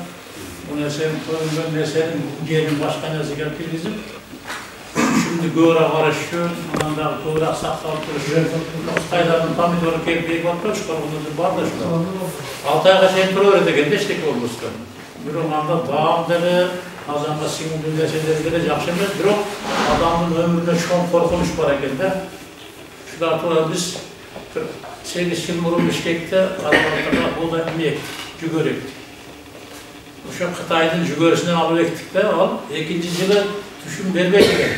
o nesenin koyundan nesenin gelin başka nesi gelip bizim şimdi göğre karışıyor, ondan da göğre sakal duruşuyor. Kaydarın pamidoru kekliği bakıyor, şu kadar var da şu kadar. 6 ayga şeyin turur edegen de iştek olmuştu. Bir anda bağımları, azamda sinirli deseleri de jakşı emas, biro adamın ömründe çoğun korkunç var eken de. Şular turur biz 8 yıl murun işkekte, adamlarda bu da emek, cügör ektik. Şu Kıtay'ın cügörüsünden alıp ektik de al, ikinci yılı düşün vermek eken.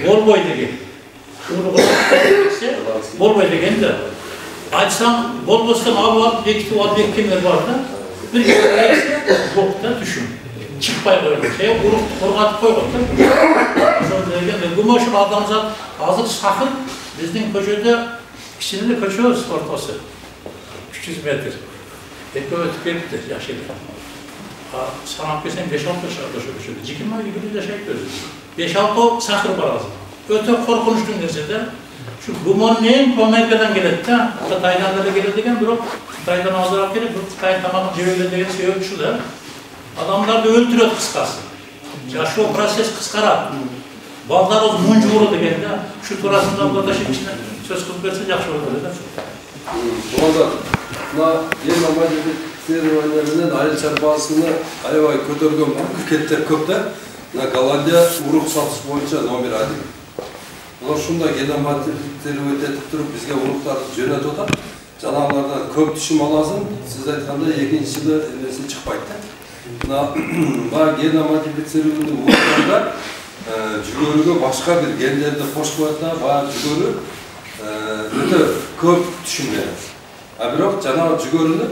Olmaydı ki. Bolmaydı kendi. Açsam, bol bostan alıp bekitip alıp bekkenler vardı. Bir kere yok da düşün. Çıkpay koydu. Kurgatıp koydu. Bu moşun adamzat hazır sakın bizden köşede kişinin köşesi ortası. 300 metre. Epey ötüp gelipti yaşaydı. Sanat kesem 5-6 yaşarda şöyle. Cikim var gibi yaşayıp gözü. 5-6 sakır var ağzı. Öte korkunçluğun nersede. Şu Gumon neyin Amerika'dan geledi de, Tayland'da da geledi degen, bir o Tayland'dan ağzırak gelip, Tayland tamamen cevherler degen şey ölçü de, adamlar da öldürüyor kıskası. Ya şu proses kıskara. Ballar o muncu vurdu degen de, şu turasından da taşın içine söz kılıp verse yakşı olur dedi. Doğada, buna yer normal serüvenlerinden ayrıca bazısını ayvay kötörgön ülketler köpte, Gollandiya uruk satış boyunca номер 1. Ular şunda gelen maddeleri ödetip durup bizge urukları jönöt otar. Canavarlardan köp düşüm alazın, siz aytkanda ekinci yılı elbesi çıkpaydı. Bana gelen maddeleri uruklarda jügörüge başka bir genlerde hoş koyatlar, bana jügörü öte köp düşüm verir. Biroq canavar jügörünü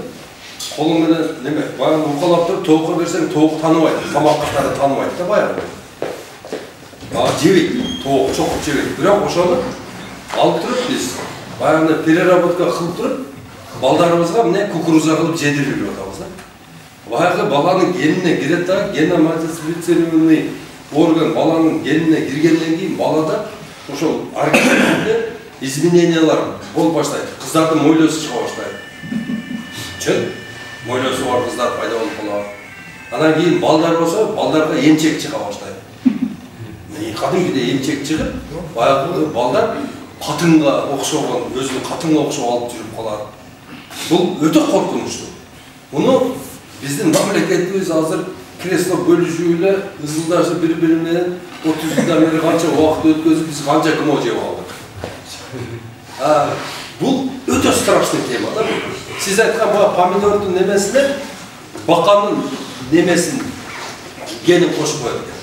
kolun bilen neme, bana ukalap durup toğuqa bersen toğuq tanımaydı, tamak qatarı tanımaydı da bayağı. Жебейт, тоқ, чоқып жебейт. Бірақ ошоны алып тұрып біз баяғыда переработка қылып тұрып, балдарымызға міне кукуруза қылып жедіріп жатамыз да. Баяғы баланың геніне кіреді да, геномодифицированный орган баланың геніне кіргеннен кейін балада ошол организмде изменениялар болып баштайды. Қыздардың мойлосы шыға баштайды. Чын, мойлосы бар қыздар пайда болып қалады. Анан кейін балдар болса, балдарға емчек шыға баштайды. Кадимгидей емчек чыгып, баягы балдар катынга окшогон, өзүнүн катынга окшоп алып жүрүп калат. Бул өтө коркунучтуу. Муну биздин мамлекетибиз азыр кресло бөлүшүүгө ызылдашып бири-бири менен 30 жылдан бери канча убакыт өткөзүп биз канча кымо жеп алдык. Бул өтө страшный тема да. Сиз айткан бул помидордун немесине баканын немесин генин кошуп коет экен.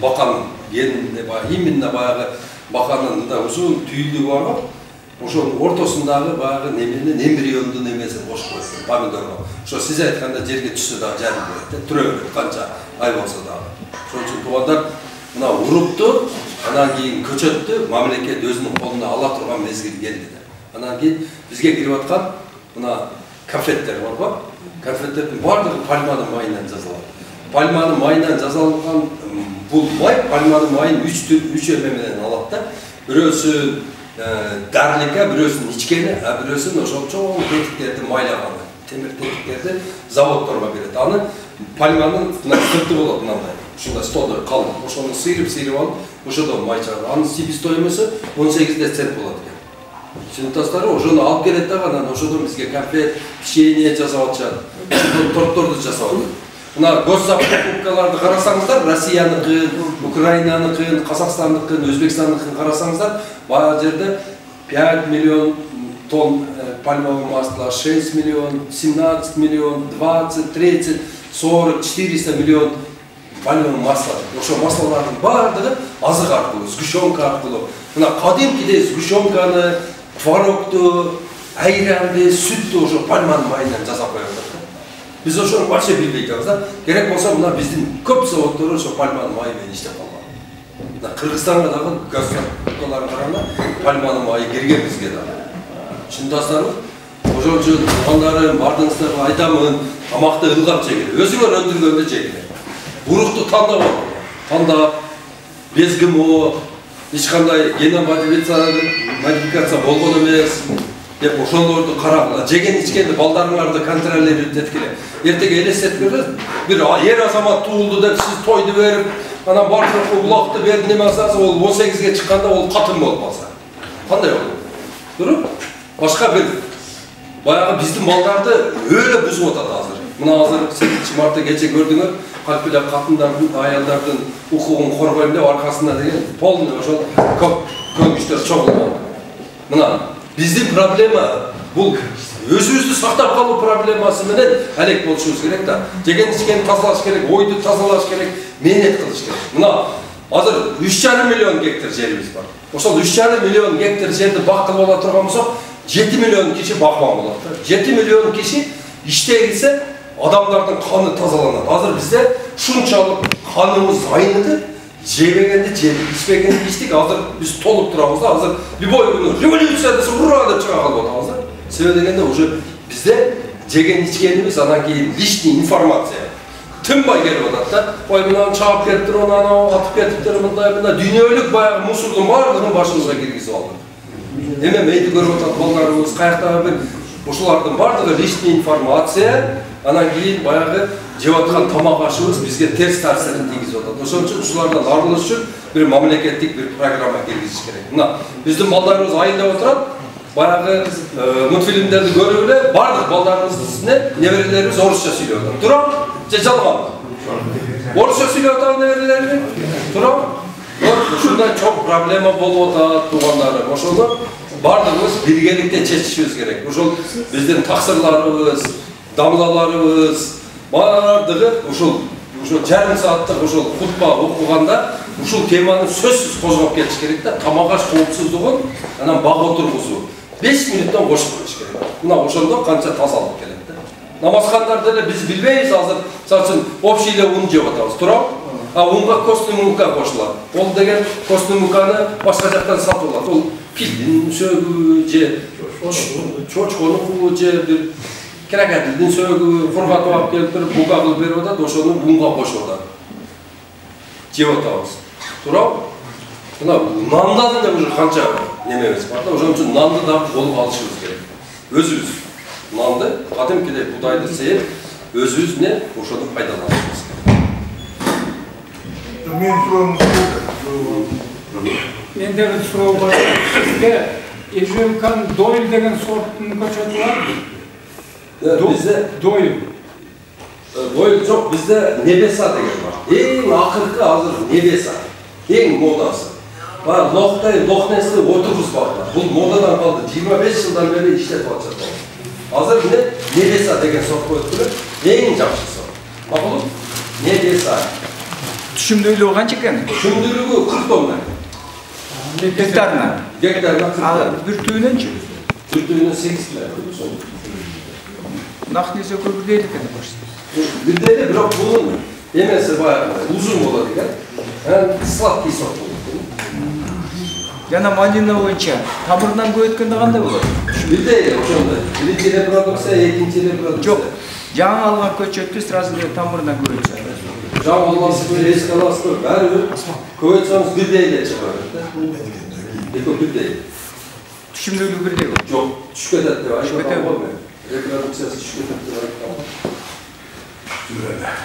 Баканын генинде именно баягы баканын мындай узун түйүлүгү бар го. Ошонун ортосундагы баягы неменин эмбриондун немесин кошуп коет помидорго. Ошо сиз айтканда жерге түшсө дагы жарым берет, түрөбөйт канча ай болсо дагы. Ошон үчүн туугандар мына урупту, анан кийин көчөттү мамлекет өзүнүн колуна ала турган мезгил келди. Анан кийин бизге кирип аткан мына конфеттер бар го. Конфеттердин баардыгы пальманын майынан жасалат. Пальманын майынан жасалган бул май, пальманын майын 3 менен алат да. Бирөөсү дарлика, бирөөсүн ичкени, а бирөөсүн ошол чоң тетиктерди майлаганы. Темир тетиктерди заводдорго берет. Аны пальманын сырты болот мындай. Ушундай столдо калып, ошону сыйрып алып, ошодон май чыгат. Анын себестоимосу 18 цент болот экен. Синтастары ошону алып келет да, анан ошодон бизге конфет, печенье жасап атышат. Тортторду жасап атышат. Мына госзакупкаларды карасаңыздар, Россияныкын, Украинаныкын, Казакстандыкын, Өзбекстандыкын карасаңыздар, баа жерде 5 миллион тонн пальмового масла, 6 миллион, 17 миллион, 20, 30, 40, 400 миллион пальмового масла. Ошо маслалардын баардыгы азык аркылуу, сгущенка аркылуу. Мына кадимкидей сгущенканы, творогту, айранды, сүттү ошо пальманын майынан жасап коёбуз. Biz ошону вообще билбей жатабыз да. Керек болсо мына биздин көп заводдор ошо пальманын майы менен иштеп калган. Мына Кыргызстанга дагы газкаларын караганда пальманын майы кирген бизге дагы. Чындасыздарбы? Ошон үчүн туугандарым, бардыгыңыздарга айтамын, тамакты ылгап жегиле. Өзүңөр өндүргөндө жегиле. Урукту тандап ал. Тандап, без ГМО, эч кандай геномодификация болгон эмес. Деп ошолорду карагыла. Жеген ичкенди балдарыңарды контроллеп эткиле. Эртеге элестеткиле, бир ер азамат туулду деп сиз тойду берип, анан барча улакты берип неме алсаңыз, ол 18ге чыкканда ол катын болуп калса. Кандай болот? Туруп, башка бир баягы биздин балдарды өлө бузуп атат азыр. Мына азыр 8 мартта кече көрдүңөр, калпиле катындардын, аялдардын укугун коргойм деп аркасында деген полный ошол көп күчтөр чогулган. Мына биздин проблема бул өзүбүздү сактап калуу проблемасы менен алек болушубуз керек да. Жеген ичкени тазалаш керек, ойду тазалаш керек, мээнет кылыш керек. Мына Hazır 3,5 milyon gektar жерimiz var. Ошол 3,5 milyon gektar жерди бак кылып ала турган болсок, 7 milyon kişi bakman болот. 7 milyon kişi işte girse adamlardan kanı tazalanat. Hazır bizde şunçalık kanımız aynadı. Жебегенде жедик, ичпегенде ичтик. Hazır biz толуп турабыз да. Hazır любой күнү революция десе ура деп чыга калып атабыз да. Себеби дегенде уже bizde жеген ичкенибиз анан кийин лишний информация тынбай келип атат да. Ой мынаны чаап кетиптир, ананы атып кетиптир, мындай дүйнөлүк баягы мусордун баардыгын башыбызга киргизип алдык. Эме мейди көрүп атат балдарыбыз, каяктагы бир ушулардын баардыгы лишний информация. Анан кийин баягы жеп аткан тамак ашыбыз бизге терс таасирин тийгизип атат. Ошон үчүн ушулардан арылыш үчүн бир мамлекеттик бир программа киргизиш керек. Мына биздин балдарыбыз айылда отурат, баягы мультфильмдерди көрүп эле баардык балдарыбыздын үстүнө неберелерибиз орусча сүйлөп атат. Турам же жалган? Орусча сүйлөп атат неберелерибиз? Турам. Ушундай чоң проблема болуп атат туугандарым. Ошону баардыгыбыз биргеликте чечишибиз керек. Ошол биздин таксырларыбыз, дамлаларыбыз бардыгы ушул жарым сааттык ушул хутба окуганда ушул теманы сөзсүз козгоп кетиш керек да. Тамак аш коопсуздугун анан бак отургузуу 5 мүнөттөн кошуп кетиш керек. Мына ошондо канча тазалык келет да. Намазхандарды эле биз билбейбиз азыр. Мисалы үчүн общий эле ун жеп атабыз, туурабы? А унга костный мука кошулат. Ол деген костный муканы башка жактан сатып алат. Ол пилдин сөөгү же чочконун же бир крокодилдин сөөгү фургатып алып келип туруп мука кылып берип атат, ошону унга кошуп атат. Жеп атабыз. Туурабы? Мына нандан да уже канча немебиз бар да, ошон үчүн нанды да болуп алышыбыз керек. Өзүбүз нанды, кадимкидей будайды сееп, өзүбүз эмне ошону пайдаланышыбыз керек. Менде бир суроо бар. Сизде Ежелкан Дойл деген сорттун көчөтү бар? Bizde Doyl. Doyl çok, bizde Nebesa деген var. En akırkı hazır Nebesa. En modası. Var Lohtay, Lohnesi oturuz baklar. Bu modadan kaldı. 25 yıldan beri işletip atacak. Hazır ne? Nebesa деген sort koyup en жақшысы. Bakalım. Nebesa. Түшүмдүүлүгү канча экен? Түшүмдүүлүгү 40 тонна. Гектарына? Гектарына 40 тонна. Бир түйүнөнчү? Бир түйүнөн 8 кило. Нахнесе көбір дейді екен başta. Birde de bırak bunun yemesi bayağı uzun olur diye. Yani slatki sort olur. Jana malina boyunca tamırından көйөткөндө кандай болот? Birde ошондо. Birinci reprodukция, экинчи reprodukция. Жок. Жаңы алган көчөттү сразу тамырынан көйөтсө. Жаңы алгансы бир эски аласыз, баары көйөтсөңүз бирдей эле чыгат да. Эки бирдей. Түшүмдүүлүгү бирдей. Жок, түшүп кетет деп айтам. Reprodukциясы түшүп кетет деп айтам.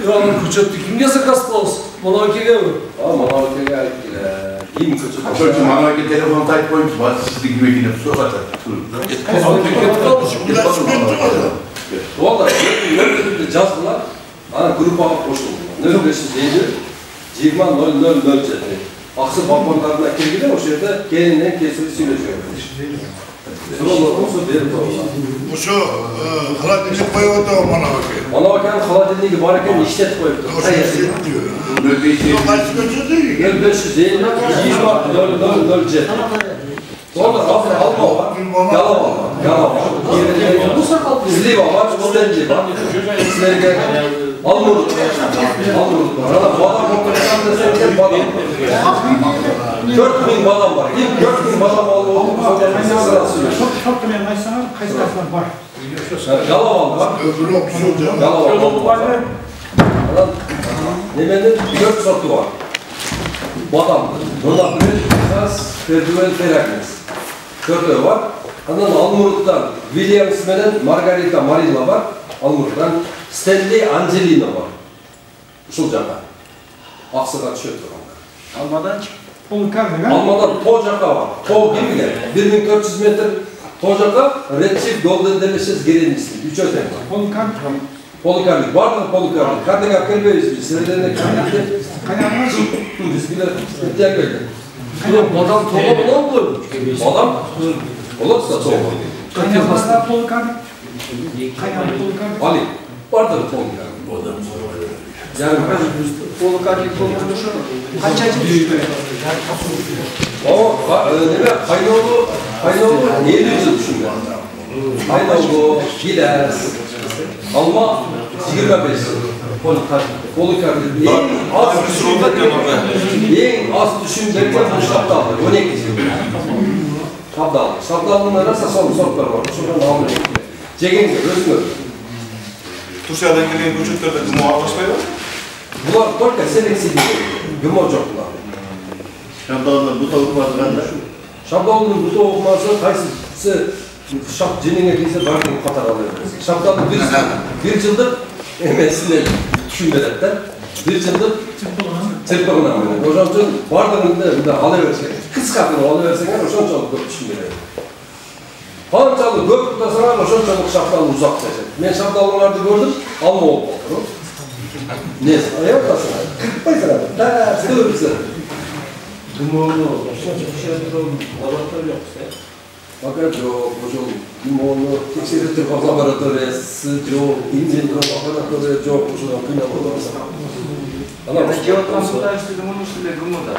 İran'ın köçöttü kimge zakası olsun? Monarkiye mi? Monarkiye ayttılar. Kim köçöttü? Açıkçası monarkiye telefon tayt koymuş. Bazı sizlik gibi gidip su atar. Valla, nöbetinde yazdılar. Ana grupa koşuldular. Nöbetçi deydi. 20.007. Aksı balkonlarına kirgide o şeyde gelinden kesili söyleyeceğim. Bu şu haladinlik koyup da o monarkiye. Monarkiyanın haladinliği varken işlet koyup da. Yok kaçı köçöttü ki? 1550, 20.007. Sonra alma var, yala var, yala var. İzli var, üstlenci var. İzlerge almurut var. Bu adam muhtemelen desem badam. 4000 badam var. İlk 4000 badam oldu. Çok bilen aysanlar kaç taraflar var? Yala var. Yala var. Nemenin 4 sortu var. Badam. Bunlar bir esas Ferdinand Feraknes. 4 var. Ondan Almurut'tan Williams menen Margarita Marilla var. Almurut'tan Stanley Angelina var. Uşul jaka. Aksıga düşüp turganda. Almadan çık. Almadan To jaka var. To kimge? 1400 metr To jaka Redshift Golden Delicious Gerenisi. 3 öten var. Polikarlik. Var mı polikarlik? Kadına kelbeyiz biz. Sizlerine kelbeyiz. Kaynağımız? Biz bile ihtiyaç verdik. Badam tola bulan mı? Badam? Olursa tola. Kaynağımızda polikarlik. Kaynağımız polikarlik. Ali. Vardır polikarlik. Yani Полукарлик болгондо ошо канча жыл o neme kaynağı 50 yıl düşünüyor. Kaynağı gider. Alma 25. Polikardik. En az düşündürken bu şaptalı. 12 yıl. Şaptalı. Şaptalının arasında soruklar var. Şuradan almıyor. Cegenge, özgür. Tursiyadan gelen köçötlerde gımo aralashmaydı? Bular только seleksiya gımo joqlar. Şabdalının bu tavuk vardı bende. Şabdalının bu tavuk varsa kaysısı şap jenenge kese barın qatar alıyor. Şabdalın bir yıldır emesinde düşünmedikler. Bir yıldır çırpıgına mı? Oşan için bardığında alıversek, kıskatını alıversek oşançalık köp düşünmedi. Qançalık köp tutasana oşançalık şabdalını uzak seçer. Men şabdalınlardı gördüm, alma olup oturup. Ne? Ayak basın. Kırpmaysan abi. Ders kılırsın. Gımoğlu, laboratuvar yok işte. Fakat yok, hocam, gımoğlu, tekşirilti laboratuvası yok, incelme laboratuvası yok, hocam, kıyma olmaz. Yani geotransfer işte gımonun üstüne gımo da.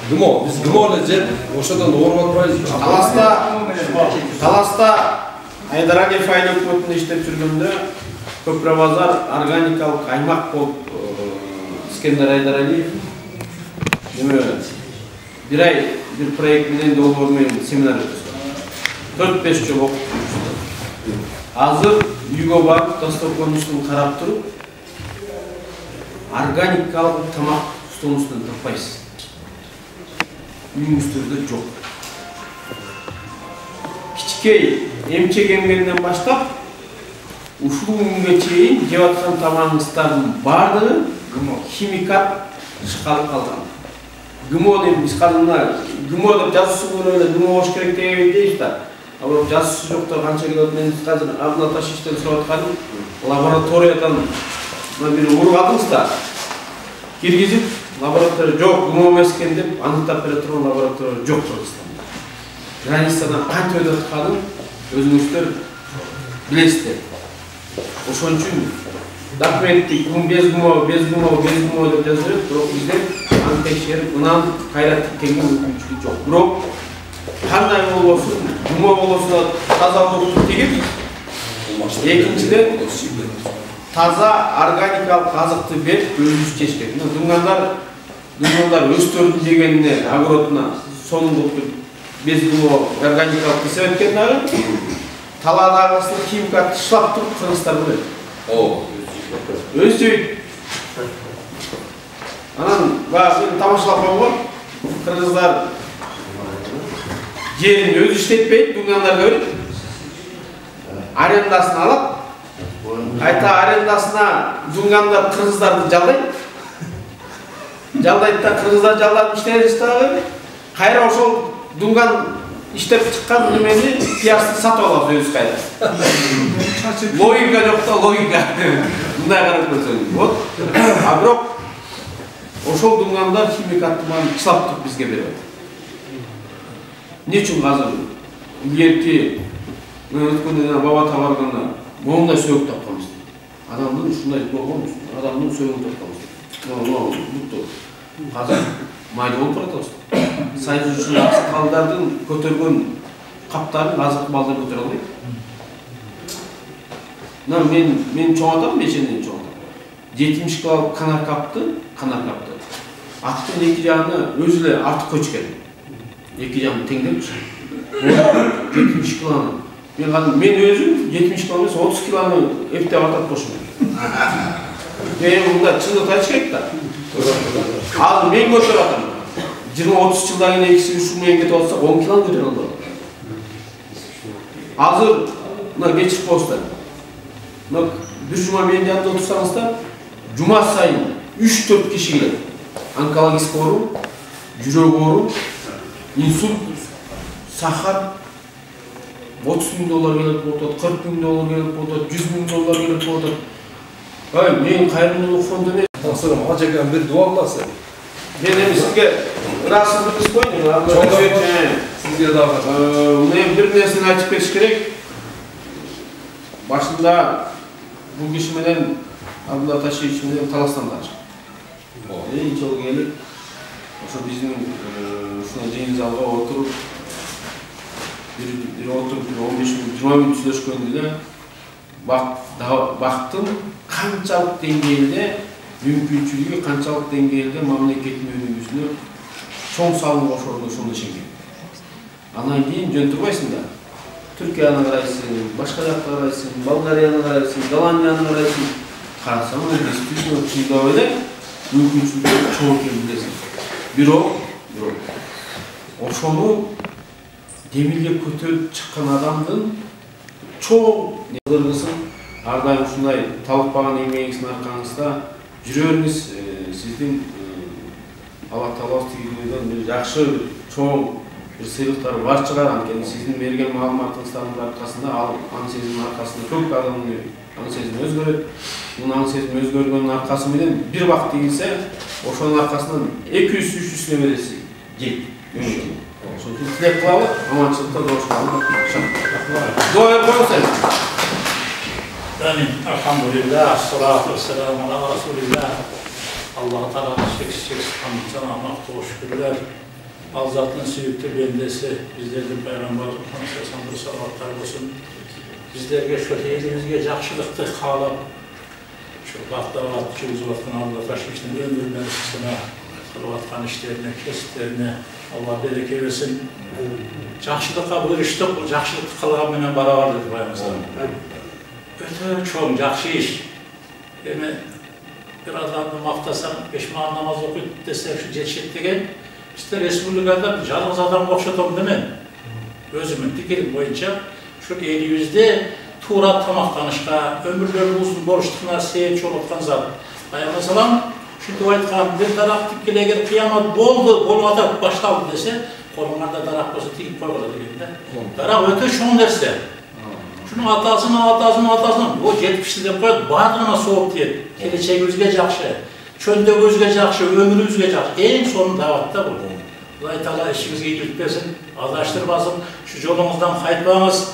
Gımo, biz gımo'yla jet, oşadan doğru bakmayız. Таласта Айдар Агеев айыл өкмөтүндө иштеп жүргөндө Көпүрөбазар органикалык аймак болуп Искендер Айдаралиев bir ay bir proyekt менен долбоор менен семинар өткөздүк. 4-5 жыл окуп жүрдүк. Азыр үйгө барып дастарконун карап туруп органикалык тамак столунун таппайсыз. Үйүңүздөрдө жок. Кичкей эмчек эмгенден баштап ушул күнгө чейин жеп аткан тамагыңыздардын баардыгы химикат ышкалып калган. ГМО деп биз казында ГМО деп жазуусу көргөндө ГМО болуш керек деген дейбиз да. Ал жазуусу жоктор канча келет мен азыр Абдулла Ташиштен сурап атканым лабораториядан бир ургадыңыз да киргизип лаборатория жок ГМО эмес экен деп аныктап бере турган лаборатория жок Кыргызстанда. Границадан кантип өтүп атканын өзүңүздөр билесиздер. Ошон үчүн документти без ГМО деп жазылат, бирок биздер аны текшерип, мынаны кайра тиккенге мүмкүнчүлүк жок. Бирок кандай болбосун, ГМО болсо таза болуп тигип, экинчиден таза органикалык азыкты берип өзүбүз жеш керек. Дуңгандар өстөрдү дегенине огородуна сонун болуп без ГМО органикалык кесип эткен дагы талаадагы химикат иштеп туруп кыргыздар билет. Өз жейт. Анан мен тамашалап койгом. Кыргыздар жерин өзү иштетпейт, дуңгандарга берет. Арендасын алат. Кайта арендасына дуңгандар кыргыздарды жалдайт. Жалдайт да кыргыздар жалдап иштейт дагы. Кайра ошол дуңган иштеп чыккан немени пиязды сатып алат өзү кайра. Логика жок да логика. Мындай карап көрсөң. Вот. А бирок ошол дуңгандар химикаттан чылап туруп бизге берет. Эмне үчүн азыр илгерки мен өткөндө баба табарганда моундай сөөк тапканбыз. Адамдын ушундай болгонбуз. Адамдын сөөгүн тапканбыз. Бутту. Азыр майда болуп баратабыз. Сайыз үчүн аксакалдардын көтөргөн каптарын азыр балдар көтөрө албайт. Мен чоңатам, мешенден чоңатам. 70 кило канар капты. Аттын эки жагына өзү эле артып көчкөн. Эки жагын теңдеп 70 килоны. Мен өзүм 70 кило эмес 30 килоны эптеп атат бошум. Мен мында чындыкты айтыш керек да. Азыр мен көтөрүп атам. 20-30 жылдан кийин экиси ушул менен кетип атса 10 кило көтөрө алат. Азыр мына кечип коюңуздар. Bir жума менин жанымда отурсаңыздар, жума сайын 3-4 киши келет. Онкологический оору, жүрөк оору, инсульт, сахар, $30,000 келет болот, $40,000 келет болот, $100,000 келет болот. Мен кайрымдуулук фонду эмес. Тапсырым ажакан бир дуа кыласыз. Мен эми сизге расымды биз коеюн. Сизге дагы. Мен бир нерсени айтып кетиш керек. Башында бул киши менен Абдулла Ташевич менен Таластан чыкты. Эң жол келип, ошо биздин ушуна жыйын залга отуруп, бир 15 мүнөт 20 мүнөт сүйлөшкөндө бактын канчалык деңгээлде мүмкүнчүлүгү, канчалык деңгээлде мамлекеттин өнүгүүсүнө чоң салым кошорду ошону ишенген. Анан кийин жөн турбайсың да. Түркияны карайсың, башка жакка карайсың, Болгарияны карайсың, Голландияны карайсың. Карасаң, действительно чындап эле мүмкүнчүлүктөр чоң экенин билесиң. Бирок ошону демилге көтөрүп чыккан адамдын чоң кыргызын ар дайым ушундай талыкпаган эмгегиңиздин аркаңызда жүрөрүңүз сиздин Алла Таала тигилүүдөн бир жакшы чоң bir sıylıkları var çıkar, anken sizin vergen malumatınızların arkasında, anı sezinin arkasında çok adamın anı sezini özgörüp, bunun anı sezini özgörgünün arkası mıydı? Bir vakit değilse, o şunun arkasından 200-300 veresi gel. Çünkü tilek kılalı, amançılıkta doğuşlarını dua koyun. Amin. Elhamdülillah, salatu vesselamu ala Resulillah. Allah-u Teala'nın şeksiz hamdına mahtu şükürler. Azat'ın süyüktü bendesi, bizlerden Peygamber Efendimiz'e salavatlar olsun. Bizlerge şu elimizge jakşılıkты halap, şu vaktavat, şu uzvatın Allah taşmıştın ömürden sana salavatkan işlerine, kesitlerine Allah bereke versin. Jakşılıkka buyuruştuk, jakşılıkты kılgan menen barabar dedi bayımızdan. Öte çoğun jakşı iş. Yani bir adamı maqtasan, peşman namaz okuyup desem şu jetşettigen, İşte Respublika'da yalnız adam okşatom demen. Özümün fikirim boyunca şu 700'de tuğra tamaktanışka, ömürleri uzun borçluğuna seyir çoluktan zat. Ayağına salam, şu aytkan bir taraf tikile eğer kıyamet boldu, bolmadı başladı dese, kolunlarda darak olsa tikip koymadı degende. Darak öte şun derse. Şunun atasına, o 70'de koyup, bağdığına soğuk diye. Geleceğimizge jakşı. Çölde gözge jakşı, ömrümüzge jakşı. En sonun davatta bu. Allah Teala işimizge iyilik versin, adaştırmasın. Şu yolumuzdan kayıtmamız,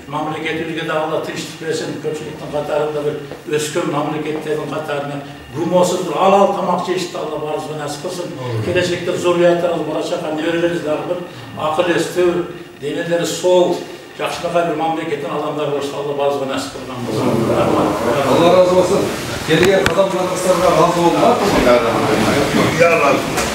memleketimizge de Allah tinçlik versin. Köpçülükten katarında bir öskön memleketlerin katarına gumosuzdur. Al tamak çeşitli Allah varzı nasip kılsın. Gelecekte zoriyatlarımız baraçakan nevreleriniz lardır. Akıl esti, deneleri soğuk. Jakşılığa bir memleketin adamlar olsa Allah varzı nasip kılsın. Allah razı olsun. Gelgen kazanlar kıslarına razı oldular. Ya razı olsun.